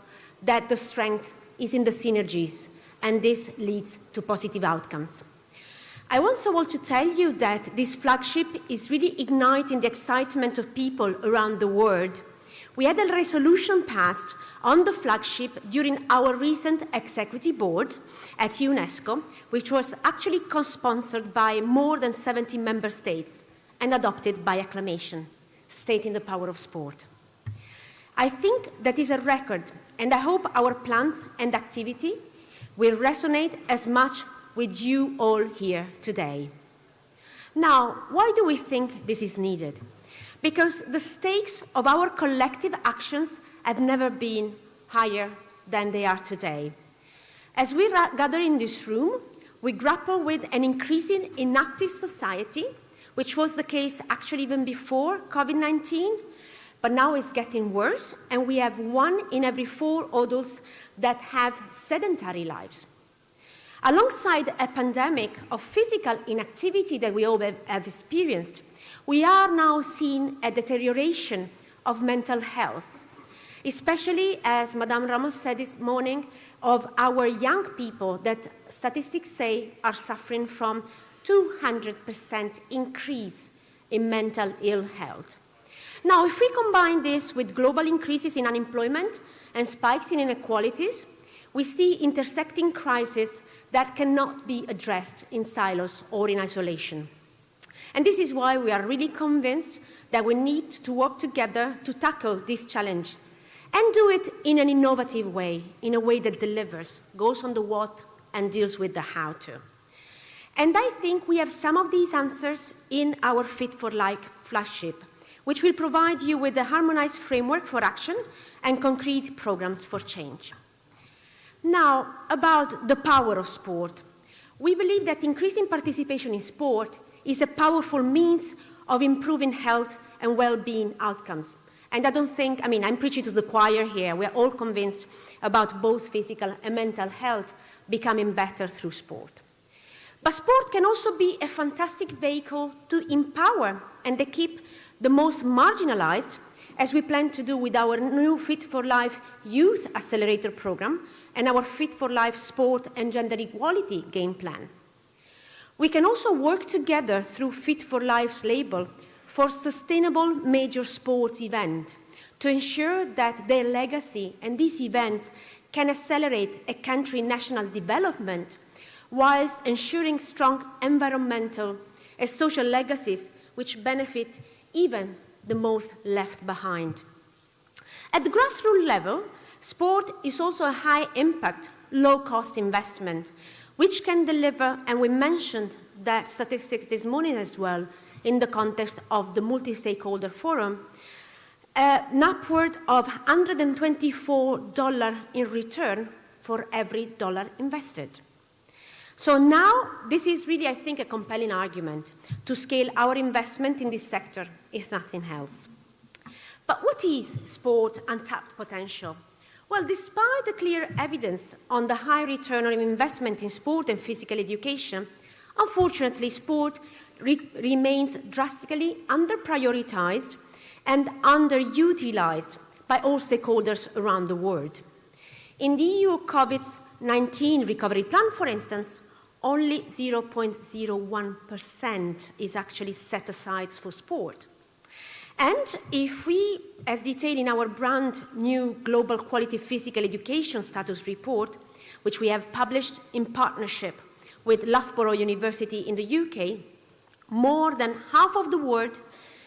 that the strength is in the synergies, and this leads to positive outcomes. I also want to tell you that this flagship is really igniting the excitement of people around the world. We had a resolution passed on the flagship during our recent executive board at UNESCO, which was actually co-sponsored by more than 70 member states and adopted by acclamation, stating the power of sport. I think that is a record, and I hope our plans and activity will resonate as much with you all here today. Now, why do we think this is needed? Because the stakes of our collective actions have never been higher than they are today. As we gather in this room, we grapple with an increasing inactive society, which was the case actually even before COVID-19, but now it's getting worse, and we have 1 in every 4 adults that have sedentary lives. Alongside a pandemic of physical inactivity that we all have experienced, we are now seeing a deterioration of mental health, especially, as Madame Ramos said this morning, of our young people that statistics say are suffering from 200% increase in mental ill health. Now, if we combine this with global increases in unemployment and spikes in inequalities, we see intersecting crises that cannot be addressed in silos or in isolation. And this is why we are really convinced that we need to work together to tackle this challenge and do it in an innovative way, in a way that delivers, goes on the what, and deals with the how to. And I think we have some of these answers in our Fit for Life flagship, which will provide you with a harmonized framework for action and concrete programs for change. Now, about the power of sport. We believe that increasing participation in sport is a powerful means of improving health and well-being outcomes. And I don't think, I'm preaching to the choir here. We're all convinced about both physical and mental health becoming better through sport. But sport can also be a fantastic vehicle to empower and equip the most marginalized, as we plan to do with our new Fit for Life Youth Accelerator program and our Fit for Life Sport and Gender Equality game plan. We can also work together through Fit for Life's label for sustainable major sports events to ensure that their legacy and these events can accelerate a country's national development whilst ensuring strong environmental and social legacies which benefit even the most left behind. At the grassroots level, sport is also a high-impact, low-cost investment, which can deliver, and we mentioned that statistics this morning as well, in the context of the multi-stakeholder forum, an upward of $124 in return for every dollar invested. So now, this is really, I think, a compelling argument to scale our investment in this sector, if nothing else. But what is sport untapped potential? Well, despite the clear evidence on the high return on investment in sport and physical education, unfortunately, sport remains drastically under-prioritized and underutilized by all stakeholders around the world. In the EU COVID-19 recovery plan, for instance, only 0.01% is actually set aside for sport. And if we, as detailed in our brand new Global Quality Physical Education Status Report, which we have published in partnership with Loughborough University in the UK, more than half of the world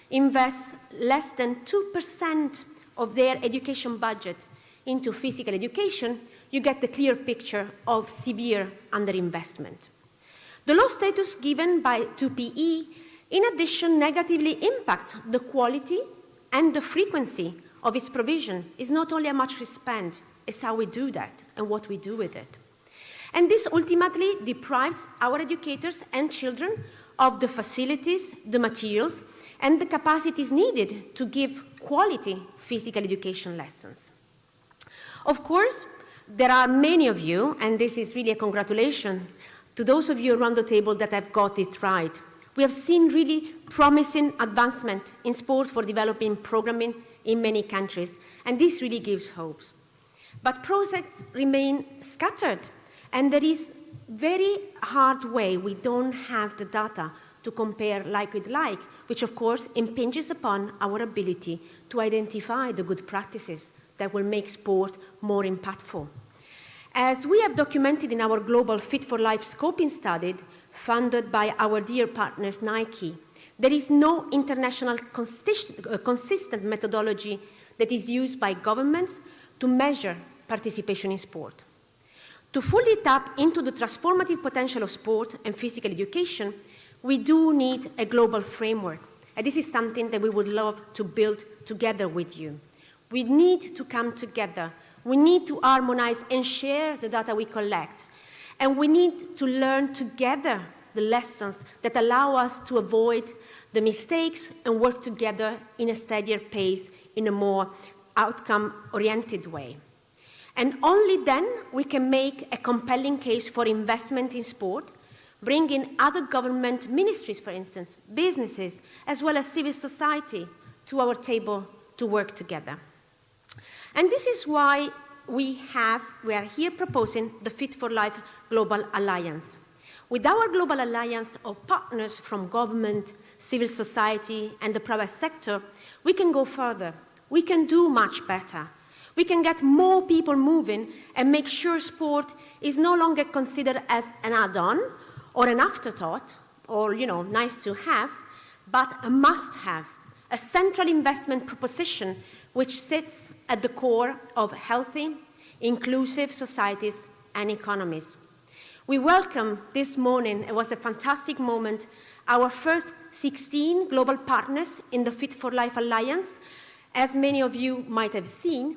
invests less than 2% of their education budget into physical education, you get the clear picture of severe underinvestment. The low status given to PE, in addition, negatively impacts the quality and the frequency of its provision. It's not only how much we spend, it's how we do that and what we do with it. And this ultimately deprives our educators and children of the facilities, the materials, and the capacities needed to give quality physical education lessons. Of course, there are many of you, and this is really a congratulation to those of you around the table that have got it right. We have seen really promising advancement in sport for developing programming in many countries, and this really gives hope. But projects remain scattered, and there is very hard way we don't have the data to compare like with like, which of course impinges upon our ability to identify the good practices that will make sport more impactful. As we have documented in our global Fit for Life scoping study, funded by our dear partners Nike, there is no international consistent methodology that is used by governments to measure participation in sport. To fully tap into the transformative potential of sport and physical education, we do need a global framework, and this is something that we would love to build together with you. We need to come together. We need to harmonize and share the data we collect. And we need to learn together the lessons that allow us to avoid the mistakes and work together in a steadier pace, in a more outcome-oriented way. And only then we can make a compelling case for investment in sport, bring in other government ministries, for instance, businesses, as well as civil society to our table to work together. And this is why we are here proposing the Fit for Life Global Alliance. With our global alliance of partners from government, civil society, and the private sector, we can go further. We can do much better. We can get more people moving and make sure sport is no longer considered as an add-on or an afterthought or, nice to have, but a must-have, a central investment proposition which sits at the core of healthy, inclusive societies and economies. We welcome this morning, it was a fantastic moment, our first 16 global partners in the Fit for Life Alliance, as many of you might have seen,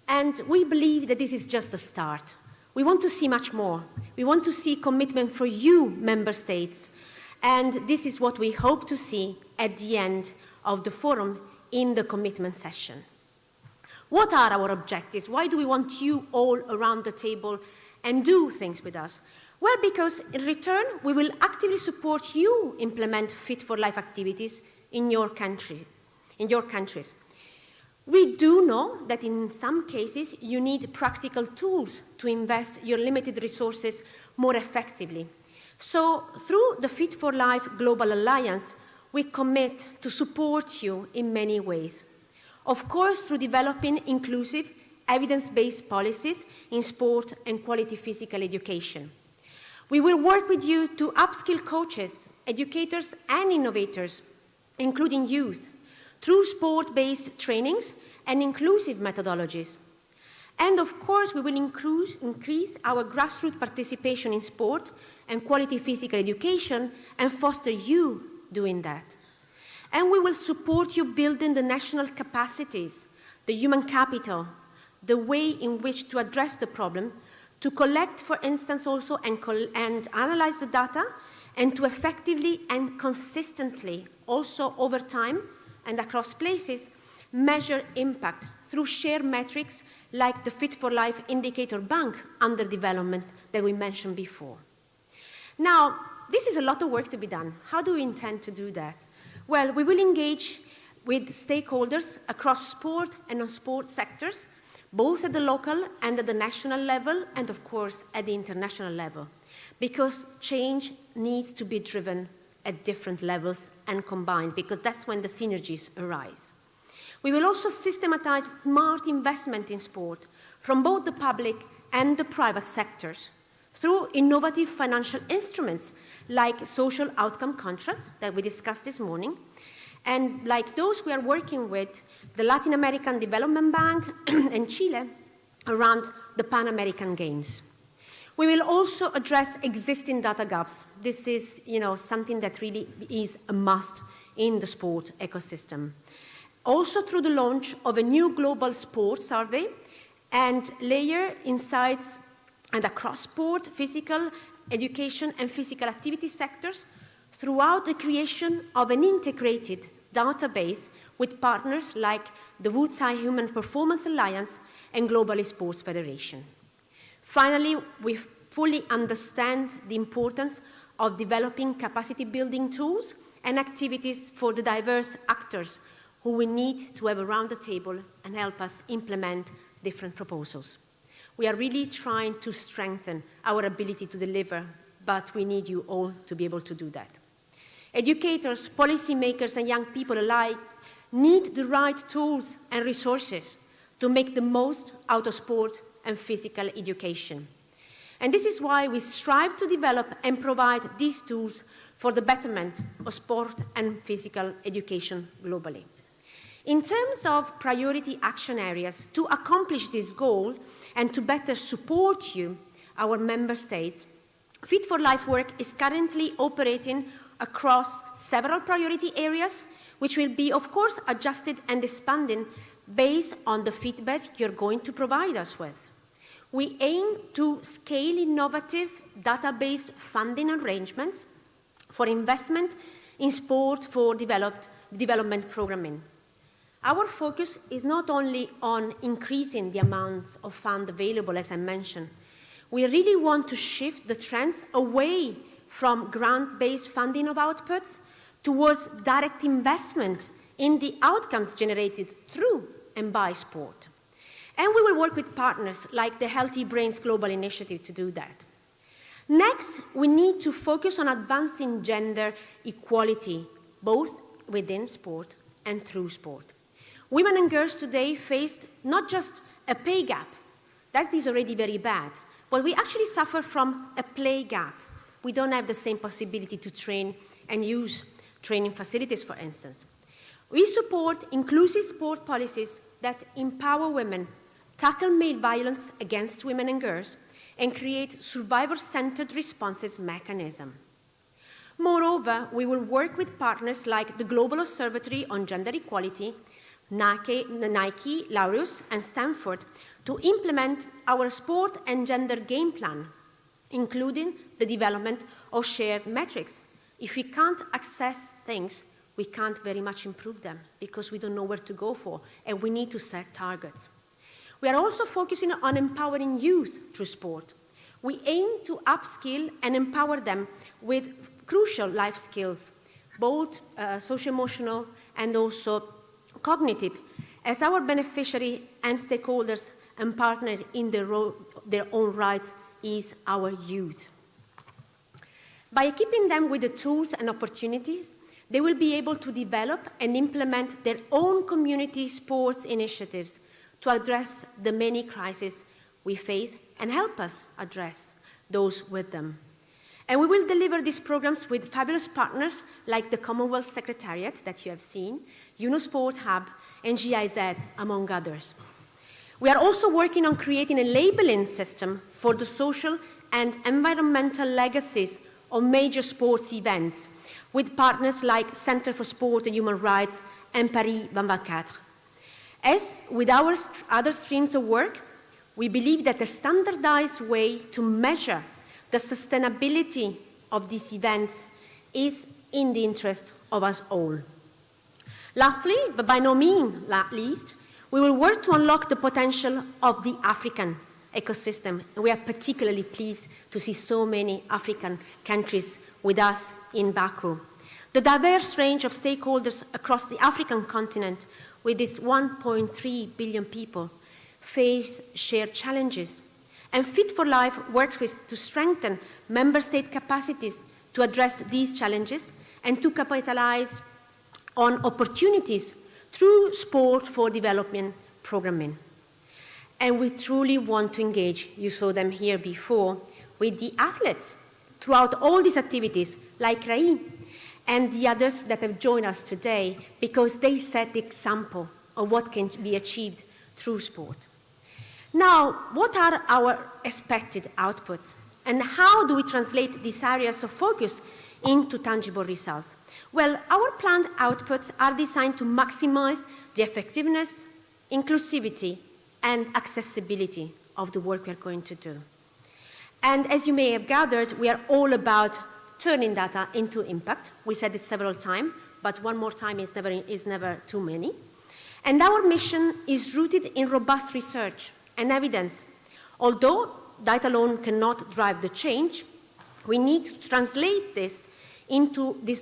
and we believe that this is just a start. We want to see much more. We want to see commitment for you, member states, and this is what we hope to see at the end of the forum in the commitment session. What are our objectives? Why do we want you all around the table and do things with us? Well, because in return, we will actively support you implement Fit for Life activities in your countries. We do know that in some cases, you need practical tools to invest your limited resources more effectively. So through the Fit for Life Global Alliance, we commit to support you in many ways. Of course, through developing inclusive, evidence-based policies in sport and quality physical education. We will work with you to upskill coaches, educators, and innovators, including youth, through sport-based trainings and inclusive methodologies. And of course, we will increase our grassroots participation in sport and quality physical education and foster you doing that. And we will support you building the national capacities, the human capital, the way in which to address the problem, to collect, for instance, also and analyze the data, and to effectively and consistently, also over time and across places, measure impact through shared metrics like the Fit for Life indicator bank under development that we mentioned before. Now, this is a lot of work to be done. How do we intend to do that? Well, we will engage with stakeholders across sport and non-sport sectors, both at the local and at the national level, and of course at the international level, because change needs to be driven at different levels and combined, because that's when the synergies arise. We will also systematize smart investment in sport from both the public and the private sectors through innovative financial instruments like social outcome contracts that we discussed this morning, and like those we are working with the Latin American Development Bank and Chile around the Pan American Games. We will also address existing data gaps. This is, something that really is a must in the sport ecosystem. Also through the launch of a new global sports survey and layer insights and across sport, physical education and physical activity sectors throughout the creation of an integrated database with partners like the VII Human Performance Alliance and Global Sports Federation. Finally, we fully understand the importance of developing capacity building tools and activities for the diverse actors who we need to have around the table and help us implement different proposals. We are really trying to strengthen our ability to deliver, but we need you all to be able to do that. Educators, policymakers, and young people alike need the right tools and resources to make the most out of sport and physical education. And this is why we strive to develop and provide these tools for the betterment of sport and physical education globally. In terms of priority action areas, to accomplish this goal and to better support you, our member states, Fit for Life work is currently operating across several priority areas, which will be, of course, adjusted and expanded based on the feedback you're going to provide us with. We aim to scale innovative database funding arrangements for investment in sport for development programming. Our focus is not only on increasing the amounts of funds available, as I mentioned. We really want to shift the trends away from grant-based funding of outputs towards direct investment in the outcomes generated through and by sport. And we will work with partners like the Healthy Brains Global Initiative to do that. Next, we need to focus on advancing gender equality, both within sport and through sport. Women and girls today face not just a pay gap, that is already very bad, but we actually suffer from a play gap. We don't have the same possibility to train and use training facilities, for instance. We support inclusive sport policies that empower women, tackle male violence against women and girls, and create survivor-centered responses mechanism. Moreover, we will work with partners like the Global Observatory on Gender Equality, Nike, Laureus, and Stanford to implement our sport and gender game plan, including the development of shared metrics. If we can't access things, we can't very much improve them because we don't know where to go for, and we need to set targets. We are also focusing on empowering youth through sport. We aim to upskill and empower them with crucial life skills, both socio-emotional and also cognitive, as our beneficiary and stakeholders and partners in their own rights is our youth. By equipping them with the tools and opportunities, they will be able to develop and implement their own community sports initiatives to address the many crises we face and help us address those with them. And we will deliver these programs with fabulous partners like the Commonwealth Secretariat that you have seen, UNOSport Hub, and GIZ, among others. We are also working on creating a labeling system for the social and environmental legacies of major sports events with partners like Center for Sport and Human Rights and Paris 2024. As with our other streams of work, we believe that a standardized way to measure the sustainability of these events is in the interest of us all. Lastly, but by no means least, we will work to unlock the potential of the African ecosystem. And we are particularly pleased to see so many African countries with us in Baku. The diverse range of stakeholders across the African continent, with its 1.3 billion people, face shared challenges. And Fit for Life works to strengthen member state capacities to address these challenges and to capitalize on opportunities through sport for development programming. And we truly want to engage, you saw them here before, with the athletes throughout all these activities, like Rai and the others that have joined us today, because they set the example of what can be achieved through sport. Now, what are our expected outputs? And how do we translate these areas of focus into tangible results? Well, our planned outputs are designed to maximize the effectiveness, inclusivity, and accessibility of the work we are going to do. And as you may have gathered, we are all about turning data into impact. We said it several times, but one more time is never too many. And our mission is rooted in robust research and evidence. Although data alone cannot drive the change, we need to translate this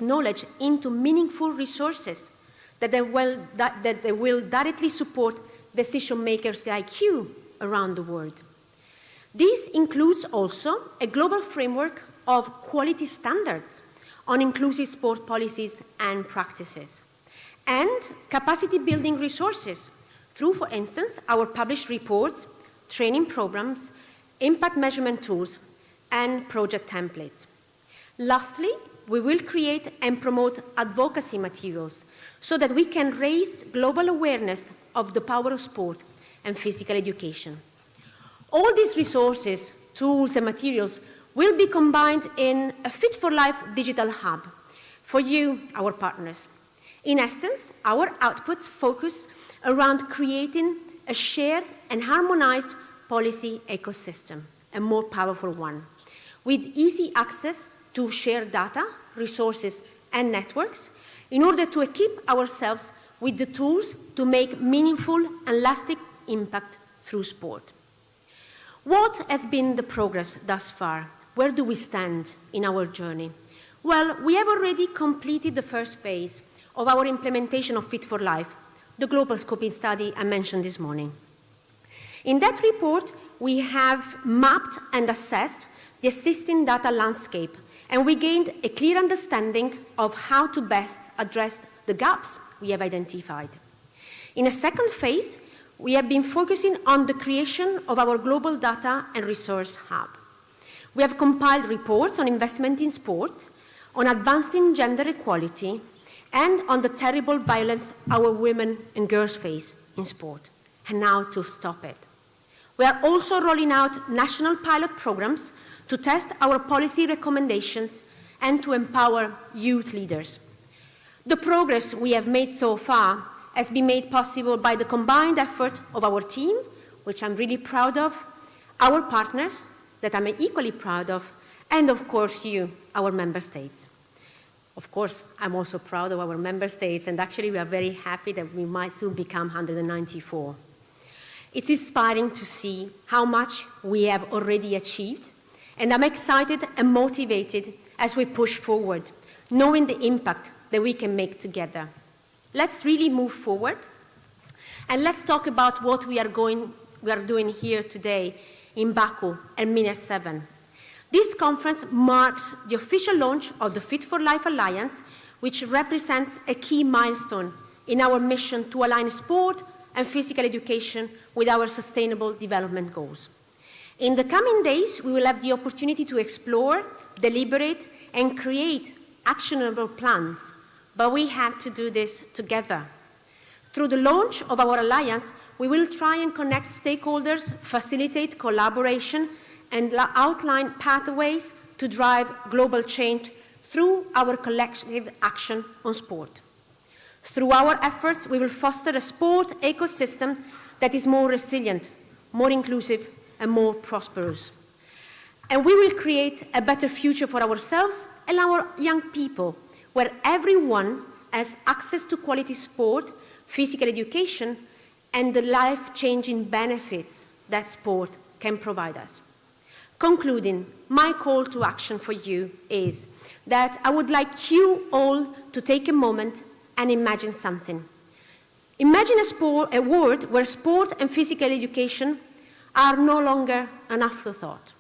knowledge into meaningful resources that they will directly support decision makers like you around the world. This includes also a global framework of quality standards on inclusive sport policies and practices, and capacity building resources through, for instance, our published reports, training programs, impact measurement tools, and project templates. Lastly, we will create and promote advocacy materials so that we can raise global awareness of the power of sport and physical education. All these resources, tools, and materials will be combined in a Fit for Life digital hub for you, our partners. In essence, our outputs focus around creating a shared and harmonized policy ecosystem, a more powerful one, with easy access to shared data, resources, and networks in order to equip ourselves with the tools to make meaningful and lasting impact through sport. What has been the progress thus far? Where do we stand in our journey? Well, we have already completed the first phase of our implementation of Fit for Life, the global scoping study I mentioned this morning. In that report, we have mapped and assessed the existing data landscape, and we gained a clear understanding of how to best address the gaps we have identified. In a second phase, we have been focusing on the creation of our global data and resource hub. We have compiled reports on investment in sport, on advancing gender equality, and on the terrible violence our women and girls face in sport, and now to stop it. We are also rolling out national pilot programs to test our policy recommendations and to empower youth leaders. The progress we have made so far has been made possible by the combined effort of our team, which I'm really proud of, our partners, that I'm equally proud of, and of course you, our member states. Of course, I'm also proud of our member states, and actually we are very happy that we might soon become 194. It's inspiring to see how much we have already achieved, and I'm excited and motivated as we push forward, knowing the impact that we can make together. Let's really move forward, and let's talk about what we are doing here today in Baku and MINEPS 7. This conference marks the official launch of the Fit for Life Alliance, which represents a key milestone in our mission to align sport and physical education with our sustainable development goals. In the coming days, we will have the opportunity to explore, deliberate, and create actionable plans, but we have to do this together. Through the launch of our alliance, we will try and connect stakeholders, facilitate collaboration, and outline pathways to drive global change through our collective action on sport. Through our efforts, we will foster a sport ecosystem that is more resilient, more inclusive, and more prosperous. And we will create a better future for ourselves and our young people, where everyone has access to quality sport, physical education, and the life-changing benefits that sport can provide us. Concluding, my call to action for you is that I would like you all to take a moment and imagine something. Imagine a world where sport and physical education are no longer an afterthought.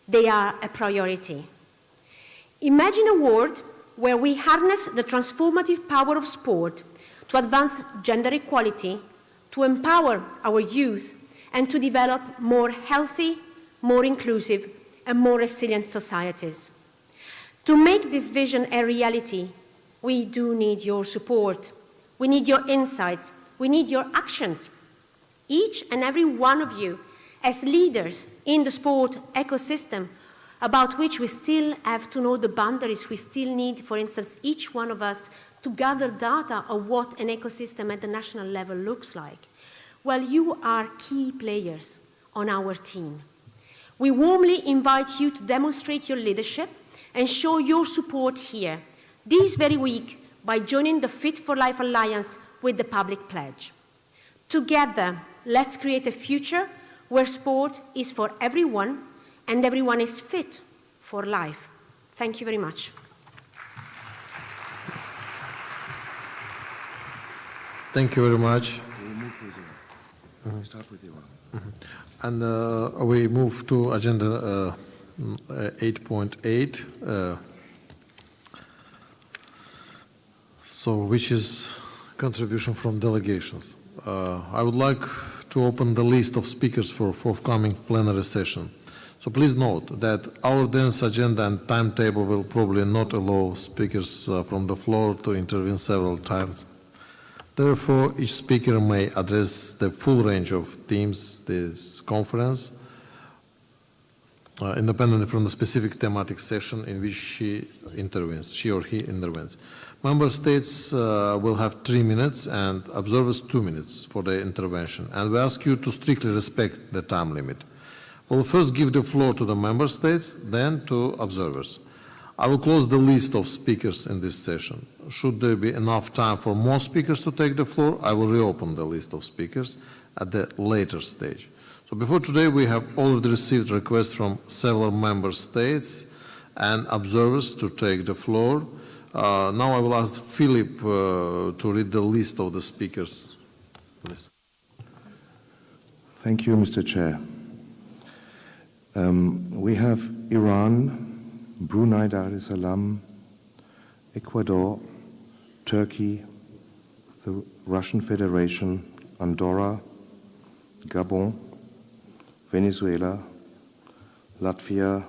They are a priority. Imagine a world where we harness the transformative power of sport to advance gender equality, to empower our youth, and to develop more healthy, more inclusive, and more resilient societies. To make this vision a reality, we do need your support. We need your insights. We need your actions. Each and every one of you, as leaders in the sport ecosystem, about which we still have to know the boundaries, we still need, for instance, each one of us to gather data of what an ecosystem at the national level looks like. Well, you are key players on our team. We warmly invite you to demonstrate your leadership and show your support here this very week by joining the Fit for Life Alliance with the public pledge. Together, let's create a future where sport is for everyone and everyone is fit for life. Thank you very much. Thank you very much. Start with you. And we move to agenda 8.8. Which is contribution from delegations. I would like to open the list of speakers for forthcoming plenary session. So please note that our dense agenda and timetable will probably not allow speakers from the floor to intervene several times. Therefore, each speaker may address the full range of themes this conference, independently from the specific thematic session in which she or he intervenes. Member States will have 3 minutes and observers 2 minutes for their intervention, and we ask you to strictly respect the time limit. We'll first give the floor to the Member States, then to observers. I will close the list of speakers in this session. Should there be enough time for more speakers to take the floor, I will reopen the list of speakers at the later stage. So before today, we have already received requests from several Member States and observers to take the floor. Now I will ask Philip to read the list of the speakers. Please. Thank you, Mr. Chair. We have Iran, Brunei Dar es Salaam, Ecuador, Turkey, the Russian Federation, Andorra, Gabon, Venezuela, Latvia,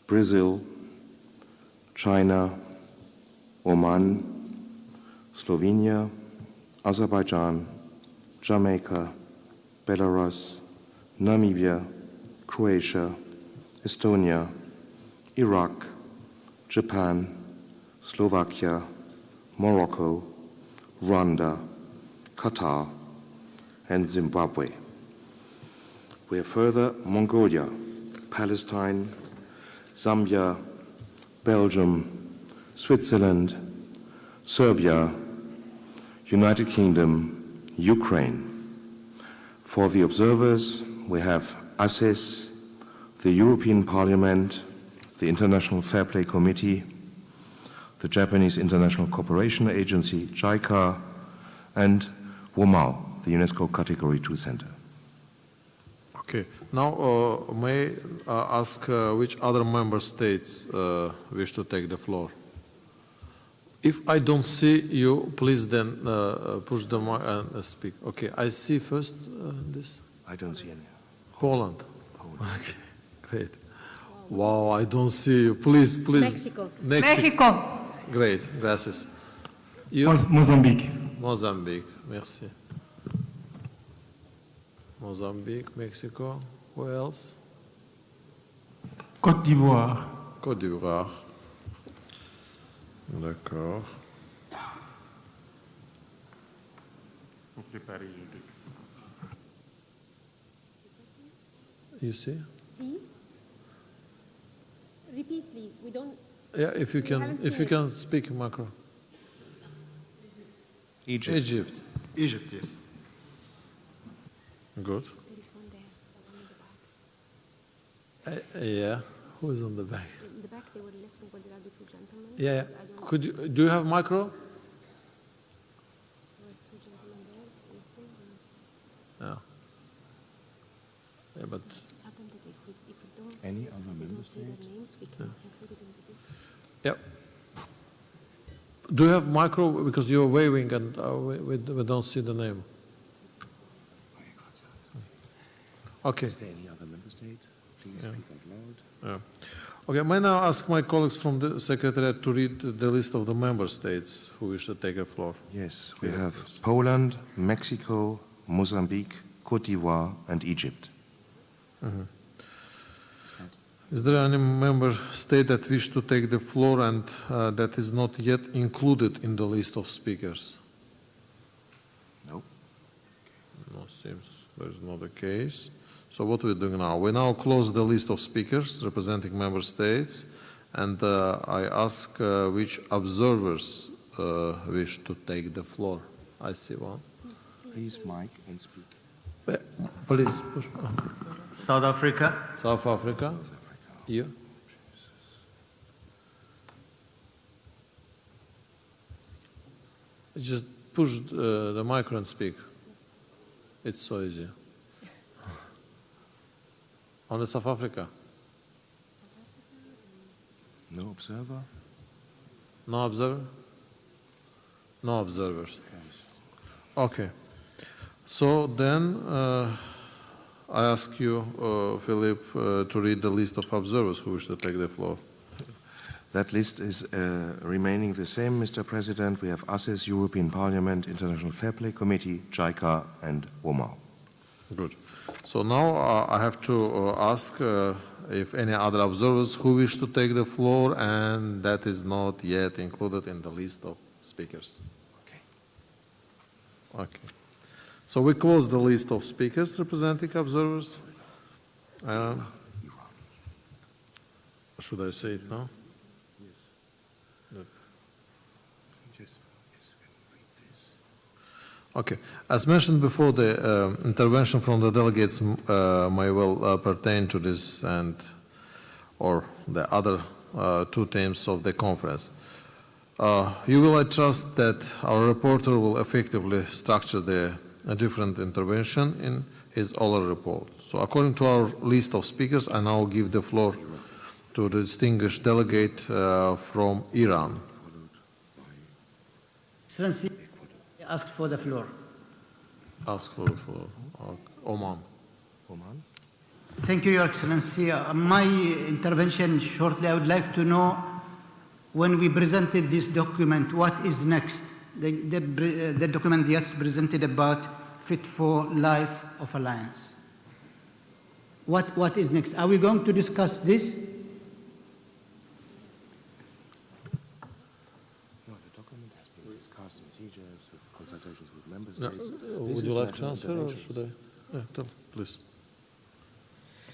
Brazil, China, Oman, Slovenia, Azerbaijan, Jamaica, Belarus, Namibia, Croatia, Estonia, Iraq, Japan, Slovakia, Morocco, Rwanda, Qatar, and Zimbabwe. We have further Mongolia, Palestine, Zambia, Belgium, Switzerland, Serbia, United Kingdom, Ukraine. For the observers, we have ASES, the European Parliament, the International Fair Play Committee, the Japanese International Cooperation Agency, JICA, and WOMAO, the UNESCO Category 2 Center. Okay. Now, may I ask which other member states wish to take the floor? If I don't see you, please then push the mic and speak. Okay, I see first this. I don't see any. Poland. Okay, great. Wow, I don't see you. Please. Mexico. Mexico. Great, gracias. You? Mozambique. Mozambique, merci. Mozambique, Mexico. Who else? Côte d'Ivoire. Côte d'Ivoire. D'accord. You see? Please? Repeat, please. We don't... Yeah, if you can speak macro. Egypt. Egypt. Egypt, yes. Good. There is one there, on the back. Yeah. Who is on the back? In the back, they were lifting, but there are the two gentlemen. Yeah. I don't Could you? Do you have micro? There were two gentlemen there lifting. Yeah. Yeah, but. Tell them that if we don't, Any if other we member don't see their states? names, we cannot include it in the list. Yep. Do you have micro? Because you're waving and we don't see the name. Okay. Is there any other member state? Please speak out loud. Yeah. Okay, may I now ask my colleagues from the Secretariat to read the list of the member states who wish to take the floor. Yes, we have Poland, Mexico, Mozambique, Cote d'Ivoire, and Egypt. Is there any member state that wish to take the floor and that is not yet included in the list of speakers? No. No, seems there's not the case. So what we do now? We now close the list of speakers representing member states, and I ask which observers wish to take the floor. I see one. Please, mic and speak. Please push. South Africa. South Africa. You? Just push the micro and speak. It's so easy. Only South Africa? No observer? No observer? No observers. Okay. So then I ask you, Philip, to read the list of observers who wish to take the floor. That list is remaining the same, Mr. President. We have ASES, European Parliament, International Fair Play Committee, JICA, and OMA. Good. So now I have to ask if any other observers who wish to take the floor, and that is not yet included in the list of speakers. Okay. So we close the list of speakers representing observers. Should I say it now? Okay. As mentioned before, the intervention from the delegates may well pertain to this or the other two themes of the conference. You will, I trust, that our reporter will effectively structure the different intervention in his oral report. So according to our list of speakers, I now give the floor to the distinguished delegate from Iran. Excellency, ask for the floor. Ask for the floor. Oman. Oman. Thank you, Your Excellency. My intervention shortly, I would like to know, when we presented this document, what is next? The document just presented about Fit for Life of Alliance. What is next? Are we going to discuss this? No, the document has been discussed in CJS with consultations with member states. Would you like to answer, or should I? Yeah, tell, please.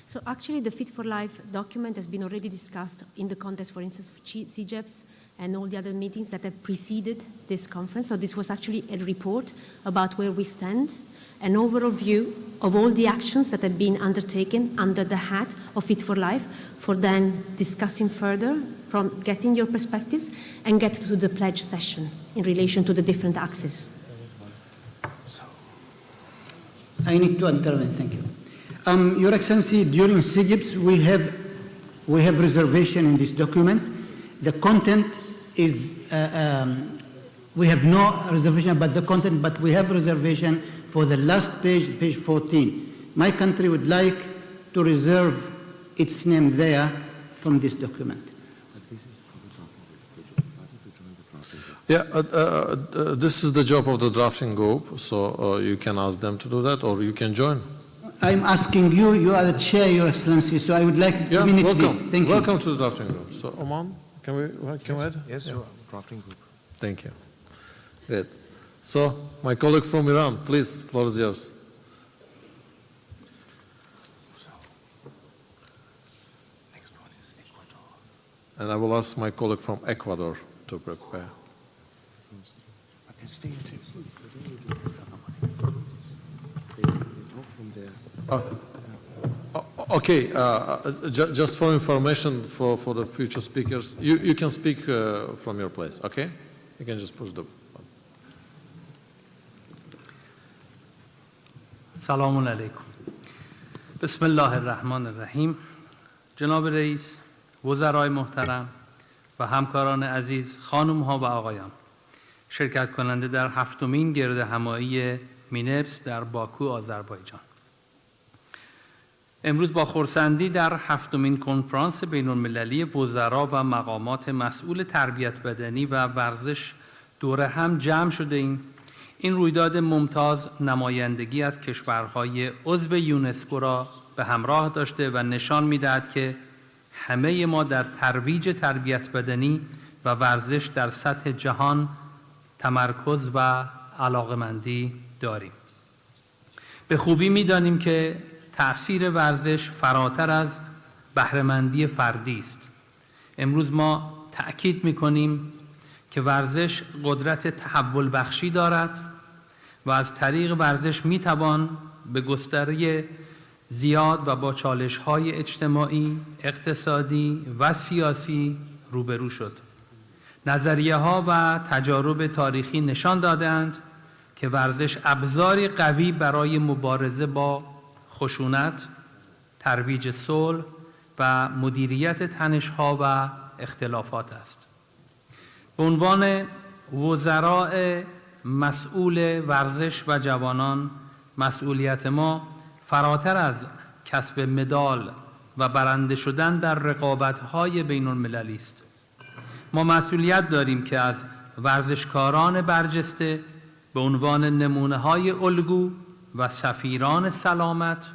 So actually, the Fit for Life document has been already discussed in the context, for instance, of CJEPs and all the other meetings that have preceded this conference. So this was actually a report about where we stand, an overall view of all the actions that have been undertaken under the hat of Fit for Life, for then discussing further, from getting your perspectives, and get to the pledge session in relation to the different axes. I need to intervene, thank you. Your Excellency, during CJIPS, we have reservation in this document. The content is, we have no reservation about the content, but we have reservation for the last page, page 14. My country would like to reserve its name there from this document. Yeah, this is the job of the drafting group, so you can ask them to do that, or you can join. I'm asking you, you are the chair, Your Excellency, so I would like to minute this. Thank you. Welcome to the drafting group. So, Oman, can we add? Yes, yeah. Drafting group. Thank you. Great. So, my colleague from Iran, please, floor is yours. And I will ask my colleague from Ecuador to prepare. Okay, just for information for the future speakers, you can speak from your place, okay? You can just push the button. سلام علیکم. بسم الله الرحمن الرحیم. جناب رئیس، وزرای محترم و همکاران عزیز، خانم ها و آقایان، شرکت کننده در 7مین گرد همایی مینپس در باکو، آذربایجان. امروز با خرسندی در 7مین کنفرانس بین المللی وزرا و مقامات مسئول تربیت بدنی و ورزش دور هم جمع شده ایم. این رویداد ممتاز نمایندگی از کشورهای عضو یونسکو را به همراه داشته و نشان می‌دهد که همه ما در ترویج تربیت بدنی و ورزش در سطح جهان تمرکز و علاقمندی داریم. به خوبی می‌دانیم که تأثیر ورزش فراتر از بهره‌مندی فردی است. امروز ما تأکید می‌کنیم که ورزش قدرت تحول بخشی دارد و از طریق ورزش می‌توان به گستره زیاد و با چالش‌های اجتماعی، اقتصادی و سیاسی روبرو شد. نظریه‌ها و تجارب تاریخی نشان داده‌اند که ورزش ابزاری قوی برای مبارزه با خشونت، ترویج صلح و مدیریت تنش‌ها و اختلافات است. به عنوان وزراء مسئول ورزش و جوانان، مسئولیت ما فراتر از کسب مدال و برنده شدن در رقابت‌های بین‌المللی است. ما مسئولیت داریم که از ورزشکاران برجسته به عنوان نمونه‌های الگو و سفیران سلامت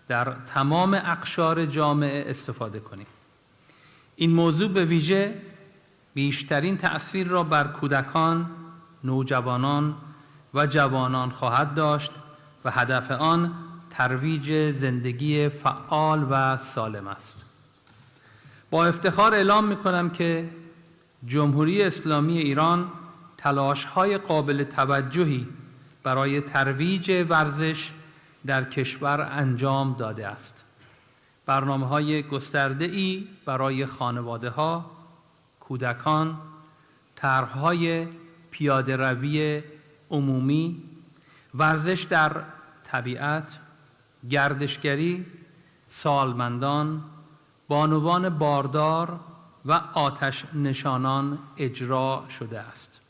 در تمام اقشار جامعه استفاده کنیم. این موضوع به ویژه بیشترین تأثیر را بر کودکان، نوجوانان و جوانان خواهد داشت و هدف آن ترویج زندگی فعال و سالم است. با افتخار اعلام می‌کنم که جمهوری اسلامی ایران تلاش‌های قابل توجهی برای ترویج ورزش در کشور انجام داده است. برنامه‌های گسترده‌ای برای خانواده‌ها، کودکان، طرح‌های پیاده‌روی عمومی، ورزش در طبیعت، گردشگری، سالمندان، بانوان باردار و آتش نشانان اجرا شده است.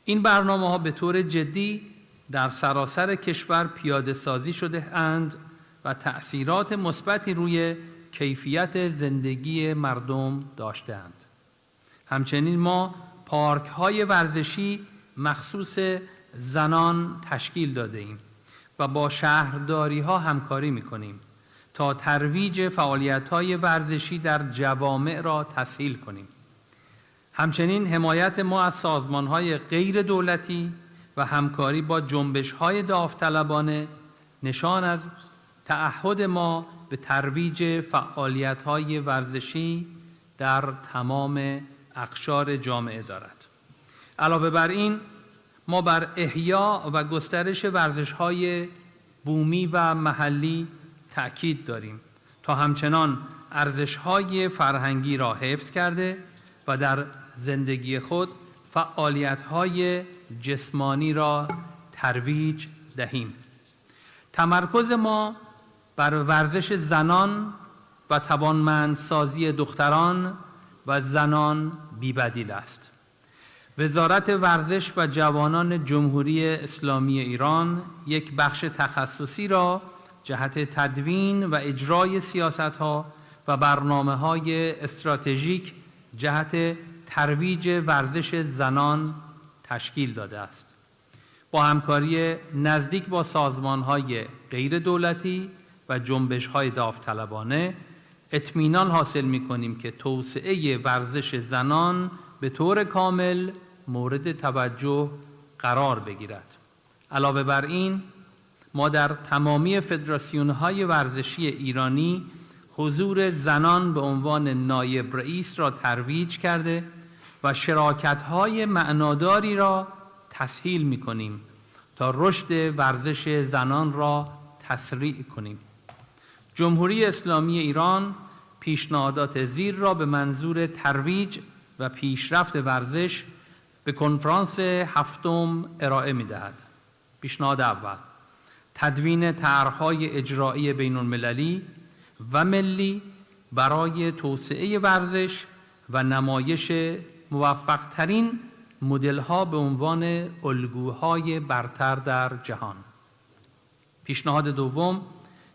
این برنامه‌ها به طور جدی در سراسر کشور پیاده سازی شده اند و تأثیرات مثبتی روی کیفیت زندگی مردم داشته‌اند. همچنین ما پارک‌های ورزشی مخصوص زنان تشکیل داده ایم و با شهرداری‌ها همکاری می‌کنیم تا ترویج فعالیت‌های ورزشی در جوامع را تسهیل کنیم. همچنین حمایت ما از سازمان‌های غیر دولتی و همکاری با جنبش‌های داوطلبانه نشان از تعهد ما به ترویج فعالیت‌های ورزشی در تمام اقشار جامعه دارد. علاوه بر این، ما بر احیا و گسترش ورزش‌های بومی و محلی تأکید داریم تا همچنان ارزش‌های فرهنگی را حفظ کرده و در زندگی خود فعالیت‌های جسمانی را ترویج دهیم. تمرکز ما بر ورزش زنان و توانمندسازی دختران و زنان بی‌بدیل است. وزارت ورزش و جوانان جمهوری اسلامی ایران یک بخش تخصصی را جهت تدوین و اجرای سیاست‌ها و برنامه‌های استراتژیک جهت ترویج ورزش زنان تشکیل داده است. با همکاری نزدیک با سازمان‌های غیر دولتی و جنبش‌های داوطلبانه اطمینان حاصل می‌کنیم که توسعه ورزش زنان به طور کامل مورد توجه قرار بگیرد. علاوه بر این، ما در تمامی فدراسیون‌های ورزشی ایرانی حضور زنان به عنوان نایب رئیس را ترویج کرده و شراکت‌های معناداری را تسهیل می‌کنیم تا رشد ورزش زنان را تسریع کنیم. جمهوری اسلامی ایران پیشنهادات زیر را به منظور ترویج و پیشرفت ورزش به کنفرانس هفتم ارائه می‌دهد. پیشنهاد اول: تدوین طرح‌های اجرایی بین‌المللی و ملی برای توسعه ورزش و نمایش موفق‌ترین مدل‌ها به عنوان الگوهای برتر در جهان. پیشنهاد دوم: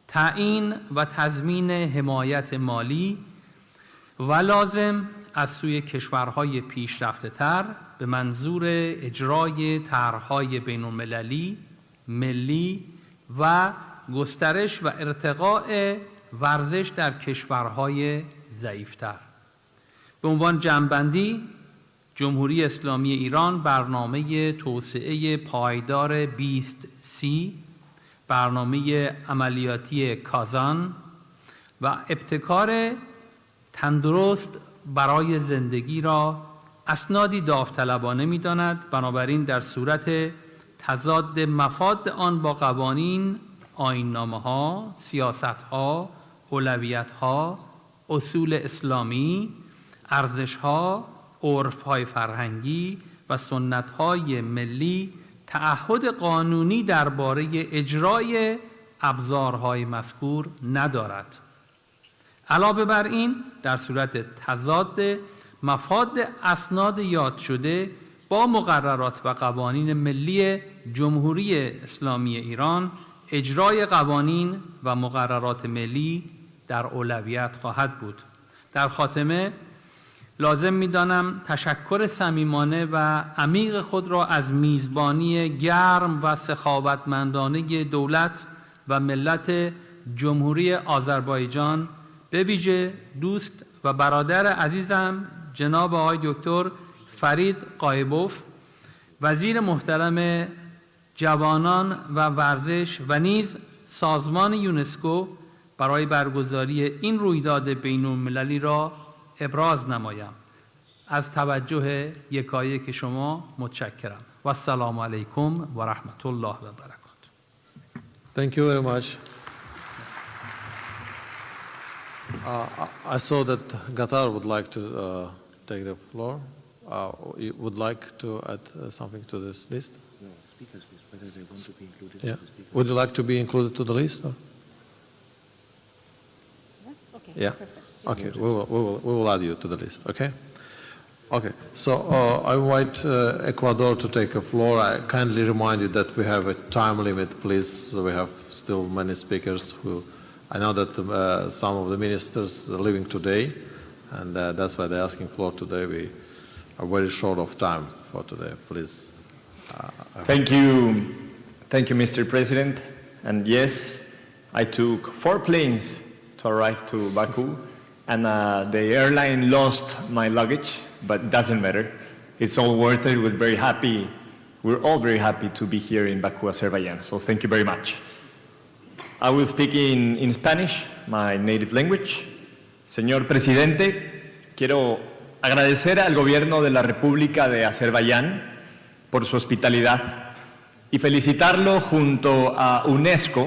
تعیین و تضمین حمایت مالی و لازم از سوی کشورهای پیشرفته‌تر به منظور اجرای طرح‌های بین‌المللی، ملی و گسترش و ارتقاء ورزش در کشورهای ضعیفتر. به عنوان جمع‌بندی، جمهوری اسلامی ایران برنامه توسعه پایدار 2030، برنامه عملیاتی کازان و ابتکار تندرست برای زندگی را اسنادی داوطلبانه می‌داند. بنابراین در صورت تضاد مفاد آن با قوانین، آیین‌نامه‌ها، سیاست‌ها، اولویت‌ها، اصول اسلامی، ارزش‌ها، عرف‌های فرهنگی و سنت‌های ملی تعهد قانونی درباره اجرای ابزارهای مذکور ندارد. علاوه بر این، در صورت تضاد مفاد اسناد یاد شده با مقررات و قوانین ملی جمهوری اسلامی ایران، اجرای قوانین و مقررات ملی در اولویت خواهد بود. در خاتمه لازم می‌دانم تشکر صمیمانه و عمیق خود را از میزبانی گرم و سخاوتمندانه دولت و ملت جمهوری آذربایجان، به ویژه دوست و برادر عزیزم جناب آقای دکتر فرید قایبوف، وزیر محترم جوانان و ورزش و نیز سازمان یونسکو برای برگزاری این رویداد بین‌المللی را ابراز نمایم. از توجه یکایک شما متشکرم و السلام علیکم و رحمت الله و برکاته. Thank you very much. I saw that Qatar would like to take the floor. You would like to add something to this list? No, speakers, whether they want to be included. Yeah. Would you like to be included to the list? Or? Yes? Okay. Yeah. Perfect. Okay. We will add you to the list. Okay. Okay. So I invite Ecuador to take a floor. I kindly remind you that we have a time limit, please. We have still many speakers who. I know that some of the ministers are leaving today, and that's why they're asking floor today. We are very short of time for today. Please. Thank you. Thank you, Mr. President. And yes, I took 4 planes to arrive to Baku, and the airline lost my luggage, but it doesn't matter. It's all worth it. We're all very happy to be here in Baku, Azerbaijan. So thank you very much. I will speak in Spanish, my native language. Señor Presidente, quiero agradecer al Gobierno de la República de Azerbaiyán por su hospitalidad y felicitarlo junto a UNESCO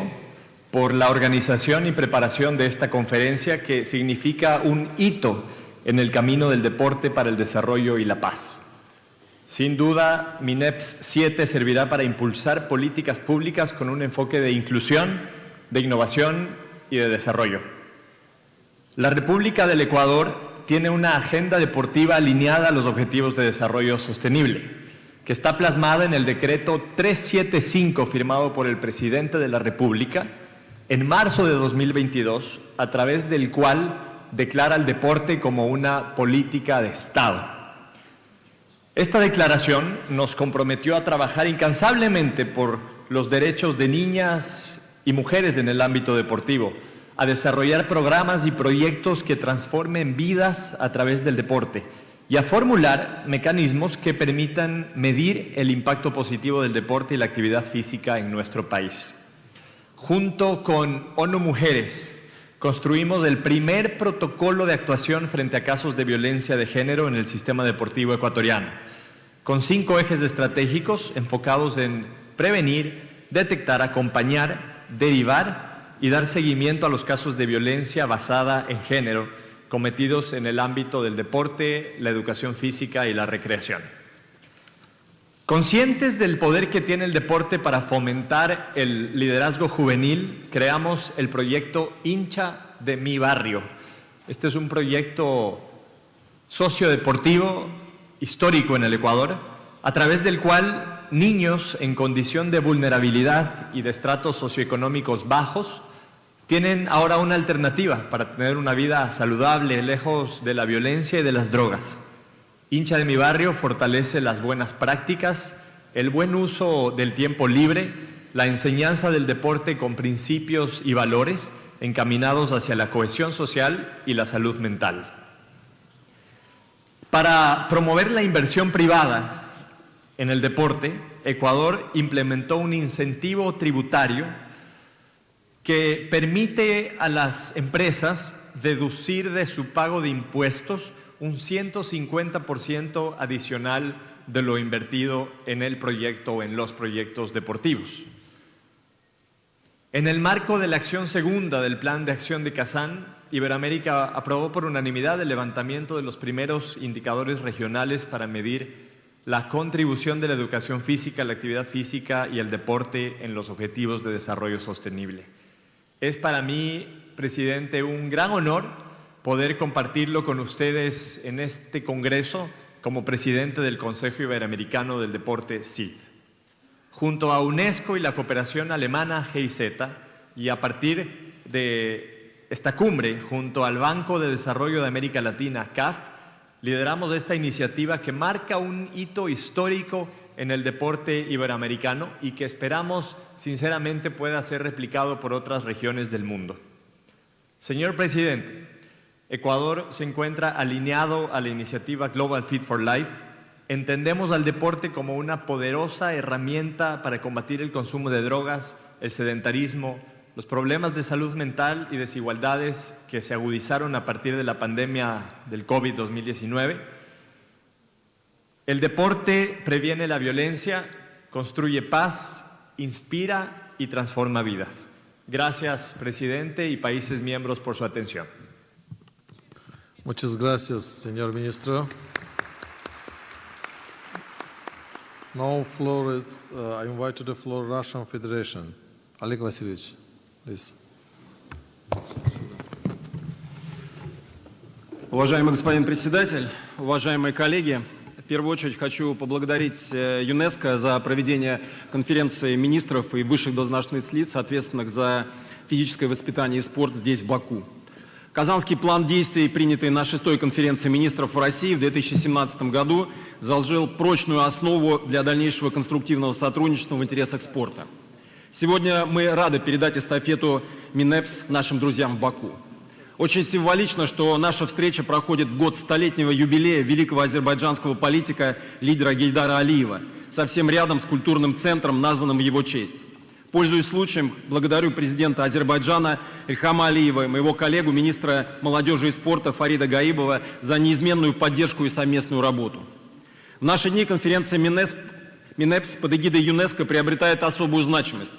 por la organización y preparación de esta conferencia que significa un hito en el camino del deporte para el desarrollo y la paz. Sin duda, MINEPS 7 servirá para impulsar políticas públicas con un enfoque de inclusión, de innovación y de desarrollo. La República del Ecuador tiene una agenda deportiva alineada a los objetivos de desarrollo sostenible, que está plasmada en el decreto 375 firmado por el presidente de la República en marzo de 2022, a través del cual declara el deporte como una política de Estado. Esta declaración nos comprometió a trabajar incansablemente por los derechos de niñas y mujeres en el ámbito deportivo, a desarrollar programas y proyectos que transformen vidas a través del deporte y a formular mecanismos que permitan medir el impacto positivo del deporte y la actividad física en nuestro país. Junto con ONU Mujeres, construimos el primer protocolo de actuación frente a casos de violencia de género en el sistema deportivo ecuatoriano, con 5 ejes estratégicos enfocados en prevenir, detectar, acompañar, derivar y dar seguimiento a los casos de violencia basada en género cometidos en el ámbito del deporte, la educación física y la recreación. Conscientes del poder que tiene el deporte para fomentar el liderazgo juvenil, creamos el proyecto Hincha de mi barrio. Este es un proyecto sociodeportivo histórico en el Ecuador, a través del cual niños en condición de vulnerabilidad y de estratos socioeconómicos bajos tienen ahora una alternativa para tener una vida saludable, lejos de la violencia y de las drogas. Hincha de mi barrio fortalece las buenas prácticas, el buen uso del tiempo libre, la enseñanza del deporte con principios y valores encaminados hacia la cohesión social y la salud mental. Para promover la inversión privada en el deporte, Ecuador implementó un incentivo tributario que permite a las empresas deducir de su pago de impuestos un 150% adicional de lo invertido en el proyecto o en los proyectos deportivos. En el marco de la acción segunda del Plan de Acción de Kazán, Iberoamérica aprobó por unanimidad el levantamiento de los primeros indicadores regionales para medir la contribución de la educación física, la actividad física y el deporte en los objetivos de desarrollo sostenible. Es para mí, presidente, un gran honor poder compartirlo con ustedes en este congreso como presidente del Consejo Iberoamericano del Deporte CID. Junto a UNESCO y la cooperación alemana GIZ, y a partir de esta cumbre, junto al Banco de Desarrollo de América Latina, CAF, lideramos esta iniciativa que marca un hito histórico en el deporte iberoamericano y que esperamos sinceramente pueda ser replicado por otras regiones del mundo. Señor presidente, Ecuador se encuentra alineado a la iniciativa Global Fit for Life. Entendemos al deporte como una poderosa herramienta para combatir el consumo de drogas, el sedentarismo, los problemas de salud mental y desigualdades que se agudizaron a partir de la pandemia del COVID-2019. El deporte previene la violencia, construye paz, inspira y transforma vidas. Gracias, presidente y países miembros, por su atención. Muchas gracias, señor ministro. Now, I invite to the floor Russian Federation. Oleg Vasilievich, please. Уважаемый господин председатель, уважаемые коллеги, в первую очередь хочу поблагодарить ЮНЕСКО за проведение конференции министров и высших должностных лиц, ответственных за физическое воспитание и спорт здесь, в Баку. Казанский план действий, принятый на 6-й конференции министров в России в 2017 году, заложил прочную основу для дальнейшего конструктивного сотрудничества в интересах спорта. Сегодня мы рады передать эстафету МИНЕПС нашим друзьям в Баку. Очень символично, что наша встреча проходит в год столетнего юбилея великого азербайджанского политика, лидера Гейдара Алиева, совсем рядом с культурным центром, названным в его честь. Пользуясь случаем, благодарю президента Азербайджана Ильхама Алиева и моего коллегу, министра молодежи и спорта Фарида Гайибова, за неизменную поддержку и совместную работу. В наши дни конференция МИНЕПС под эгидой ЮНЕСКО приобретает особую значимость.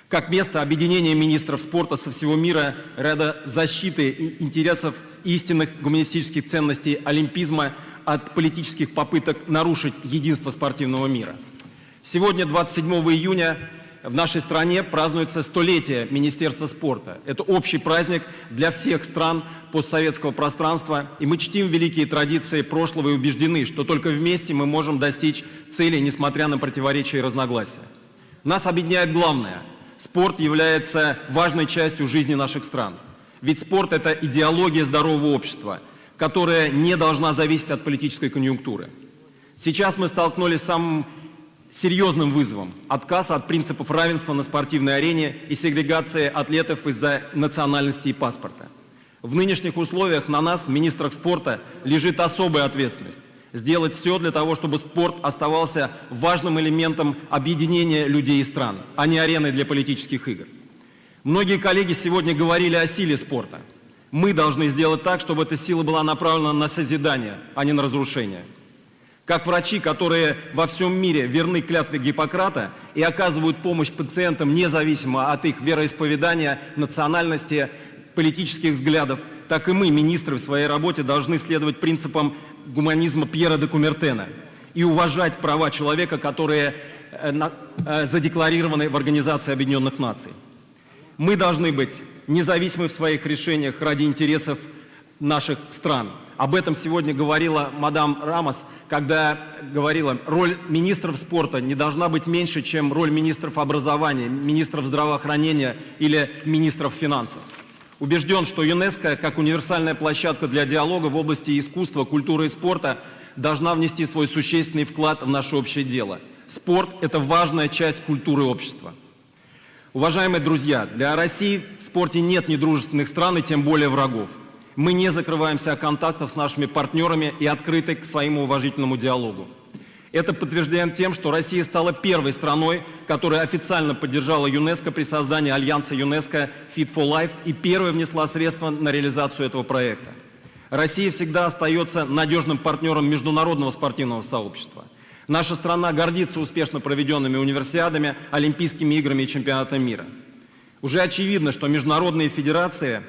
Как место объединения министров спорта со всего мира, ряда защиты интересов истинных гуманистических ценностей олимпизма от политических попыток нарушить единство спортивного мира. Сегодня, 27 июня, в нашей стране празднуется 100-летие Министерства спорта. Это общий праздник для всех стран постсоветского пространства, и мы чтим великие традиции прошлого и убеждены, что только вместе мы можем достичь цели, несмотря на противоречия и разногласия. Нас объединяет главное – спорт является важной частью жизни наших стран. Ведь спорт – это идеология здорового общества, которая не должна зависеть от политической конъюнктуры. Сейчас мы столкнулись с самым серьезным вызовом – отказ от принципов равенства на спортивной арене и сегрегации атлетов из-за национальности и паспорта. В нынешних условиях на нас, министрах спорта, лежит особая ответственность – сделать все для того, чтобы спорт оставался важным элементом объединения людей и стран, а не ареной для политических игр. Многие коллеги сегодня говорили о силе спорта. Мы должны сделать так, чтобы эта сила была направлена на созидание, а не на разрушение. Как врачи, которые во всем мире верны клятве Гиппократа и оказывают помощь пациентам независимо от их вероисповедания, национальности, политических взглядов, так и мы, министры, в своей работе должны следовать принципам гуманизма Пьера де Кумертена и уважать права человека, которые задекларированы в Организации Объединенных Наций. Мы должны быть независимы в своих решениях ради интересов наших стран. Об этом сегодня говорила мадам Рамос, когда говорила, роль министров спорта не должна быть меньше, чем роль министров образования, министров здравоохранения или министров финансов. Убежден, что ЮНЕСКО, как универсальная площадка для диалога в области искусства, культуры и спорта, должна внести свой существенный вклад в наше общее дело. Спорт – это важная часть культуры общества. Уважаемые друзья, для России в спорте нет недружественных стран и тем более врагов. Мы не закрываемся от контактов с нашими партнерами и открыты к своему уважительному диалогу. Это подтверждаем тем, что Россия стала первой страной, которая официально поддержала ЮНЕСКО при создании альянса ЮНЕСКО Fit for Life и первой внесла средства на реализацию этого проекта. Россия всегда остается надежным партнером международного спортивного сообщества. Наша страна гордится успешно проведенными универсиадами, Олимпийскими играми и чемпионатом мира. Уже очевидно, что международные федерации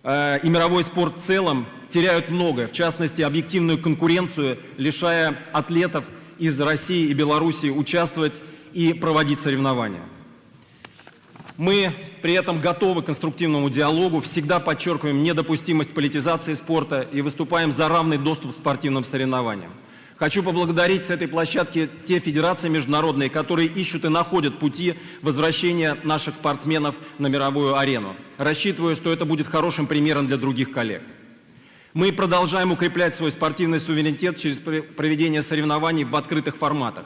и мировой спорт в целом теряют многое, в частности, объективную конкуренцию, лишая атлетов из России и Белоруссии участвовать и проводить соревнования. Мы при этом готовы к конструктивному диалогу, всегда подчеркиваем недопустимость политизации спорта и выступаем за равный доступ к спортивным соревнованиям. Хочу поблагодарить с этой площадки те федерации международные, которые ищут и находят пути возвращения наших спортсменов на мировую арену. Рассчитываю, что это будет хорошим примером для других коллег. Мы продолжаем укреплять свой спортивный суверенитет через проведение соревнований в открытых форматах.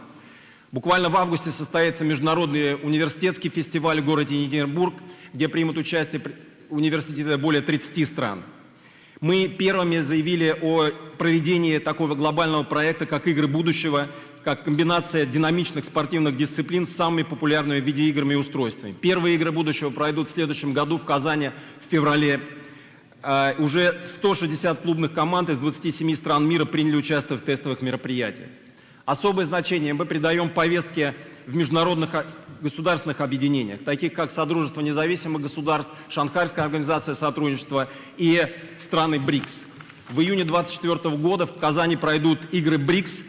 Буквально в августе состоится международный университетский фестиваль в городе Екатеринбург, где примут участие университеты более 30 стран. Мы первыми заявили о проведении такого глобального проекта, как «Игры будущего», как комбинация динамичных спортивных дисциплин с самыми популярными видеоиграми и устройствами. Первые «Игры будущего» пройдут в следующем году в Казани в феврале. Уже 160 клубных команд из 27 стран мира приняли участие в тестовых мероприятиях. Особое значение мы придаем повестке в международных государственных объединениях, таких как Содружество независимых государств, Шанхайская организация сотрудничества и страны БРИКС. В июне 2024 года в Казани пройдут игры БРИКС.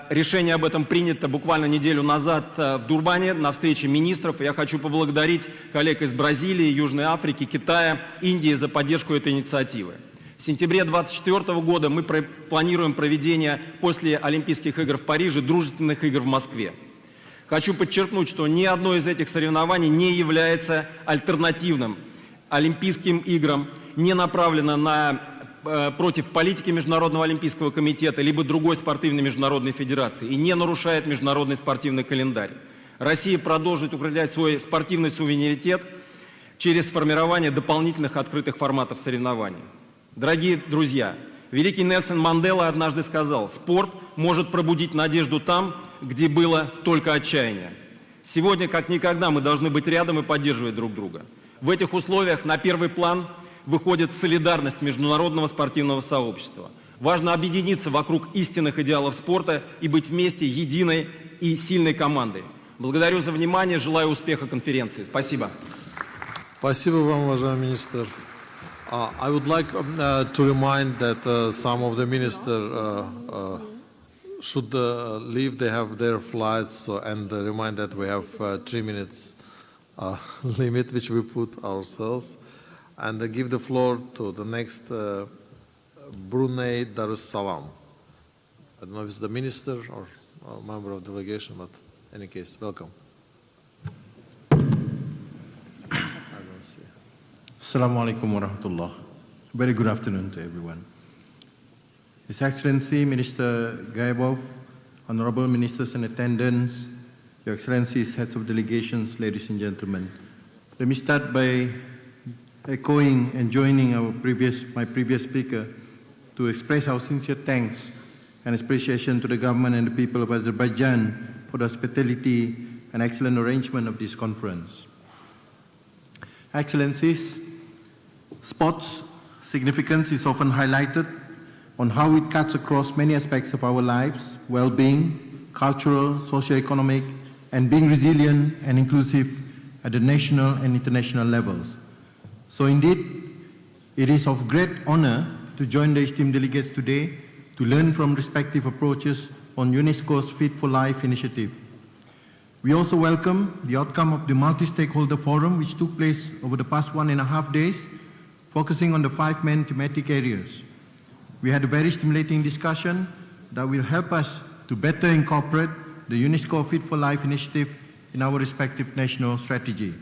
Решение об этом принято буквально неделю назад в Дурбане на встрече министров. Я хочу поблагодарить коллег из Бразилии, Южной Африки, Китая, Индии за поддержку этой инициативы. В сентябре 2024 года мы планируем проведение после Олимпийских игр в Париже дружественных игр в Москве. Хочу подчеркнуть, что ни одно из этих соревнований не является альтернативным Олимпийским играм, не направлено против политики Международного олимпийского комитета либо другой спортивной международной федерации и не нарушает международный спортивный календарь. Россия продолжит укреплять свой спортивный суверенитет через формирование дополнительных открытых форматов соревнований. Дорогие друзья, великий Нельсон Мандела однажды сказал: «Спорт может пробудить надежду там, где было только отчаяние». Сегодня, как никогда, мы должны быть рядом и поддерживать друг друга. В этих условиях на первый план выходит солидарность международного спортивного сообщества. Важно объединиться вокруг истинных идеалов спорта и быть вместе единой и сильной командой. Благодарю за внимание, желаю успеха конференции. Спасибо. Спасибо вам, уважаемый министр. I would like to remind that some of the ministers should leave. They have their flights, and remind that we have 3 minutes limit, which we put ourselves. And give the floor to the next Brunei Darussalam. I don't know if it's the minister or a member of delegation, but in any case, welcome. Assalamu alaikum wa rahmatullah. Very good afternoon to everyone. His Excellency Mr Gayibov, Honorable Ministers in attendance, Your Excellencies, Heads of Delegations, ladies and gentlemen. Let me start by echoing and joining my previous speaker to express our sincere thanks and appreciation to the government and the people of Azerbaijan for the hospitality and excellent arrangement of this conference. Excellencies, sports significance is often highlighted on how it cuts across many aspects of our lives, well-being, cultural, socio-economic, and being resilient and inclusive at the national and international levels. So indeed, it is of great honor to join the esteemed delegates today to learn from respective approaches on UNESCO's Fit for Life initiative. We also welcome the outcome of the multi-stakeholder forum which took place over the past 1.5 days, focusing on the 5 main thematic areas. We had a very stimulating discussion that will help us to better incorporate the UNESCO Fit for Life initiative in our respective national strategy.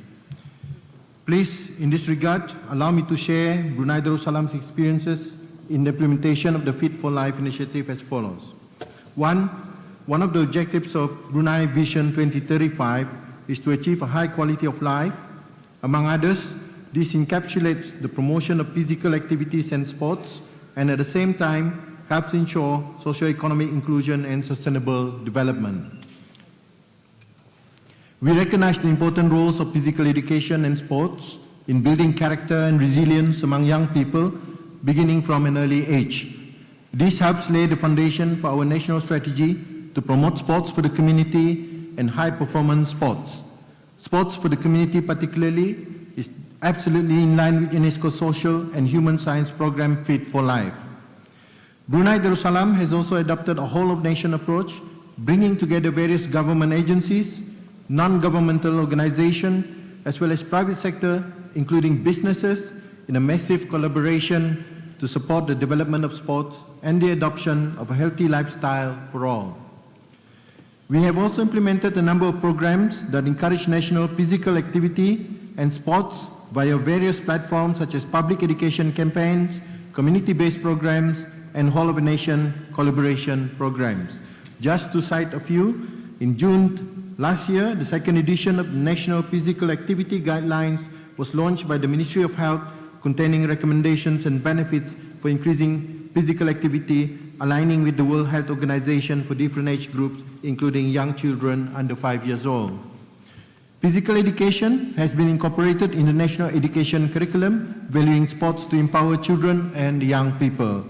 Please, in this regard, allow me to share Brunei Darussalam's experiences in the implementation of the Fit for Life initiative as follows. One of the objectives of Brunei Vision 2035 is to achieve a high quality of life. Among others, this encapsulates the promotion of physical activities and sports, and at the same time helps ensure socio-economic inclusion and sustainable development. We recognize the important roles of physical education and sports in building character and resilience among young people, beginning from an early age. This helps lay the foundation for our national strategy to promote sports for the community and high-performance sports. Sports for the community particularly is absolutely in line with UNESCO's social and human science program Fit for Life. Brunei Darussalam has also adopted a whole-of-nation approach, bringing together various government agencies, non-governmental organizations, as well as private sector, including businesses, in a massive collaboration to support the development of sports and the adoption of a healthy lifestyle for all. We have also implemented a number of programs that encourage national physical activity and sports via various platforms such as public education campaigns, community-based programs, and whole-of-a-nation collaboration programs. Just to cite a few, in June last year, the second edition of the National Physical Activity Guidelines was launched by the Ministry of Health, containing recommendations and benefits for increasing physical activity, aligning with the World Health Organization for different age groups, including young children under 5 years old. Physical education has been incorporated in the national education curriculum, valuing sports to empower children and young people.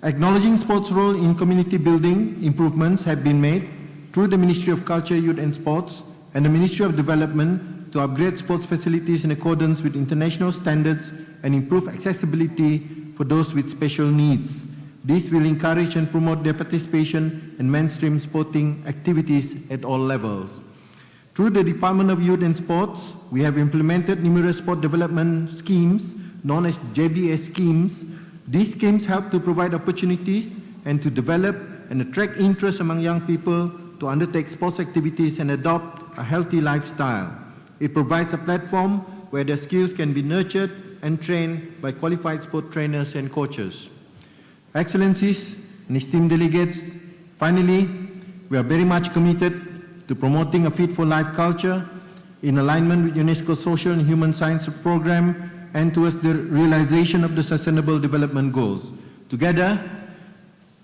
Acknowledging sports' role in community building, improvements have been made through the Ministry of Culture, Youth and Sports and the Ministry of Development to upgrade sports facilities in accordance with international standards and improve accessibility for those with special needs. This will encourage and promote their participation in mainstream sporting activities at all levels. Through the Department of Youth and Sports, we have implemented numerous sport development schemes known as JBS schemes. These schemes help to provide opportunities and to develop and attract interest among young people to undertake sports activities and adopt a healthy lifestyle. It provides a platform where their skills can be nurtured and trained by qualified sport trainers and coaches. Excellencies and esteemed delegates, finally, we are very much committed to promoting a Fit for Life culture in alignment with UNESCO's social and human science program and towards the realization of the Sustainable Development Goals. Together,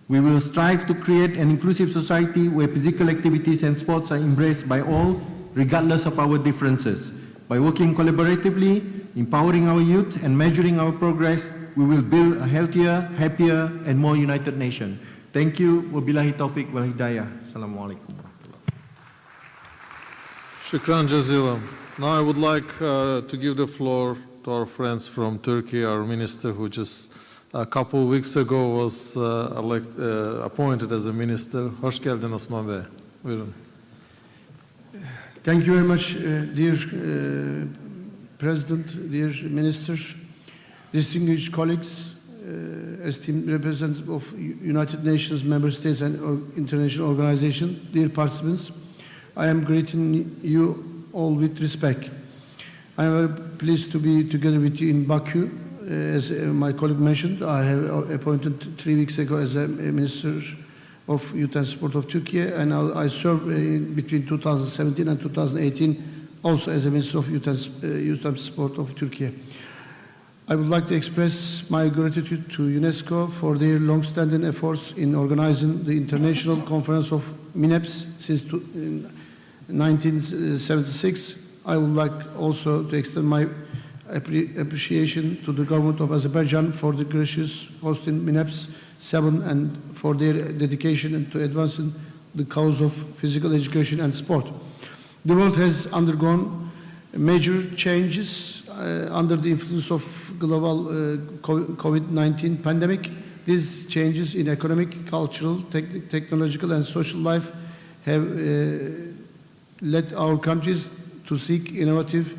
we will strive to create an inclusive society where physical activities and sports are embraced by all, regardless of our differences. By working collaboratively, empowering our youth, and measuring our progress, we will build a healthier, happier, and more united nation. Thank you. Wabillahi taufiq wal hidayah. Assalamu alaikum. Shukran Jazilan. Now I would like to give the floor to our friends from Turkey, our minister who just a couple of weeks ago was appointed as a minister. Hoş geldin Osman Bey. Buyurun. Thank you very much, dear President, dear ministers, distinguished colleagues, esteemed representatives of United Nations member states and international organizations, dear participants. I am greeting you all with respect. I am very pleased to be together with you in Baku. As my colleague mentioned, I have appointed 3 weeks ago as a Minister of Youth and Sport of Turkey, and I served between 2017 and 2018 also as a Minister of Youth and Sport of Turkey. I would like to express my gratitude to UNESCO for their long-standing efforts in organizing the International Conference of MINEPS since 1976. I would like also to extend my appreciation to the government of Azerbaijan for the gracious hosting MINEPS VII and for their dedication to advancing the cause of physical education and sport. The world has undergone major changes under the influence of global COVID-19 pandemic. These changes in economic, cultural, technological and social life have led our countries to seek innovative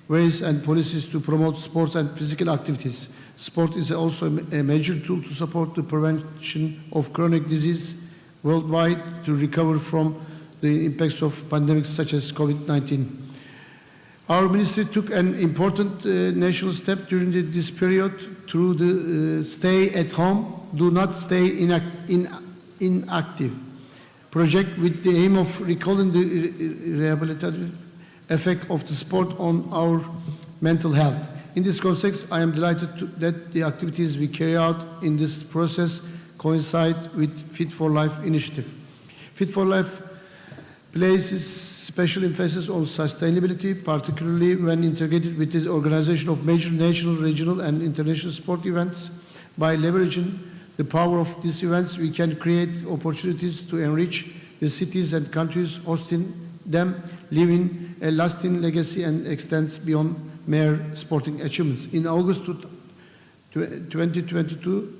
ways and policies to promote sports and physical activities. Sport is also a major tool to support the prevention of chronic disease worldwide to recover from the impacts of pandemics such as COVID-19. Our ministry took an important national step during this period through the stay at home, do not stay inactive project with the aim of recalling the rehabilitative effect of the sport on our mental health. In this context, I am delighted that the activities we carry out in this process coincide with Fit for Life initiative. Fit for Life places special emphasis on sustainability, particularly when integrated with the organization of major national, regional, and international sport events. By leveraging the power of these events, we can create opportunities to enrich the cities and countries hosting them, leaving a lasting legacy and extends beyond mere sporting achievements. In August 2022,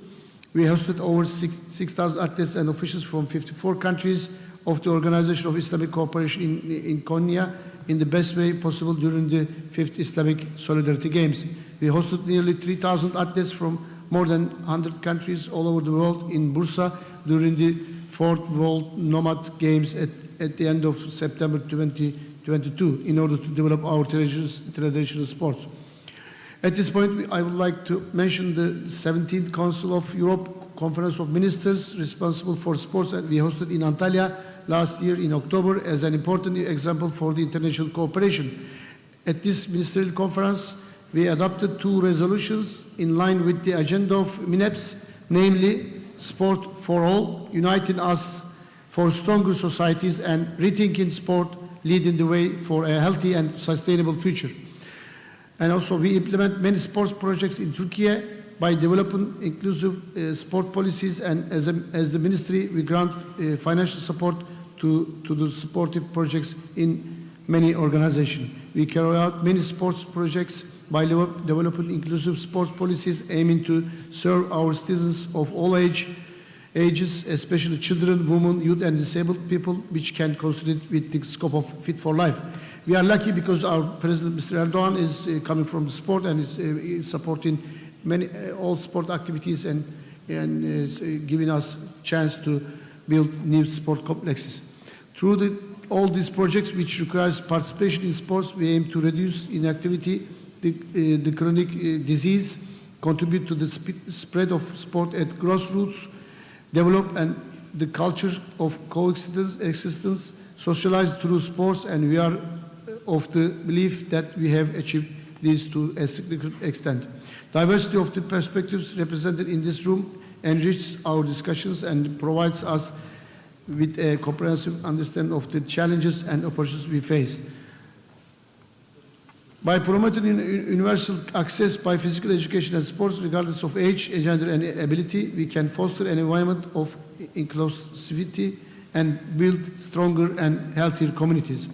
we hosted over 6,000 athletes and officials from 54 countries of the Organization of Islamic Cooperation in Konya in the best way possible during the 5th Islamic Solidarity Games. We hosted nearly 3,000 athletes from more than 100 countries all over the world in Bursa during the 4th World Nomad Games at the end of September 2022 in order to develop our traditional sports. At this point, I would like to mention the 17th Council of Europe Conference of Ministers responsible for sports that we hosted in Antalya last year in October as an important example for the international cooperation. At this ministerial conference, we adopted 2 resolutions in line with the agenda of MINEPS, namely Sport for All, uniting us for stronger societies, and rethinking sport, leading the way for a healthy and sustainable future. And also we implement many sports projects in Turkey by developing inclusive sport policies, and as the ministry we grant financial support to the supportive projects in many organizations. We carry out many sports projects by developing inclusive sports policies aiming to serve our citizens of all ages, especially children, women, youth and disabled people, which can consider with the scope of Fit for Life. We are lucky because our President, Mr. Erdogan, is coming from the sport and is supporting all sport activities and is giving us a chance to build new sport complexes. Through all these projects, which requires participation in sports, we aim to reduce inactivity, the chronic disease, contribute to the spread of sport at grassroots, develop the culture of coexistence, socialized through sports, and we are of the belief that we have achieved this to a significant extent. Diversity of the perspectives represented in this room enriches our discussions and provides us with a comprehensive understanding of the challenges and opportunities we face. By promoting universal access by physical education and sports, regardless of age, gender, and ability, we can foster an environment of inclusivity and build stronger and healthier communities.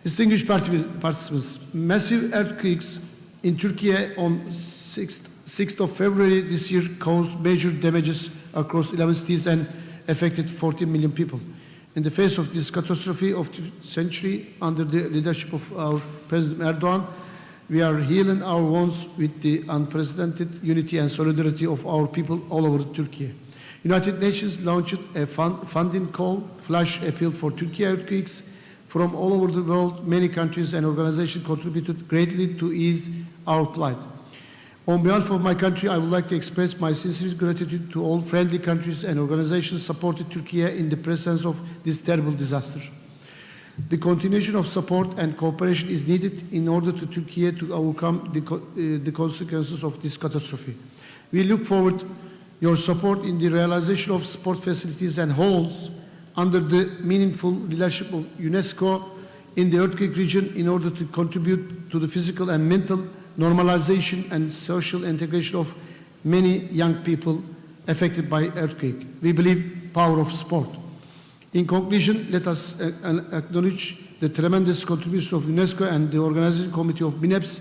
Distinguished participants, massive earthquakes in Turkey on 6th of February this year caused major damages across 11 cities and affected 14 million people. In the face of this catastrophe of the century, under the leadership of our President Erdogan, we are healing our wounds with the unprecedented unity and solidarity of our people all over Turkey. United Nations launched a funding call, flash appeal for Turkey earthquakes. From all over the world, many countries and organizations contributed greatly to ease our plight. On behalf of my country, I would like to express my sincere gratitude to all friendly countries and organizations supported Turkey in the presence of this terrible disaster. The continuation of support and cooperation is needed in order for Turkey to overcome the consequences of this catastrophe. We look forward to your support in the realization of sport facilities and halls under the meaningful leadership of UNESCO in the earthquake region in order to contribute to the physical and mental normalization and social integration of many young people affected by earthquake. We believe power of sport. In conclusion, let us acknowledge the tremendous contribution of UNESCO and the organizing committee of MINEPS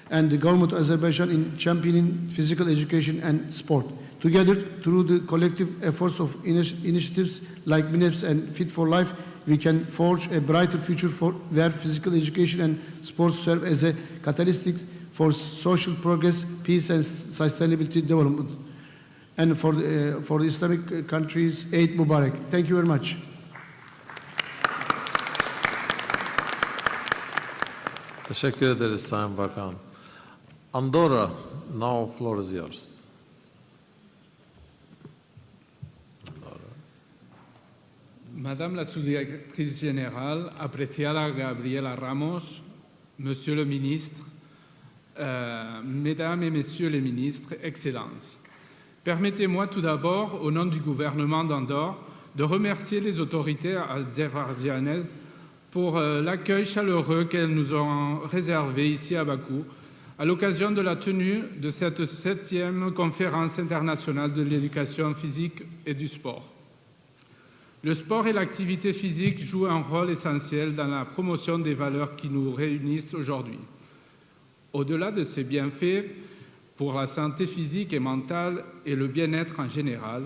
and the government of Azerbaijan in championing physical education and sport. Together, through the collective efforts of initiatives like MINEPS and Fit for Life, we can forge a brighter future where physical education and sports serve as a catalyst for social progress, peace and sustainability development. And for the Islamic countries, Eid Mubarak. Thank you very much. Teşekkür ederiz Sayın Bakan. Andorra, now floor is yours. Madame la sous-directrice générale, apreciada Gabriela Ramos, Monsieur le ministre, Mesdames et Messieurs les ministres, Excellences. Permettez-moi tout d'abord, au nom du gouvernement d'Andorre, de remercier les autorités azerbaïdjanaises pour l'accueil chaleureux qu'elles nous ont réservé ici à Bakou, à l'occasion de la tenue de cette 7e conférence internationale de l'éducation physique et du sport. Le sport et l'activité physique jouent un rôle essentiel dans la promotion des valeurs qui nous réunissent aujourd'hui. Au-delà de ces bienfaits pour la santé physique et mentale et le bien-être en général,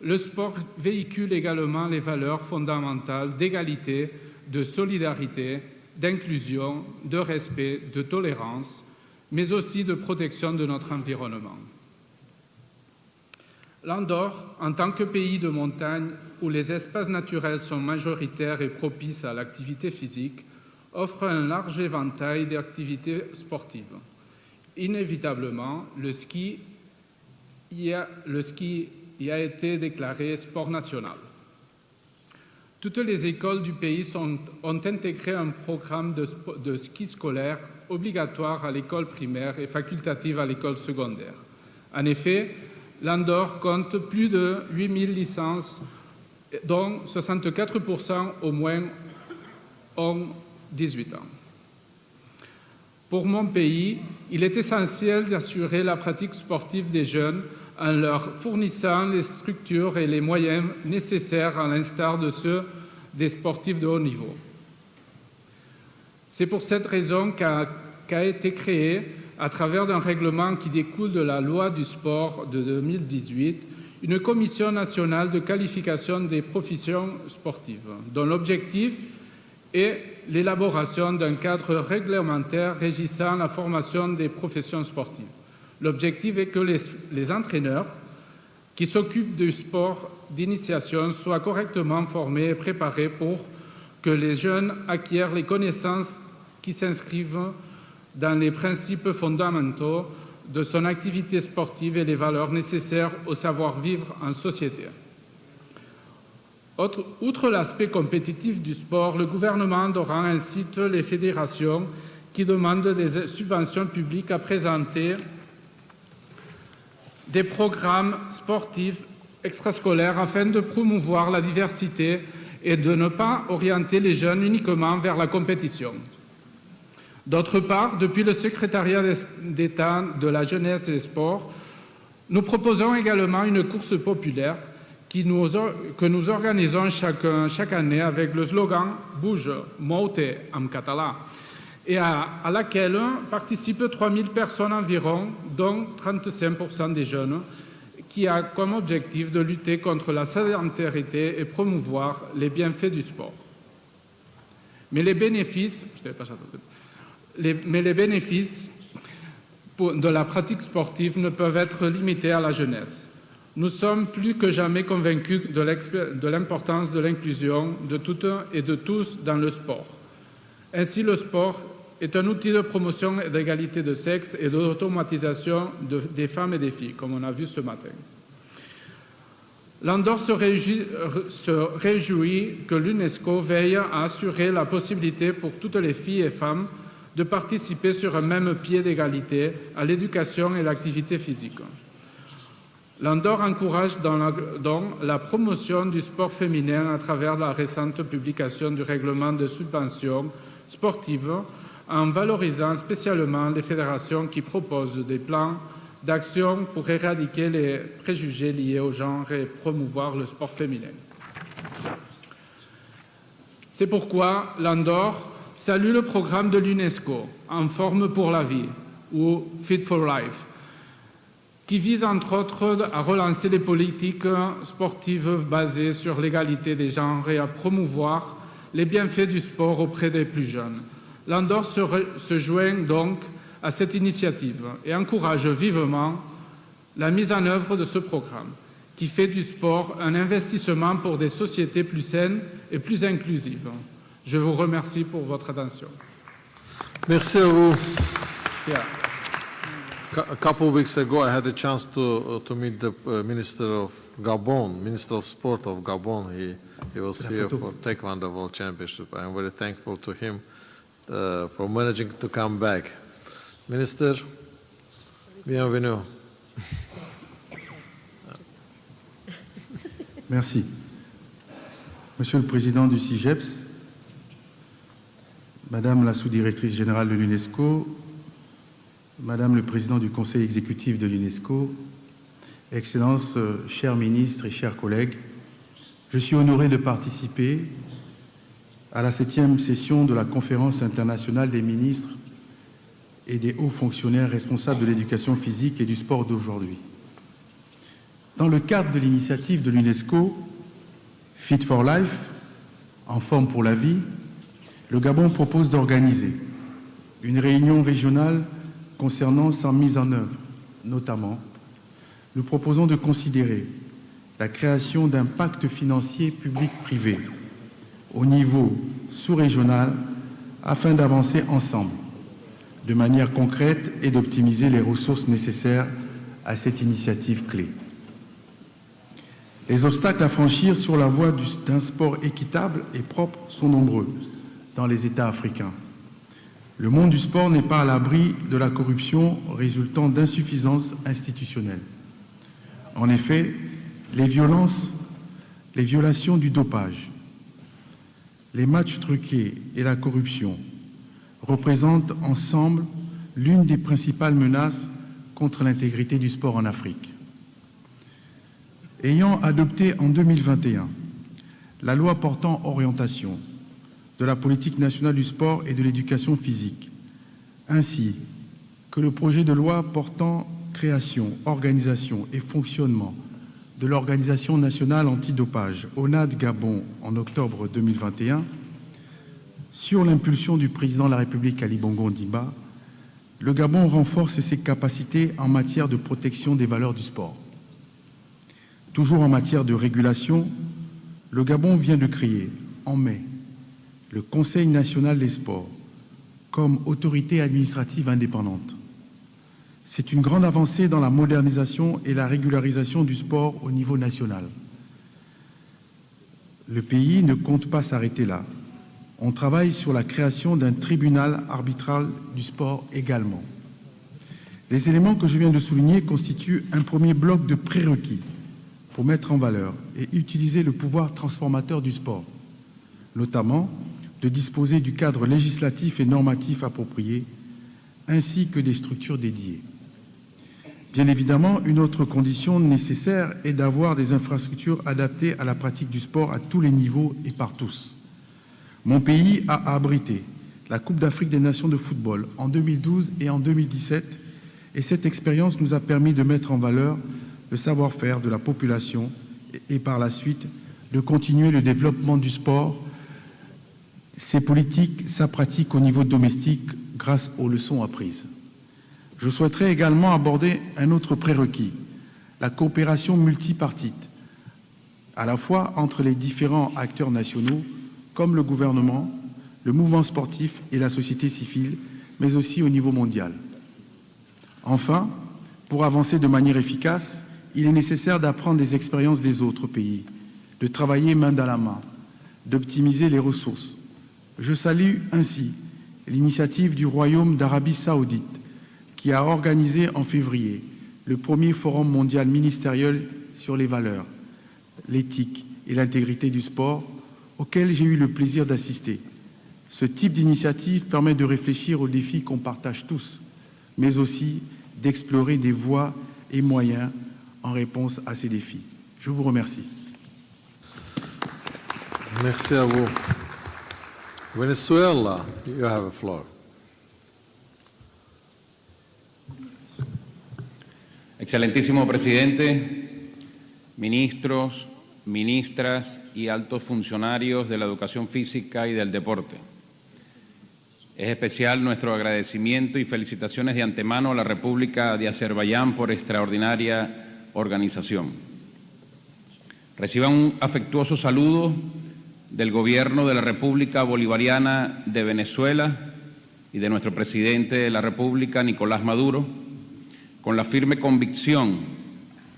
le sport véhicule également les valeurs fondamentales d'égalité, de solidarité, d'inclusion, de respect, de tolérance, mais aussi de protection de notre environnement. L'Andorre, en tant que pays de montagne où les espaces naturels sont majoritaires et propices à l'activité physique, offre un large éventail d'activités sportives. Inévitablement, le ski y a été déclaré sport national. Toutes les écoles du pays ont intégré un programme de ski scolaire obligatoire à l'école primaire et facultatif à l'école secondaire. En effet, l'Andorre compte plus de 8000 licences, dont 64% au moins ont 18 ans. Pour mon pays, il est essentiel d'assurer la pratique sportive des jeunes en leur fournissant les structures et les moyens nécessaires à l'instar de ceux des sportifs de haut niveau. C'est pour cette raison qu'a été créé, à travers d'un règlement qui découle de la loi du sport de 2018, une commission nationale de qualification des professions sportives, dont l'objectif est l'élaboration d'un cadre réglementaire régissant la formation des professions sportives. L'objectif est que les entraîneurs qui s'occupent du sport d'initiation soient correctement formés et préparés pour que les jeunes acquièrent les connaissances qui s'inscrivent dans les principes fondamentaux de son activité sportive et les valeurs nécessaires au savoir-vivre en société. Outre l'aspect compétitif du sport, le gouvernement andorran incite les fédérations qui demandent des subventions publiques à présenter des programmes sportifs extrascolaires afin de promouvoir la diversité et de ne pas orienter les jeunes uniquement vers la compétition. D'autre part, depuis le Secretariat d'État de la jeunesse et des sports, nous proposons également une course populaire que nous organisons chaque année avec le slogan « Bouge, moute en catalan » et à laquelle participent 3000 personnes environ, dont 35% des jeunes, qui a comme objectif de lutter contre la sédentarité et promouvoir les bienfaits du sport. Mais les bénéfices de la pratique sportive ne peuvent être limités à la jeunesse. Nous sommes plus que jamais convaincus de l'importance de l'inclusion de toutes et de tous dans le sport. Ainsi, le sport est un outil de promotion d'égalité de sexe et d'automatisation des femmes et des filles, comme on a vu ce matin. L'Andorre se réjouit que l'UNESCO veille à assurer la possibilité pour toutes les filles et femmes de participer sur un même pied d'égalité à l'éducation et l'activité physique. L'Andorre encourage donc la promotion du sport féminin à travers la récente publication du règlement de subvention sportive en valorisant spécialement les fédérations qui proposent des plans d'action pour éradiquer les préjugés liés au genre et promouvoir le sport féminin. C'est pourquoi l'Andorre salue le programme de l'UNESCO en forme pour la vie, ou Fit for Life, qui vise entre autres à relancer les politiques sportives basées sur l'égalité des genres et à promouvoir les bienfaits du sport auprès des plus jeunes. L'Andorre se joint donc à cette initiative et encourage vivement la mise en œuvre de ce programme, qui fait du sport un investissement pour des sociétés plus saines et plus inclusives. Je vous remercie pour votre attention. Merci à vous. Yeah. A couple of weeks ago, I had a chance to meet the Minister of Gabon, Minister of Sport of Gabon. He was here for Taekwondo World Championship. I'm very thankful to him for managing to come back. Minister, bienvenue. Merci. Monsieur le Président du CIGEPS, Madame la sous-directrice générale de l'UNESCO, Madame le Président du Conseil exécutif de l'UNESCO, Excellences, chers ministres et chers collègues, je suis honoré de participer à la 7e session de la Conférence internationale des ministres et des hauts fonctionnaires responsables de l'éducation physique et du sport d'aujourd'hui. Dans le cadre de l'initiative de l'UNESCO, Fit for Life, en forme pour la vie, le Gabon propose d'organiser une réunion régionale concernant sa mise en œuvre. Notamment, nous proposons de considérer la création d'un pacte financier public-privé au niveau sous-régional afin d'avancer ensemble de manière concrète et d'optimiser les ressources nécessaires à cette initiative clé. Les obstacles à franchir sur la voie d'un sport équitable et propre sont nombreux dans les États africains. Le monde du sport n'est pas à l'abri de la corruption résultant d'insuffisances institutionnelles. En effet, les violations du dopage, les matchs truqués et la corruption représentent ensemble l'une des principales menaces contre l'intégrité du sport en Afrique. Ayant adopté en 2021 la loi portant orientation de la politique nationale du sport et de l'éducation physique, ainsi que le projet de loi portant création, organisation et fonctionnement de l'Organisation nationale antidopage, ONAD Gabon, en octobre 2021, sur l'impulsion du président de la République Ali Bongo Ondimba, le Gabon renforce ses capacités en matière de protection des valeurs du sport. Toujours en matière de régulation, le Gabon vient de créer, en mai, le Conseil national des sports comme autorité administrative indépendante. C'est une grande avancée dans la modernisation et la régularisation du sport au niveau national. Le pays ne compte pas s'arrêter là. On travaille sur la création d'un tribunal arbitral du sport également. Les éléments que je viens de souligner constituent un premier bloc de prérequis pour mettre en valeur et utiliser le pouvoir transformateur du sport, notamment de disposer du cadre législatif et normatif approprié, ainsi que des structures dédiées. Bien évidemment, une autre condition nécessaire est d'avoir des infrastructures adaptées à la pratique du sport à tous les niveaux et par tous. Mon pays a abrité la Coupe d'Afrique des Nations de football en 2012 et en 2017, et cette expérience nous a permis de mettre en valeur le savoir-faire de la population et par la suite de continuer le développement du sport, ses politiques, sa pratique au niveau domestique grâce aux leçons apprises. Je souhaiterais également aborder un autre prérequis, la coopération multipartite, à la fois entre les différents acteurs nationaux, comme le gouvernement, le mouvement sportif et la société civile, mais aussi au niveau mondial. Enfin, pour avancer de manière efficace, il est nécessaire d'apprendre des expériences des autres pays, de travailler main dans la main, d'optimiser les ressources. Je salue ainsi l'initiative du Royaume d'Arabie Saoudite, qui a organisé en février le premier forum mondial ministériel sur les valeurs, l'éthique et l'intégrité du sport, auquel j'ai eu le plaisir d'assister. Ce type d'initiative permet de réfléchir aux défis qu'on partage tous, mais aussi d'explorer des voies et moyens en réponse à ces défis. Je vous remercie. Merci à vous. Venezuela, you have a floor. Excelentísimo presidente, ministros, ministras y altos funcionarios de la educación física y del deporte. Es especial nuestro agradecimiento y felicitaciones de antemano a la República de Azerbaiyán por extraordinaria organización. Reciban un afectuoso saludo del Gobierno de la República Bolivariana de Venezuela y de nuestro presidente de la República, Nicolás Maduro, con la firme convicción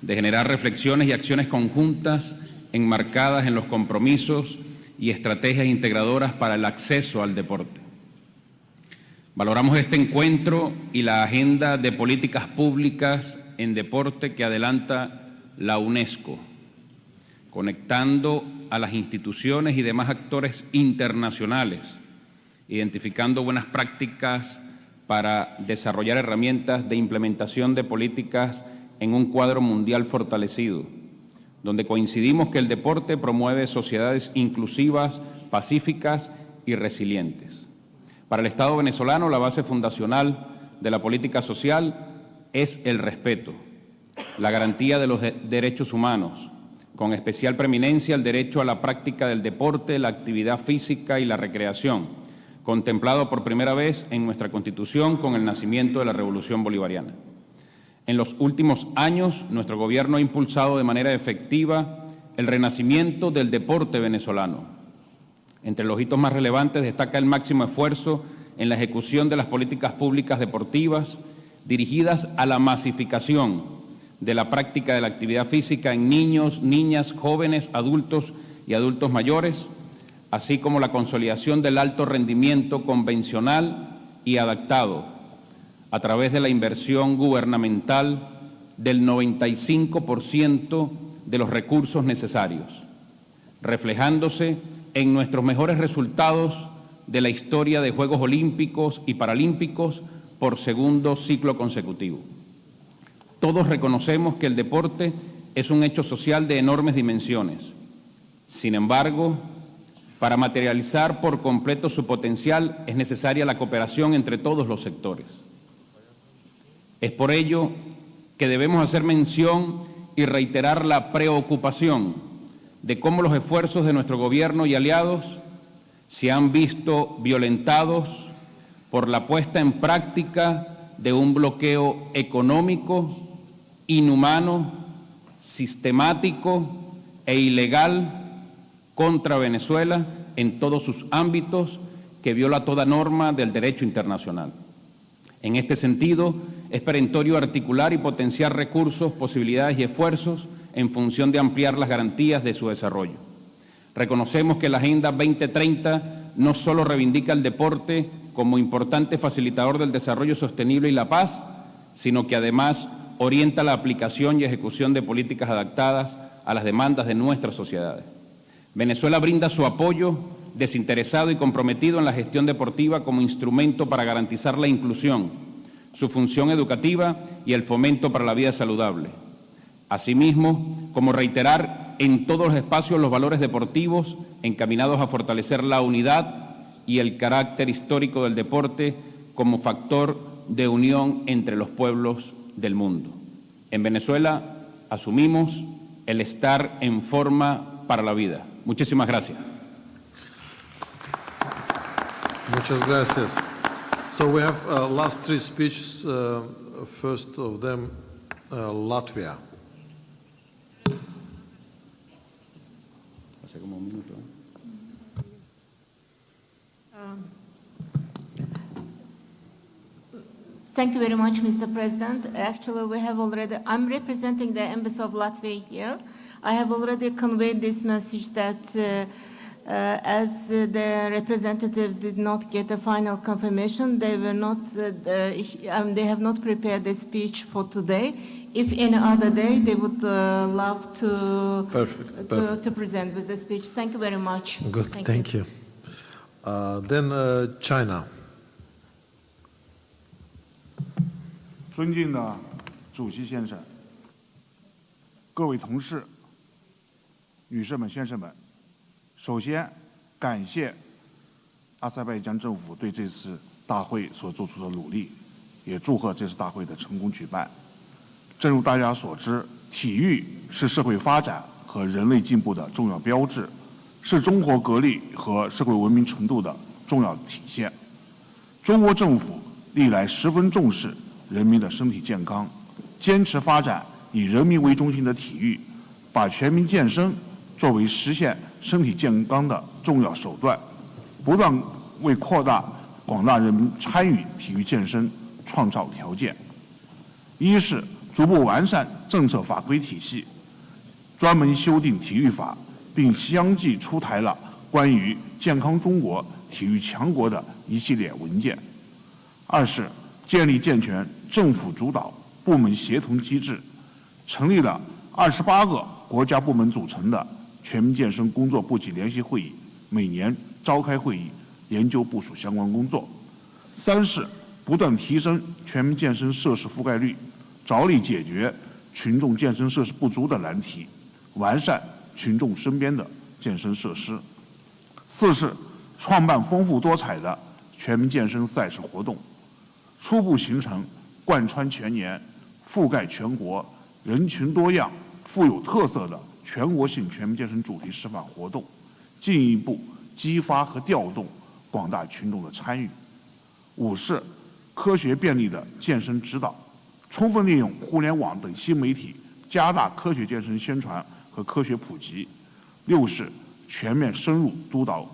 de generar reflexiones y acciones conjuntas enmarcadas en los compromisos y estrategias integradoras para el acceso al deporte. Valoramos este encuentro y la agenda de políticas públicas en deporte que adelanta la UNESCO, conectando a las instituciones y demás actores internacionales, identificando buenas prácticas para desarrollar herramientas de implementación de políticas en un cuadro mundial fortalecido, donde coincidimos que el deporte promueve sociedades inclusivas, pacíficas y resilientes. Para el Estado venezolano, la base fundacional de la política social es el respeto, la garantía de los derechos humanos, con especial preeminencia el derecho a la práctica del deporte, la actividad física y la recreación, contemplado por primera vez en nuestra Constitución con el nacimiento de la Revolución Bolivariana. En los últimos años, nuestro gobierno ha impulsado de manera efectiva el renacimiento del deporte venezolano. Entre los hitos más relevantes destaca el máximo esfuerzo en la ejecución de las políticas públicas deportivas dirigidas a la masificación de la práctica de la actividad física en niños, niñas, jóvenes, adultos y adultos mayores, así como la consolidación del alto rendimiento convencional y adaptado a través de la inversión gubernamental del 95% de los recursos necesarios, reflejándose en nuestros mejores resultados de la historia de Juegos Olímpicos y Paralímpicos por segundo ciclo consecutivo. Todos reconocemos que el deporte es un hecho social de enormes dimensiones. Sin embargo, para materializar por completo su potencial es necesaria la cooperación entre todos los sectores. Es por ello que debemos hacer mención y reiterar la preocupación de cómo los esfuerzos de nuestro gobierno y aliados se han visto violentados por la puesta en práctica de un bloqueo económico, inhumano, sistemático e ilegal contra Venezuela en todos sus ámbitos, que viola toda norma del derecho internacional. En este sentido, es perentorio articular y potenciar recursos, posibilidades y esfuerzos en función de ampliar las garantías de su desarrollo. Reconocemos que la Agenda 2030 no solo reivindica el deporte como importante facilitador del desarrollo sostenible y la paz, sino que además orienta la aplicación y ejecución de políticas adaptadas a las demandas de nuestras sociedades. Venezuela brinda su apoyo desinteresado y comprometido en la gestión deportiva como instrumento para garantizar la inclusión, su función educativa y el fomento para la vida saludable. Asimismo, como reiterar en todos los espacios los valores deportivos encaminados a fortalecer la unidad y el carácter histórico del deporte como factor de unión entre los pueblos del mundo. En Venezuela asumimos el estar en forma para la vida. Muchísimas gracias. Muchas gracias. So we have last three speeches. First of them, Latvia. Thank you very much, Mr. President. Actually, I'm representing the Embassy of Latvia here. I have already conveyed this message that as the representative did not get a final confirmation, they have not prepared the speech for today. If any other day, they would love to present with the speech. Thank you very much. Good, thank you. Then China. 尊敬的主席先生，各位同事、女士们、先生们，首先感谢阿塞拜疆政府对这次大会所做出的努力，也祝贺这次大会的成功举办。正如大家所知，体育是社会发展和人类进步的重要标志，是中国国力和社会文明程度的重要体现。中国政府历来十分重视人民的身体健康，坚持发展以人民为中心的体育，把全民健身作为实现身体健康的重要手段，不断为扩大广大人民参与体育健身创造条件。一是逐步完善政策法规体系，专门修订体育法，并相继出台了关于健康中国、体育强国的一系列文件。二是建立健全政府主导、部门协同机制，成立了28个国家部门组成的全民健身工作部级联席会议，每年召开会议，研究部署相关工作。三是不断提升全民健身设施覆盖率，着力解决群众健身设施不足的难题，完善群众身边的健身设施。四是创办丰富多彩的全民健身赛事活动，初步形成贯穿全年、覆盖全国、人群多样、富有特色的全国性全民健身主题示范活动，进一步激发和调动广大群众的参与。五是科学便利的健身指导，充分利用互联网等新媒体，加大科学健身宣传和科学普及。六是全面深入督导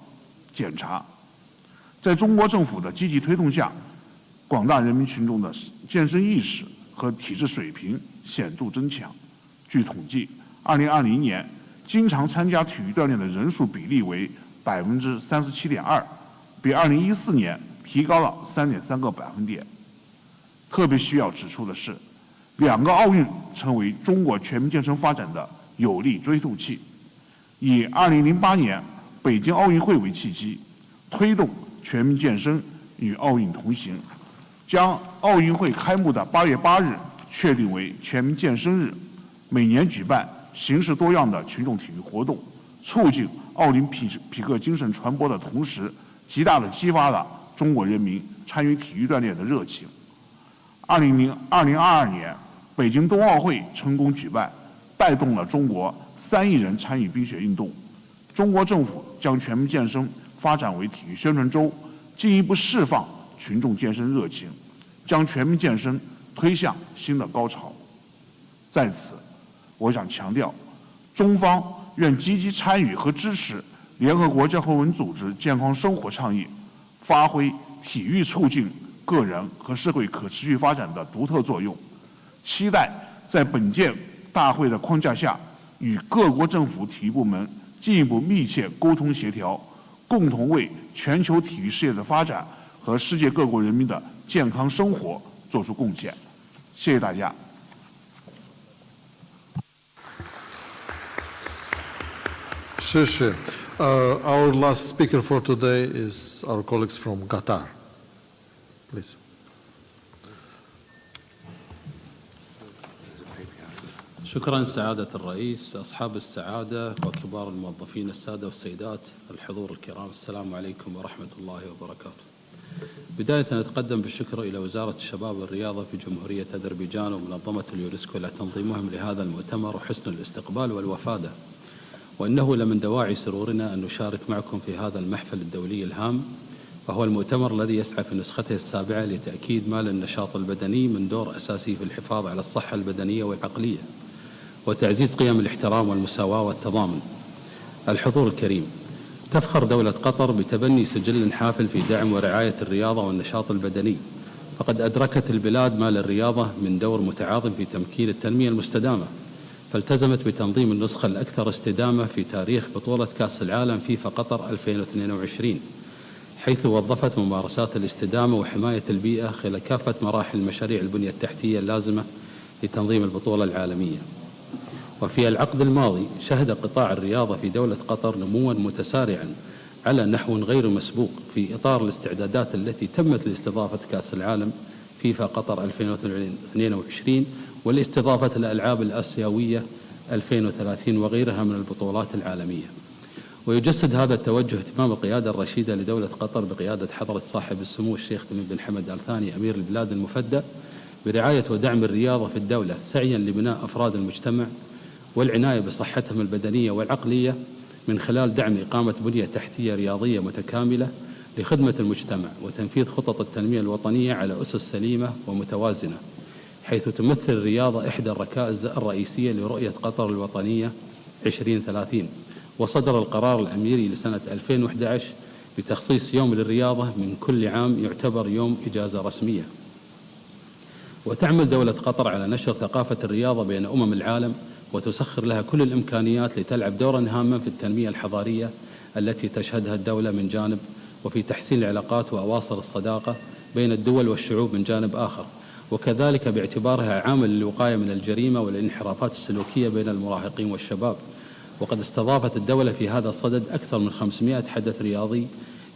检查。在中国政府的积极推动下，广大人民群众的健身意识和体质水平显著增强。据统计，2020年经常参加体育锻炼的人数比例为37.2%，比2014年提高了3.3个百分点。特别需要指出的是，2个奥运成为中国全民健身发展的有力追溯器。以2008年北京奥运会为契机，推动全民健身与奥运同行，将奥运会开幕的8月8日确定为全民健身日，每年举办形式多样的群众体育活动，促进奥林匹克精神传播的同时，极大地激发了中国人民参与体育锻炼的热情。2022年北京冬奥会成功举办，带动了中国3亿人参与冰雪运动。中国政府将全民健身发展为体育宣传周，进一步释放群众健身热情，将全民健身推向新的高潮。在此，我想强调，中方愿积极参与和支持联合国教科文组织健康生活倡议，发挥体育促进个人和社会可持续发展的独特作用，期待在本届大会的框架下，与各国政府体育部门进一步密切沟通协调，共同为全球体育事业的发展和世界各国人民的健康生活做出贡献。谢谢大家。谢谢。Our last speaker for today is our colleagues from Qatar. Please. شكرا سعادة الرئيس، أصحاب السعادة وكبار الموظفين السادة والسيدات، الحضور الكرام، السلام عليكم ورحمة الله وبركاته. بداية نتقدم بالشكر إلى وزارة الشباب والرياضة في جمهورية أذربيجان ومنظمة اليونسكو لتنظيمهم لهذا المؤتمر وحسن الاستقبال والوفادة، وإنه لمن دواعي سرورنا أن نشارك معكم في هذا المحفل الدولي الهام، وهو المؤتمر الذي يسعى في نسخته السابعة لتأكيد ما للنشاط البدني من دور أساسي في الحفاظ على الصحة البدنية والعقلية وتعزيز قيم الاحترام والمساواة والتضامن. الحضور الكريم، تفخر دولة قطر بتبني سجل حافل في دعم ورعاية الرياضة والنشاط البدني، فقد أدركت البلاد ما للرياضة من دور متعاظم في تمكين التنمية المستدامة، فالتزمت بتنظيم النسخة الأكثر استدامة في تاريخ بطولة كأس العالم فيفا قطر 2022، حيث وظفت ممارسات الاستدامة وحماية البيئة خلال كافة مراحل مشاريع البنية التحتية اللازمة لتنظيم البطولة العالمية. وفي العقد الماضي شهد قطاع الرياضة في دولة قطر نموا متسارعا على نحو غير مسبوق في إطار الاستعدادات التي تمت لاستضافة كأس العالم فيفا قطر 2022 والاستضافة الألعاب الآسيوية 2030 وغيرها من البطولات العالمية. ويجسد هذا التوجه اهتمام القيادة الرشيدة لدولة قطر بقيادة حضرة صاحب السمو الشيخ تميم بن حمد آل ثاني أمير البلاد المفدى برعاية ودعم الرياضة في الدولة سعيا لبناء أفراد المجتمع والعناية بصحتهم البدنية والعقلية من خلال دعم إقامة بنية تحتية رياضية متكاملة لخدمة المجتمع وتنفيذ خطط التنمية الوطنية على أسس سليمة ومتوازنة، حيث تمثل الرياضة إحدى الركائز الرئيسية لرؤية قطر الوطنية 2030. وصدر القرار الأميري لسنة 2011 بتخصيص يوم للرياضة من كل عام يعتبر يوم إجازة رسمية. وتعمل دولة قطر على نشر ثقافة الرياضة بين العالم وتسخر لها كل الإمكانيات لتلعب دورا هاما في التنمية الحضارية التي تشهدها الدولة من جانب، وفي تحسين العلاقات وأواصر الصداقة بين الدول والشعوب من جانب آخر، وكذلك باعتبارها عامل للوقاية من الجريمة والانحرافات السلوكية بين المراهقين والشباب. وقد استضافت الدولة في هذا الصدد أكثر من 500 حدث رياضي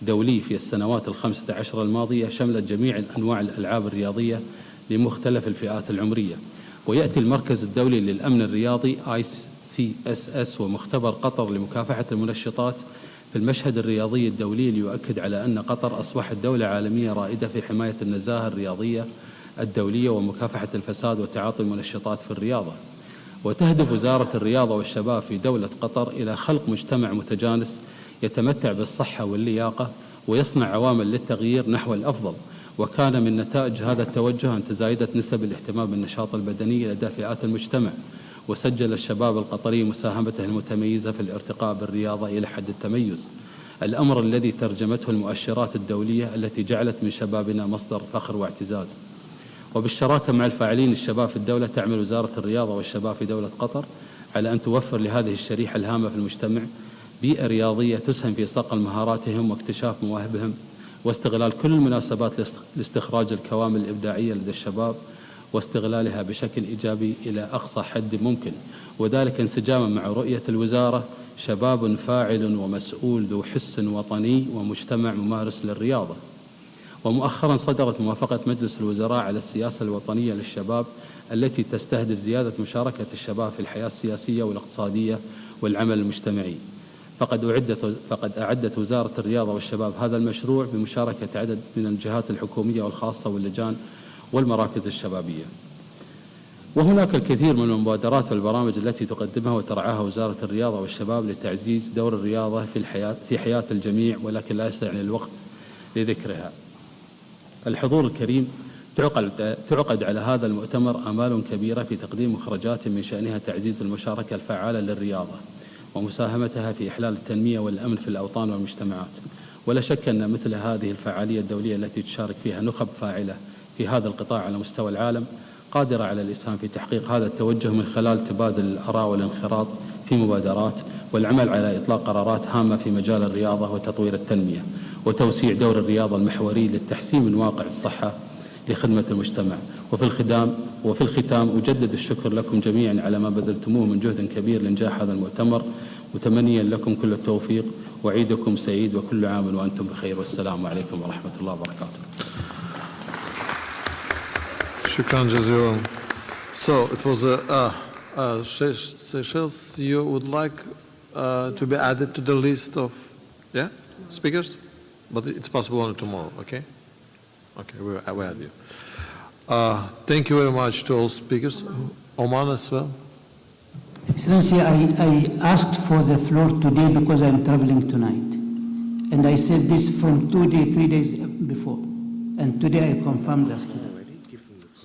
دولي في السنوات 15 الماضية، شملت جميع أنواع الألعاب الرياضية لمختلف الفئات العمرية. ويأتي المركز الدولي للأمن الرياضي ICSS ومختبر قطر لمكافحة المنشطات في المشهد الرياضي الدولي ليؤكد على أن قطر أصبحت دولة عالمية رائدة في حماية النزاهة الرياضية الدولية ومكافحة الفساد وتعاطي المنشطات في الرياضة. وتهدف وزارة الرياضة والشباب في دولة قطر إلى خلق مجتمع متجانس يتمتع بالصحة واللياقة ويصنع عوامل للتغيير نحو الأفضل. وكان من نتائج هذا التوجه أن تزايدت نسب الاهتمام بالنشاط البدني لدى فئات المجتمع، وسجل الشباب القطري مساهمته المتميزة في الارتقاء بالرياضة إلى حد التميز، الأمر الذي ترجمته المؤشرات الدولية التي جعلت من شبابنا مصدر فخر واعتزاز. وبالشراكة مع الفاعلين الشباب في الدولة تعمل وزارة الرياضة والشباب في دولة قطر على أن توفر لهذه الشريحة الهامة في المجتمع بيئة رياضية تسهم في صقل مهاراتهم واكتشاف مواهبهم واستغلال كل المناسبات لاستخراج الكوامن الإبداعية لدى الشباب واستغلالها بشكل إيجابي إلى أقصى حد ممكن، وذلك انسجاما مع رؤية الوزارة شباب فاعل ومسؤول ذو حس وطني ومجتمع ممارس للرياضة. ومؤخرا صدرت موافقة مجلس الوزراء على السياسة الوطنية للشباب التي تستهدف زيادة مشاركة الشباب في الحياة السياسية والاقتصادية والعمل المجتمعي. فقد أعدت وزارة الرياضة والشباب هذا المشروع بمشاركة عدد من الجهات الحكومية والخاصة واللجان والمراكز الشبابية. وهناك الكثير من المبادرات والبرامج التي تقدمها وترعاها وزارة الرياضة والشباب لتعزيز دور الرياضة في حياة الجميع، ولكن لا يسعني الوقت لذكرها. الحضور الكريم، تعقد على هذا المؤتمر آمال كبيرة في تقديم مخرجات من شأنها تعزيز المشاركة الفعالة للرياضة ومساهمتها في إحلال التنمية والأمن في الأوطان والمجتمعات. ولا شك أن مثل هذه الفعالية الدولية التي تشارك فيها نخب فاعلة في هذا القطاع على مستوى العالم قادرة على الإسهام في تحقيق هذا التوجه من خلال تبادل الآراء والانخراط في مبادرات والعمل على إطلاق قرارات هامة في مجال الرياضة وتطوير التنمية وتوسيع دور الرياضة المحوري للتحسين من واقع الصحة لخدمة المجتمع. وفي الختام أجدد الشكر لكم جميعا على ما بذلتموه من جهد كبير لإنجاح هذا المؤتمر، متمنيا لكم كل التوفيق وعيدكم سعيد وكل عام وأنتم بخير، والسلام عليكم ورحمة الله وبركاته. Shukran jazilan. So it was Seychelles, you would like to be added to the list of speakers? But it's possible only tomorrow, okay? Okay, we add you. Thank you very much to all speakers. Oman as well. Excellency, I asked for the floor today because I'm traveling tonight. And I said this from 3 days before. And today I confirmed that.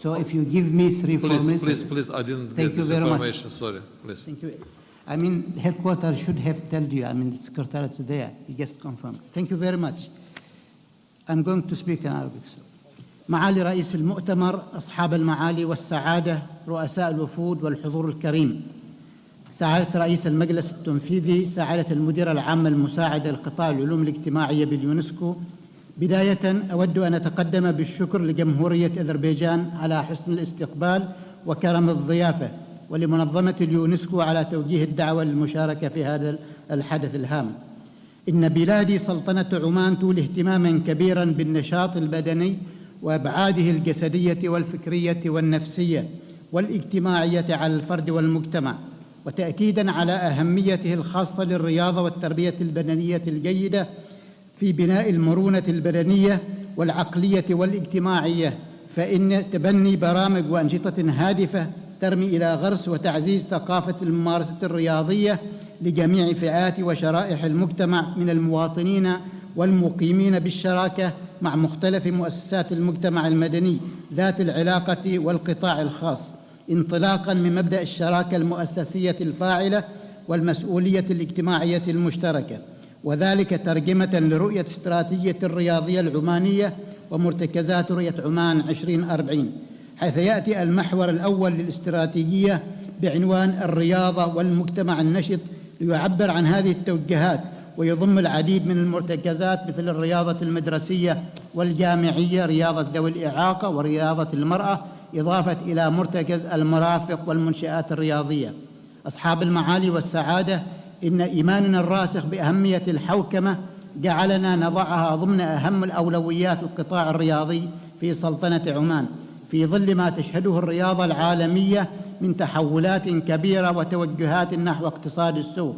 So if you give me 3-4 minutes. Please, I didn't get this information, sorry, please. Thank you. I mean, headquarters should have told you, the Secretariat there, you just confirmed. Thank you very much. I'm going to speak in Arabic. معالي رئيس المؤتمر، أصحاب المعالي والسعادة، رؤساء الوفود والحضور الكريم، سعادة رئيس المجلس التنفيذي، سعادة المدير العام المساعد لقطاع العلوم الاجتماعية باليونسكو، بداية أود أن أتقدم بالشكر لجمهورية أذربيجان على حسن الاستقبال وكرم الضيافة، ولمنظمة اليونسكو على توجيه الدعوة للمشاركة في هذا الحدث الهام. إن بلادي سلطنة عمان تولي اهتماما كبيرا بالنشاط البدني وأبعاده الجسدية والفكرية والنفسية والاجتماعية على الفرد والمجتمع، وتأكيدا على أهميته الخاصة للرياضة والتربية البدنية الجيدة في بناء المرونة البدنية والعقلية والاجتماعية، فإن تبني برامج وأنشطة هادفة ترمي إلى غرس وتعزيز ثقافة الممارسة الرياضية لجميع فئات وشرائح المجتمع من المواطنين والمقيمين بالشراكة مع مختلف مؤسسات المجتمع المدني ذات العلاقة والقطاع الخاص، انطلاقا من مبدأ الشراكة المؤسسية الفاعلة والمسؤولية الاجتماعية المشتركة، وذلك ترجمة لرؤية استراتيجية الرياضية العمانية ومرتكزات رؤية عمان 2040، حيث يأتي المحور الأول للاستراتيجية بعنوان الرياضة والمجتمع النشط ليعبر عن هذه التوجهات، ويضم العديد من المرتكزات مثل الرياضة المدرسية والجامعية، رياضة ذوي الإعاقة ورياضة المرأة، إضافة إلى مرتكز المرافق والمنشآت الرياضية. أصحاب المعالي والسعادة، إن إيماننا الراسخ بأهمية الحوكمة جعلنا نضعها ضمن أهم الأولويات القطاع الرياضي في سلطنة عمان، في ظل ما تشهده الرياضة العالمية من تحولات كبيرة وتوجهات نحو اقتصاد السوق.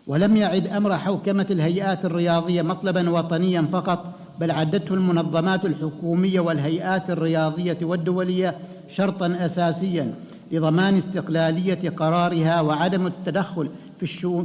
ولم يعد أمر حوكمة الهيئات الرياضية مطلبا وطنيا فقط، بل عدته المنظمات الحكومية والهيئات الرياضية والدولية شرطا أساسيا لضمان استقلالية قرارها وعدم التدخل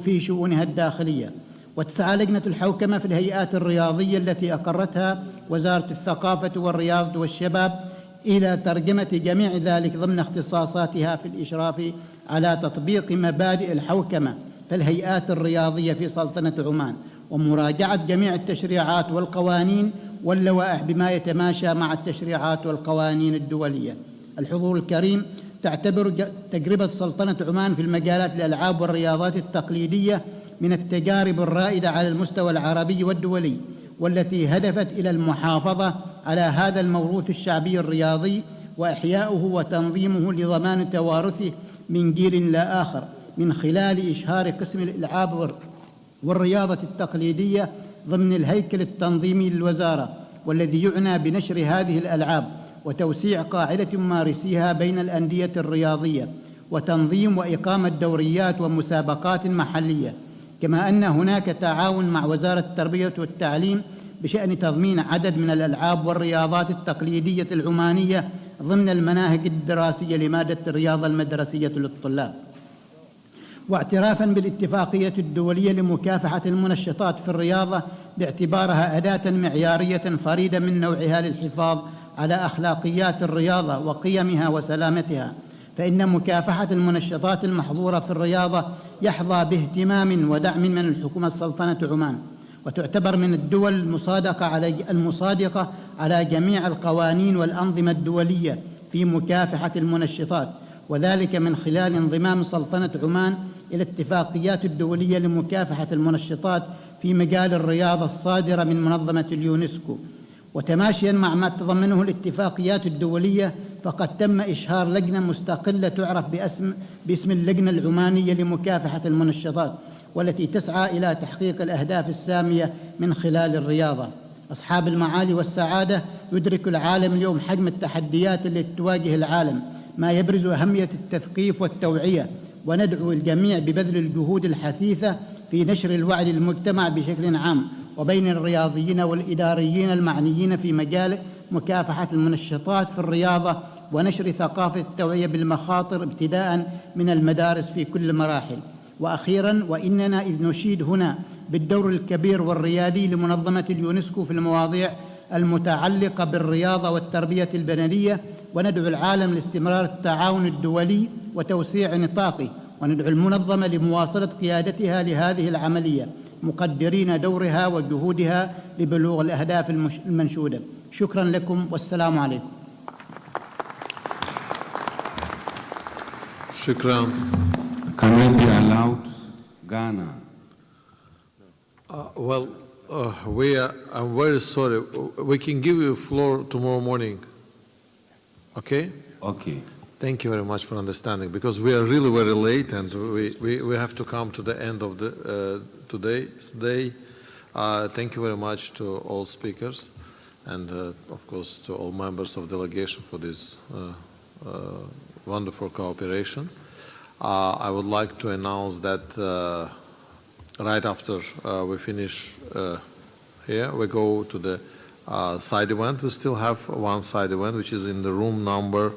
في شؤونها الداخلية. وتسعى لجنة الحوكمة في الهيئات الرياضية التي أقرتها وزارة الثقافة والرياضة والشباب إلى ترجمة جميع ذلك ضمن اختصاصاتها في الإشراف على تطبيق مبادئ الحوكمة في الهيئات الرياضية في سلطنة عمان، ومراجعة جميع التشريعات والقوانين واللوائح بما يتماشى مع التشريعات والقوانين الدولية. الحضور الكريم، تعتبر تجربة سلطنة عمان في المجالات الألعاب والرياضات التقليدية من التجارب الرائدة على المستوى العربي والدولي، والتي هدفت إلى المحافظة على هذا الموروث الشعبي الرياضي وإحياؤه وتنظيمه لضمان توارثه من جيل لا آخر، من خلال إشهار قسم الألعاب والرياضة التقليدية ضمن الهيكل التنظيمي للوزارة، والذي يعنى بنشر هذه الألعاب وتوسيع قاعدة ممارسيها بين الأندية الرياضية، وتنظيم وإقامة دوريات ومسابقات محلية. كما أن هناك تعاون مع وزارة التربية والتعليم بشأن تضمين عدد من الألعاب والرياضات التقليدية العمانية ضمن المناهج الدراسية لمادة الرياضة المدرسية للطلاب. واعترافا بالاتفاقية الدولية لمكافحة المنشطات في الرياضة باعتبارها أداة معيارية فريدة من نوعها للحفاظ على أخلاقيات الرياضة وقيمها وسلامتها، فإن مكافحة المنشطات المحظورة في الرياضة يحظى باهتمام ودعم من الحكومة سلطنة عمان، وتعتبر من الدول المصادقة على جميع القوانين والأنظمة الدولية في مكافحة المنشطات، وذلك من خلال انضمام سلطنة عمان إلى الاتفاقيات الدولية لمكافحة المنشطات في مجال الرياضة الصادرة من منظمة اليونسكو. وتماشيا مع ما تضمنه الاتفاقيات الدولية، فقد تم إشهار لجنة مستقلة تعرف باسم اللجنة العمانية لمكافحة المنشطات، والتي تسعى إلى تحقيق الأهداف السامية من خلال الرياضة. أصحاب المعالي والسعادة، يدرك العالم اليوم حجم التحديات التي تواجه العالم، ما يبرز أهمية التثقيف والتوعية، وندعو الجميع ببذل الجهود الحثيثة في نشر الوعي للمجتمع بشكل عام وبين الرياضيين والإداريين المعنيين في مجال مكافحة المنشطات في الرياضة، ونشر ثقافة التوعية بالمخاطر ابتداء من المدارس في كل المراحل. وأخيرا، وإننا إذ نشيد هنا بالدور الكبير والريادي لمنظمة اليونسكو في المواضيع المتعلقة بالرياضة والتربية البدنية، وندعو العالم لاستمرار التعاون الدولي وتوسيع نطاقه، وندعو المنظمة لمواصلة قيادتها لهذه العملية، مقدرين دورها وجهودها لبلوغ الأهداف المنشودة. شكرا لكم والسلام عليكم. شكرا. Can we be allowed Ghana? I'm very sorry. We can give you a floor tomorrow morning. Okay? Okay. Thank you very much for understanding, because we are really very late and we have to come to the end of the today's day. Thank you very much to all speakers and, of course, to all members of delegation for this wonderful cooperation. I would like to announce that right after we finish here, we go to the side event. We still have one side event, which is in the room number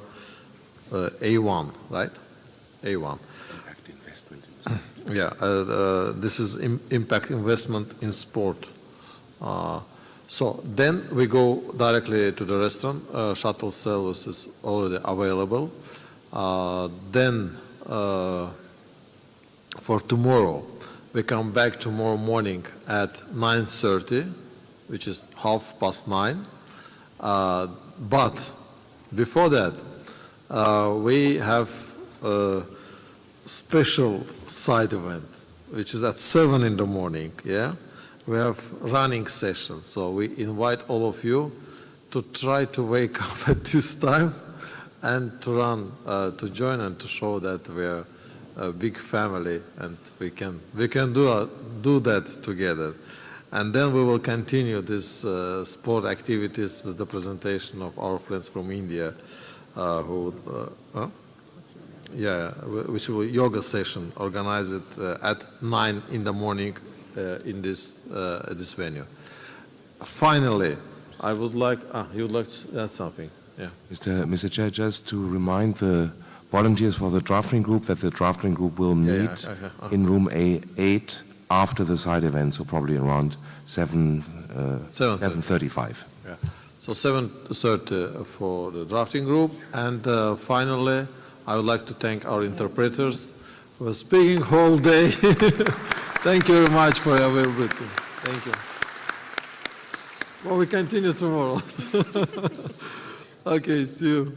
A1, right? A1. Impact investment in sport. Yeah, this is impact investment in sport. So then we go directly to the restaurant. Shuttle service is already available. Then for tomorrow, we come back tomorrow morning at 9:30, which is 9:30. But before that, we have a special side event, which is at 7 in the morning. Yeah, we have running sessions, so we invite all of you to try to wake up at this time and to run, to join and to show that we are a big family and we can do that together. And then we will continue this sport activities with the presentation of our friends from India, which will yoga session organized at 9 in the morning in this venue. Finally, I would like, you would like to add something? Yeah. Mr. Chair, just to remind the volunteers for the drafting group that the drafting group will meet in room A8 after the side event, so probably around 7:35. Yeah. So 7:30 for the drafting group. And finally, I would like to thank our interpreters for speaking whole day. Thank you very much for your availability. Thank you. Well, we continue tomorrow. Okay, see you.